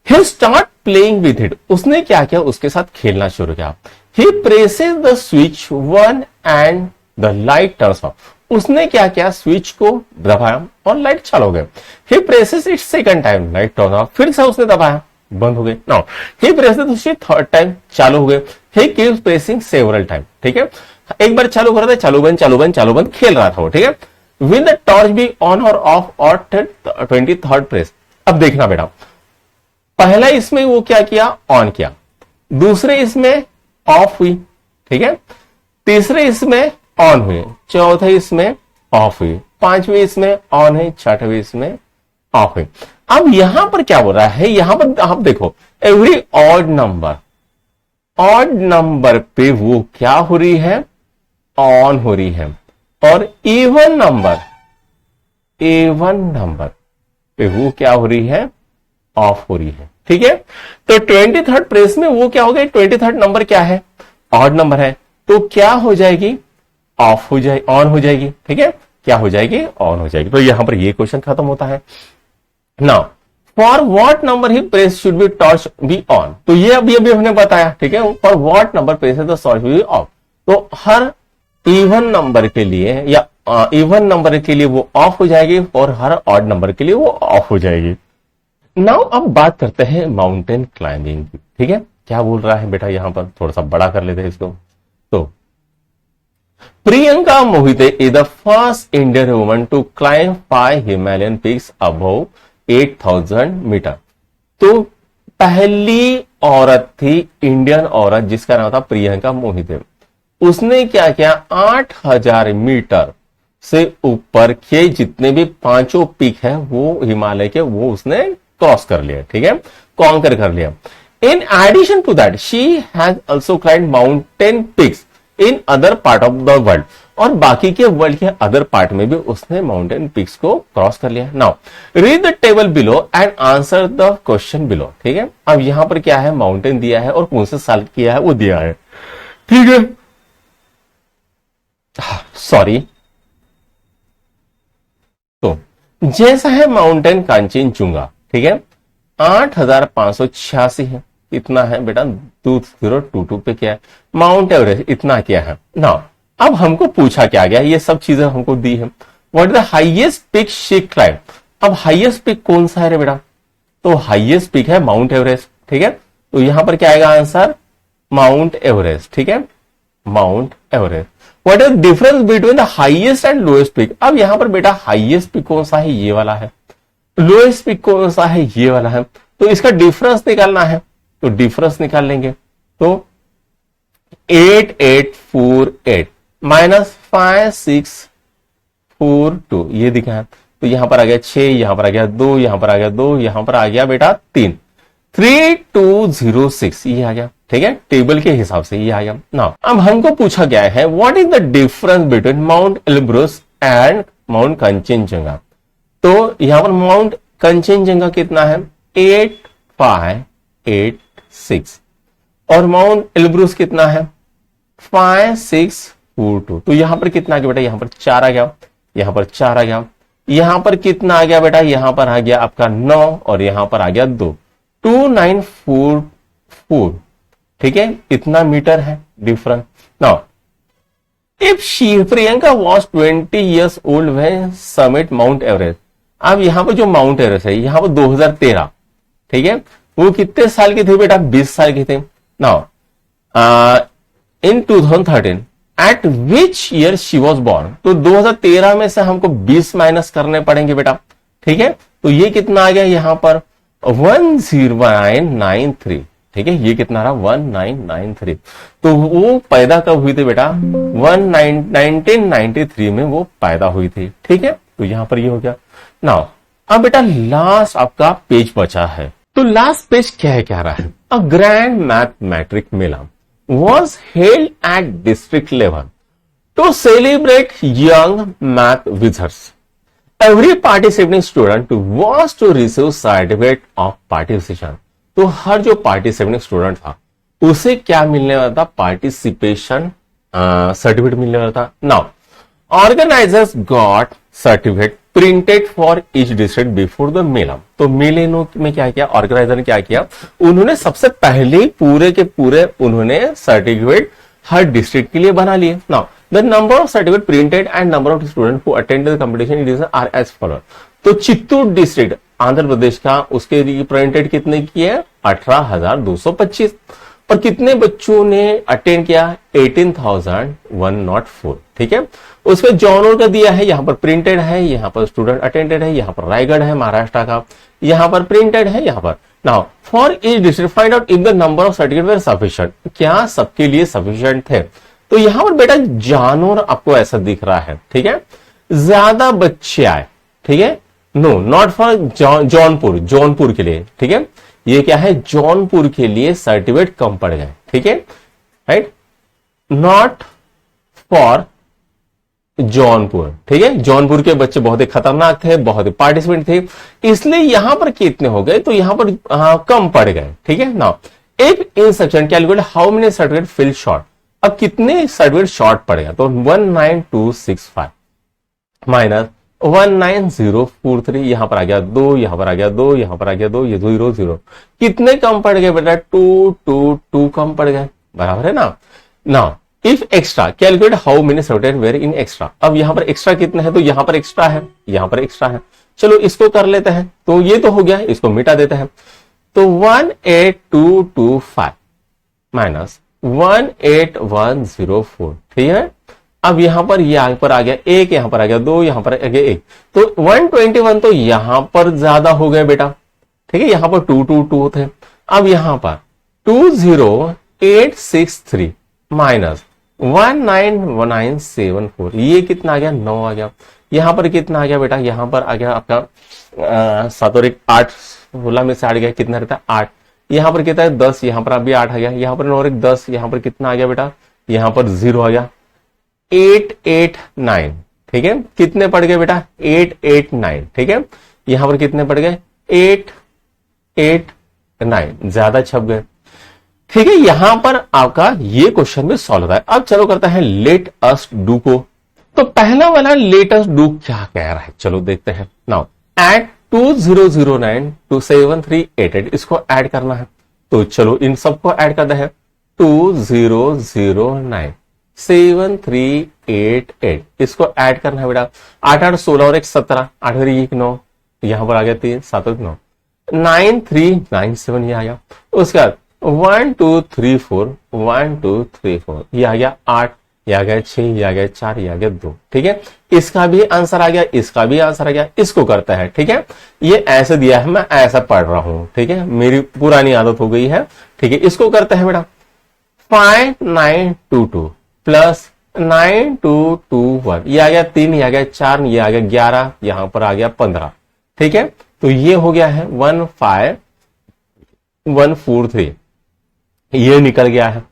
he start playing with it. उसने क्या किया, उसके साथ खेलना शुरू किया। He presses the switch 1 and the light turns off. उसने क्या किया, स्विच को दबाया और लाइट चालू हो गई। He presses it second time, light turn off, फिर से उसने दबाया, बंद हो गई। Now he presses it third time, चालू हो गए। He keeps pressing several time. ठीक है, एक बार चालू कर रहा था, चालू बंद चालू बंद चालू बंद खेल रहा था वो। ठीक है, will the torch be on और ऑफ और 23rd प्रेस। अब देखना बेटा, पहला इसमें वो क्या किया, ऑन किया, दूसरे इसमें ऑफ हुई, ठीक है, तीसरे इसमें ऑन हुए, चौथे इसमें ऑफ हुई, पांचवें इसमें ऑन है, छठवें इसमें ऑफ हुई। अब यहां पर क्या हो रहा है, यहां पर आप देखो, एवरी ऑड नंबर पे वो क्या हो रही है, ऑन हो रही है, और इवन नंबर पे वो क्या हो रही है, ऑफ हो रही है। ठीक है, तो 23rd प्रेस में वो क्या हो गया, 23rd नंबर क्या है, ऑड नंबर है, तो क्या हो जाएगी, ऑफ हो जाएगी, ऑन हो जाएगी। ठीक है, क्या हो जाएगी, ऑन हो जाएगी। तो यहां पर ये क्वेश्चन खत्म होता है। Now for what number he press should be torch be on. तो ये अभी हमने बताया। ठीक है, for what number press the torch be off. तो हर इवन नंबर के लिए या इवन नंबर के लिए वो ऑफ हो जाएगी और हर ऑड नंबर के लिए वो ऑफ हो जाएगी। नाउ अब बात करते हैं माउंटेन क्लाइंबिंग की। ठीक है, क्या बोल रहा है बेटा, यहां पर थोड़ा सा बड़ा कर लेते हैं इसको। तो Priyanka Mohite is the first Indian woman to climb 5 Himalayan peaks above 8000 metre. तो पहली औरत थी, इंडियन औरत, जिसका नाम था प्रियंका मोहिते। उसने क्या किया, 8000 मीटर से ऊपर के जितने भी 5 पीक है वो हिमालय के, वो उसने क्रॉस कर लिया। ठीक है, कॉन्कर कर लिया। In addition to that she has also climb mountain peaks in other part of the world. और बाकी के वर्ल्ड के अदर पार्ट में भी उसने माउंटेन पिक्स को क्रॉस कर लिया। Now read the table below and answer the question below. ठीक है, अब यहां पर क्या है, माउंटेन दिया है और कौन से साल किया है वो दिया है। ठीक है, सॉरी, तो जैसा है माउंटेन कांचनजुंगा, ठीक है, 8586 है, इतना है बेटा, 2022 पे क्या है, माउंट एवरेस्ट इतना क्या है ना। अब हमको पूछा क्या गया, ये सब चीजें हमको दी है। What is the highest peak she climb. अब हाईएस्ट पिक कौन सा है रे बेटा, तो हाईएस्ट पिक है माउंट एवरेस्ट। ठीक है, तो यहां पर क्या आएगा आंसर, माउंट एवरेस्ट। ठीक है, mount Everest. What is difference between the highest and lowest peak. अब यहां पर बेटा हाईएस्ट पिक कौन सा है, ये वाला है, लोएस्ट पिक कौन सा है, ये वाला है। तो इसका डिफरेंस निकालना है, तो डिफरेंस निकाल लेंगे। तो 8848 माइनस 5642 ये दिखा है। तो यहां पर आ गया 6, यहां पर आ गया 2, यहां पर आ गया 2, यहां पर आ गया बेटा 3, 3206 ये आ गया। ठीक है, टेबल के हिसाब से ये आ गया ना। अब हमको पूछा गया है what is the difference between mount Elbrus and mount Kanchenjunga. तो यहां पर माउंट कंचनजंगा कितना है 8586 और माउंट एल्ब्रुस कितना है 5642। तो यहां पर कितना आ गया बेटा, यहां पर 4 आ गया, यहां पर 4 आ गया, यहां पर कितना आ गया बेटा, यहां पर आ गया आपका 9 और यहां पर आ गया 2, 2944। ठीक है, इतना मीटर है difference. Now if Priyanka was 20 years old when summit mount Everest. अब यहां पर जो माउंट एवरेस्ट है यहां पर 2013, ठीक है, वो कितने साल के थे बेटा, 20 साल के थे। Now in 2013 eight which year she was born. तो 2013 में से हमको 20 माइनस करने पड़ेंगे बेटा। ठीक है, तो ये कितना आ गया यहां पर 10993। ठीक है, ये कितना रहा 1993। तो वो पैदा कब हुई थी बेटा 1993 में वो पैदा हुई थी। ठीक है, तो यहां पर ये हो गया। नाउ अब बेटा लास्ट आपका पेज बचा है। तो लास्ट पेज क्या है, क्या रहा है, a grand mathematic Mela was held at district level to celebrate young math wizards. Every participating student was to receive certificate of participation. तो हर जो पार्टिसिपेटिंग स्टूडेंट था उसे क्या मिलने वाला था, पार्टिसिपेशन सर्टिफिकेट मिलने वाला था। Now organisers got certificate printed for each district before the mela. तो मेले में क्या किया, ऑर्गेनाइजर ने क्या किया, उन्होंने सबसे पहले पूरे के पूरे उन्होंने सर्टिफिकेट हर डिस्ट्रिक्ट के लिए बना लिए। Now the number of certificate printed and number of student who attended the competition are as follower. तो चित्तूर डिस्ट्रिक्ट आंध्र प्रदेश का, उसके लिए प्रिंटेड कितने किए 18,225 और कितने बच्चों ने अटेंड किया 18,104। ठीक है, उसमें जौनपुर का दिया है, यहां पर प्रिंटेड है, यहां पर स्टूडेंट अटेंडेड है, यहां पर रायगढ़ है महाराष्ट्र का, यहां पर प्रिंटेड है, यहां पर। Now for each district find out if the number of certificate were sufficient. क्या सबके लिए सफिशिएंट थे। तो यहां पर बेटा जानवर आपको ऐसा दिख रहा है। ठीक है, ज्यादा बच्चे आए। ठीक है, नो नॉट फॉर जौनपुर के लिए। ठीक है, ये क्या है जौनपुर के लिए सर्टिफिकेट कम पड़ गए। ठीक है, राइट, नॉट फॉर जौनपुर। ठीक है, जौनपुर के बच्चे बहुत ही खतरनाक थे, बहुत ही पार्टिसिपेंट थे, इसलिए यहां पर कितने हो गए, तो यहां पर कम पड़ गए। ठीक है, now if in section calculate how many certificate fell short. अब कितने सर्टिफिकेट शॉर्ट पड़ गया, तो 19265 माइनस 19043, यहां पर आ गया 2, यहां पर आ गया 2, यहां पर आ गया 2, ये 0 0, कितने कम पड़ गए बेटा 222 कम पड़ गए, बराबर है ना। Now if extra calculate how many certificate were in extra. अब यहां पर एक्स्ट्रा कितना है, तो यहां पर एक्स्ट्रा है, यहां पर एक्स्ट्रा है। चलो इसको कर लेते हैं, तो ये तो हो गया, इसको मिटा देते हैं। तो 18225 माइनस 18104। ठीक है, अब यहां पर यहां पर आ गया 1, यहां पर आ गया 2, यहां पर आ गया 1, तो 121 तो यहां पर ज्यादा हो गए बेटा। ठीक है, यहां पर 222 थे, अब यहां पर 20863 माइनस 19974, ये कितना आ गया 9 आ गया। यहां पर कितना आ गया बेटा, यहां पर आ गया आपका 7 और 1 8, 16 में से 8 गया, कितना रहता है 8। यहां पर कितना है 10, यहां पर अभी 8 आ गया, यहां पर 9 और 1 10, यहां पर कितना आ गया बेटा, यहां पर 0 आ गया, 889। ठीक है, कितने पड़ गए बेटा 889। ठीक है, यहां पर कितने पड़ गए 889, ज्यादा छप गए। ठीक है, यहां पर आपका ये क्वेश्चन में सॉल्व होता है। अब चलो करते हैं लेट अस डू को। तो पहला वाला लेट अस डू क्या कह रहा है, चलो देखते हैं। नाउ एड 2009 to 7388, इसको ऐड करना है, तो चलो इन सबको ऐड करते हैं। 2009 7388, इसको ऐड करना है बेटा। 8 8 16 और 1 17, 8 और 1 9, यहां पर आ गया 3 7 और 9, 9397 ये आ गया। उसके बाद 1 2 3 4 1 2 3 4, ये आ गया 8, ये आ गया 6, ये आ गया 4, ये आ गया 2। ठीक है, इसका भी आंसर आ गया, इसका भी आंसर आ गया। इसको करता है, ठीक है, ये ऐसे दिया है, मैं ऐसा पढ़ रहा हूं। ठीक है, मेरी पुरानी आदत हो गई है। ठीक है, इसको करते हैं बेटा 5922 प्लस 9221, ये आ गया 3, ये आ गया 4, ये आ गया 11, यहां पर आ गया 15। ठीक है, तो ये हो गया है 15143, ये निकल गया है।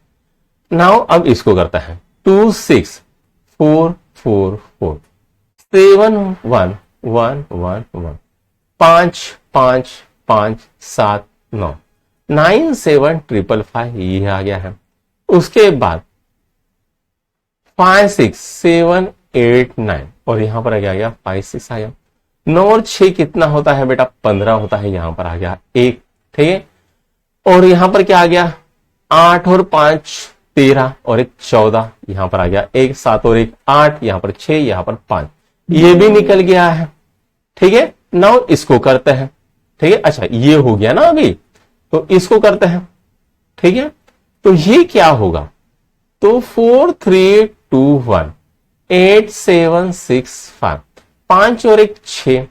नाउ अब इसको करता है 26444 71111 55557 99755, ये आ गया है। उसके बाद 56789 और यहां पर आ गया 56 आ गया। 9 और 6 कितना होता है बेटा? 15 होता है, यहां पर आ गया 1। ठीक है, और यहां पर क्या आ गया? 8 और 5 13 और 1 14, यहां पर आ गया 1, 7 और 1 8, यहां पर 6, यहां पर 5, ये भी निकल गया है। ठीक है, नाउ इसको करते हैं। ठीक है, अच्छा ये हो गया ना अभी, तो इसको करते हैं। ठीक है, तो ये क्या होगा? तो 4321 8765, 5 और 1 6,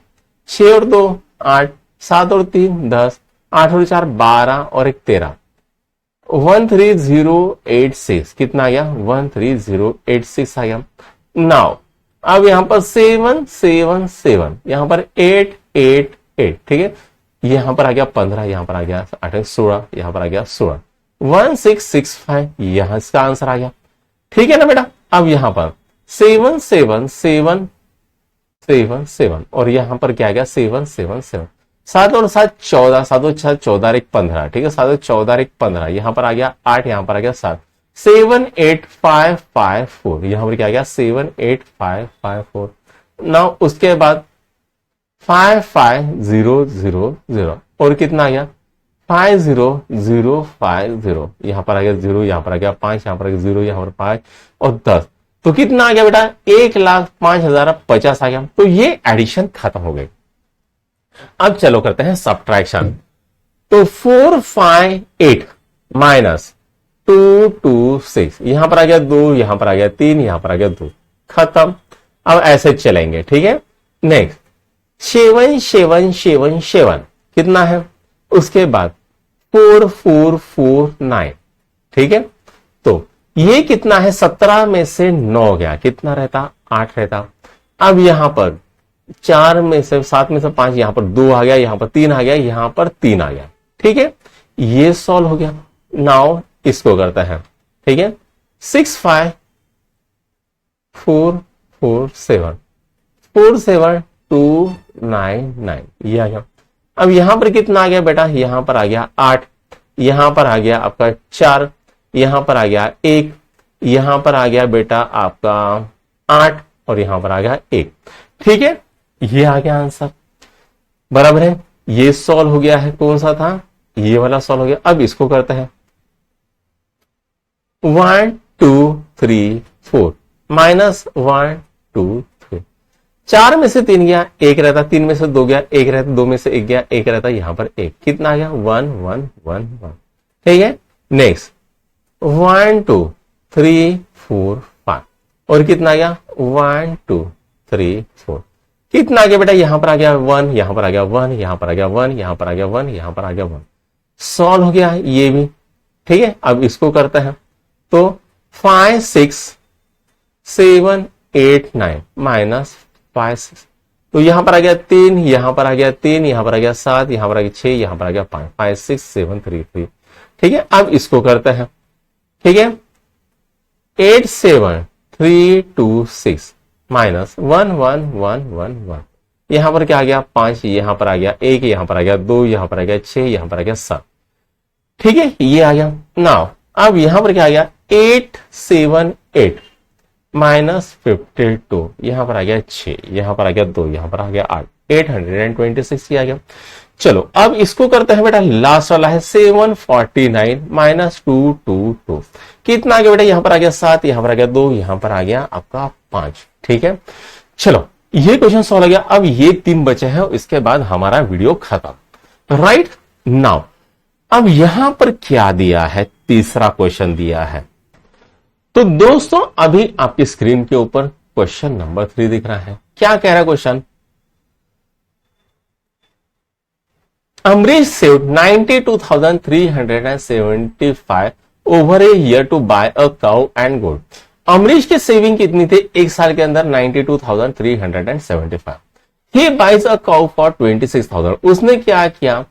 6 और 2 8, 7 और 3 10, 8 और 4 12 और 1 13, 13086, कितना आ गया? 13086 आ गया। नाउ अब यहां पर 777, यहां पर 888, ठीक है, यहां पर आ गया 15, यहां पर आ गया 8 16, यहां पर आ गया 16, 1665, यहां इसका आंसर आ गया। ठीक है ना बेटा, अब यहां पर 77777 और यहां पर क्या आ गया? 777, 7 और 7 14, 7 और 6 14 और 1 15, ठीक है, 7 और 14 और 1 15, यहां पर आ गया 8, यहां पर आ गया 7, 78554, यहां पर क्या आ गया? 78554। नाउ उसके बाद 55000 और कितना आ गया? 50050, यहां पर आ गया 0, यहां पर आ गया 5, यहां पर आ गया 0, यहां पर 5 और 10, तो कितना आ गया बेटा? 1,05,050 आ गया। तो ये एडिशन खत्म हो गई। अब चलो करते हैं सब्ट्रैक्शन। तो 458 माइनस 226, यहां पर आ गया 2, यहां पर आ गया 3, यहां पर आ गया 2, खत्म। अब ऐसे चलेंगे, ठीक है। नेक्स्ट 7777, कितना है? उसके बाद 4449, ठीक है, तो ये कितना है? 17 में से 9 गया, कितना रहता? 8 रहता। अब यहां पर 4 में से 7 में से 5, यहां पर 2 आ गया, यहां पर 3 आ गया, यहां पर 3 आ गया। ठीक है, ये सॉल्व हो गया। नाउ इसको करते हैं, ठीक है। 65447 47299, ये आ गया। अब यहां पर कितना आ गया बेटा? यहां पर आ गया 8, यहां पर आ गया आपका 4, यहां पर आ गया 1, यहां पर आ गया बेटा आपका 8 और यहां पर आ गया 1। ठीक है, ये आ गया आंसर, बराबर है। ये सॉल्व हो गया है। कौन सा था? ये वाला सॉल्व हो गया। अब इसको करते हैं 1 2 3 4 माइनस 1 2 3, 4 में से 3 गया, 1 रहता, 3 में से 2 गया, 1 रहता, 2 में से 1 गया, 1 रहता, यहां पर 1, कितना आ गया? 1 1 1 1। ठीक है, नेक्स्ट 1 2 3 4 5 और कितना आ गया? 1 2 3 4, कितना आ गया बेटा? यहां पर आ गया 1, यहां पर आ गया 1, यहां पर आ गया 1, यहां पर आ गया 1, यहां पर आ गया 1, सॉल्व हो गया ये भी। ठीक है, अब इसको करते हैं। तो 56789 माइनस 5, तो यहां पर आ गया 3, यहां पर आ गया 3, यहां पर आ गया 7, यहां पर आ गया 6, यहां पर आ गया 5, 56733। ठीक है, अब इसको करते हैं। ठीक है, 87326 माइनस 11111, यहां पर क्या आ गया? 5, यहां पर आ गया 1, यहां पर आ गया 2, यहां पर आ गया 6, यहां पर आ गया 7। ठीक है, ये आ गया। नाउ अब यहां पर क्या आ गया? 878 माइनस 52, यहां पर आ गया 6, यहां पर आ गया 2, यहां पर आ गया 8, 826 आ गया। चलो अब इसको करते हैं बेटा। लास्ट वाला है 749 माइनस 222, कितना आ गया बेटा? यहां पर आ गया 7, यहां पर आ गया 2, यहां पर आ गया आपका 5। ठीक है, चलो ये क्वेश्चन सॉल्व हो गया। अब ये 3 बचे हैं, इसके बाद हमारा वीडियो खत्म। राइट नाउ अब यहां पर क्या दिया है? तीसरा क्वेश्चन दिया है। तो दोस्तों अभी आपकी स्क्रीन के ऊपर क्वेश्चन नंबर 3 दिख रहा है। क्या कह रहा है question? Amrish saved 92,375 over a year to buy a cow and goat Amrish की सेविंग कितनी थी एक साल के अंदर 92,375। He buys a cow for 26,000। उसने क्या किया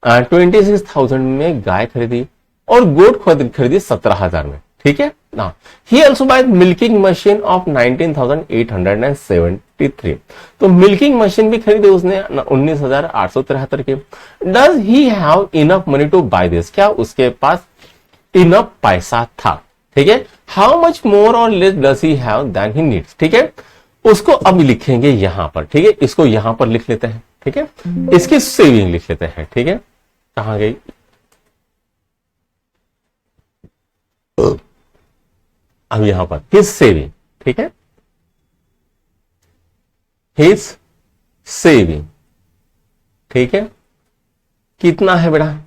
26,000 में गाय खरीदी और गोट खरीदी 17,000 में, ठीक है ना। He also buys milking machine of 19,873। तो मिल्किंग मशीन भी खरीदी उसने 19,873 की। Does he have enough money to buy this? क्या उसके पास इनफ पैसा था, ठीक है। How much more or less does he have than he needs, ठीक है। उसको अब लिखेंगे यहां पर, ठीक है। इसको यहां पर लिख लेते हैं, ठीक है। इसकी सेविंग लिख लेते हैं, ठीक है। कहां गई? अब यहां पर हिज सेविंग, ठीक है। हिज सेविंग, ठीक है। कितना है बेटा?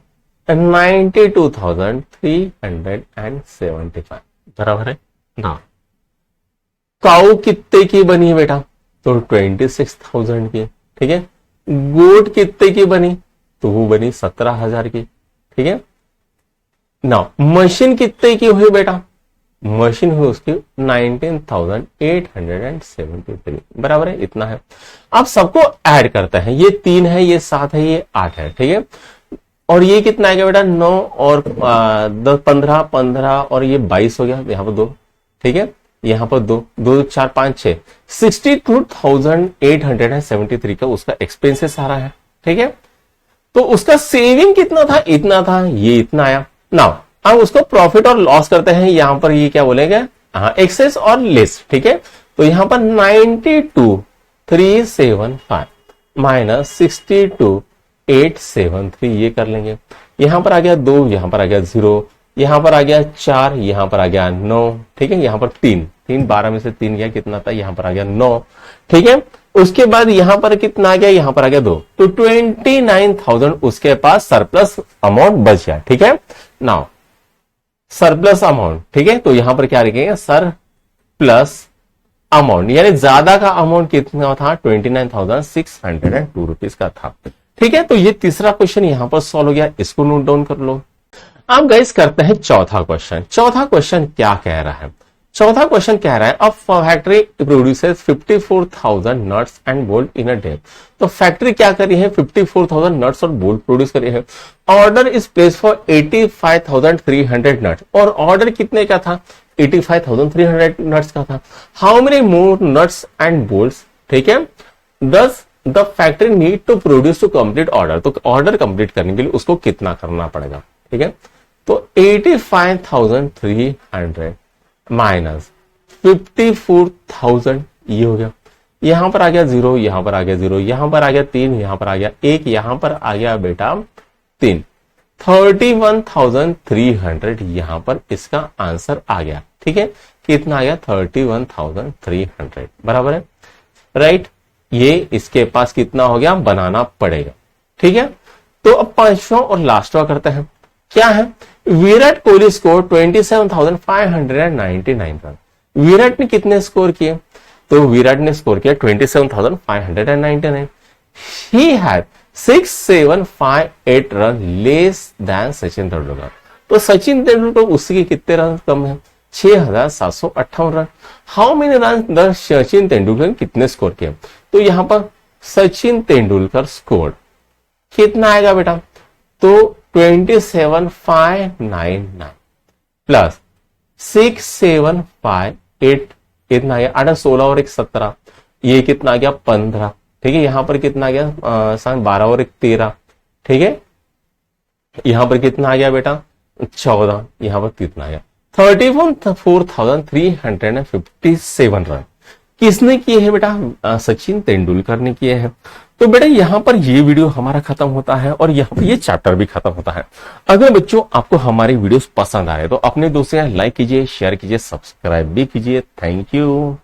92,375 बराबर है ना। काऊ कितने की बनी बेटा? तो 26,000 की, ठीक है। गोट कितने की बनी? तो वो बनी 17,000 की, ठीक है ना। मशीन कितने की हुई बेटा? मशीन हुई उसकी 19,873 बराबर है, इतना है। अब सबको ऐड करते हैं, ये 3 है, ये 7 है, ये 8 है, ठीक है। और ये कितना आएगा बेटा? 9 और 10 15 15 और ये 22 हो गया, यहां पर 2, ठीक है। यहां पर 2 2 4 5 6 62,873 का उसका एक्सपेंसेस आ रहा है, ठीक है। तो उसका सेविंग कितना था? इतना था, ये इतना आया। नाउ अब उसको प्रॉफिट और लॉस करते हैं। यहां पर ये क्या बोलेंगे? हाँ, एक्सेस और लेस, ठीक है। तो यहां पर 92,375 माइनस 62,873 ये कर लेंगे। यहां पर आ गया 2, यहां पर आ गया 0, यहां पर आ गया 4, यहां पर आ गया 9, ठीक है। यहां पर 3 12 में से 3 गया, कितना था? यहां पर आ गया 9, ठीक है। उसके बाद यहां पर कितना आ गया? यहां पर आ गया 2, तो 29,000 उसके पास सरप्लस अमाउंट बच गया, ठीक है। नाउ सरप्लस अमाउंट, ठीक है। तो यहां पर क्या लिखेंगे? सर प्लस अमाउंट, यानी ज्यादा का अमाउंट कितना था? 29,602 रुपीज का था, ठीक है। तो ये तीसरा क्वेश्चन यहां पर सॉल्व हो गया, इसको नोट डाउन कर लो। अब गाइस करते हैं चौथा क्वेश्चन। चौथा क्वेश्चन क्या कह रहा है? चौथा क्वेश्चन कह रहा है a factory produces 54,000 nuts and bolt in a day. तो फैक्ट्री क्या करी है? 54,000 नट्स और बोल्ट प्रोड्यूस करी है। Order is place for 85,300 nuts, और ऑर्डर कितने का था? 85,300 नट्स का था। How many more nuts and bolts, ठीक है, does the factory need to produce to complete order. तो ऑर्डर कंप्लीट करने के लिए उसको कितना करना पड़ेगा, ठीक है। तो 85,300 माइनस 54,000 ये हो गया। यहां पर आ गया 0, यहां पर आ गया 0, यहां पर आ गया 3, यहां पर आ गया 1, यहां पर आ गया बेटा 3, 31,300 यहां पर इसका आंसर आ गया, ठीक है। कितना आ गया? 31,300 बराबर है, राइट। ये इसके पास कितना हो गया? बनाना पड़ेगा, ठीक है। तो अब पांचवा और लास्टवा करते हैं। क्या है? Virat Kohli score 27,599 run. विराट ने कितने स्कोर किए? तो विराट ने स्कोर किया 27,599। He had 6,758 run less than Sachin Tendulkar. तो सचिन तेंदुलकर उसके कितने रन कम है? 6,758 run. How many run the Sachin Tendulkar कितने स्कोर किए? तो यहां पर सचिन तेंदुलकर स्कोर कितना आएगा बेटा? तो 27,599 प्लस 6,758 कितना आ गया? 8 16 और 1 17, ये कितना आ गया? 15, ठीक है। यहां पर कितना आ गया? 12 और 1 13, ठीक है। यहां पर कितना आ गया बेटा? 14, यहां पर कितना आ गया? 34,357 रन किसने किए हैं बेटा? सचिन तेंदुलकर ने किए हैं। तो बेटा यहां पर ये वीडियो हमारा खत्म होता है और यहां पर ये चैप्टर भी खत्म होता है। अगर बच्चों आपको हमारी वीडियोस पसंद आए तो अपने दोस्तों लाइक कीजिए, शेयर कीजिए, सब्सक्राइब भी कीजिए। Thank you.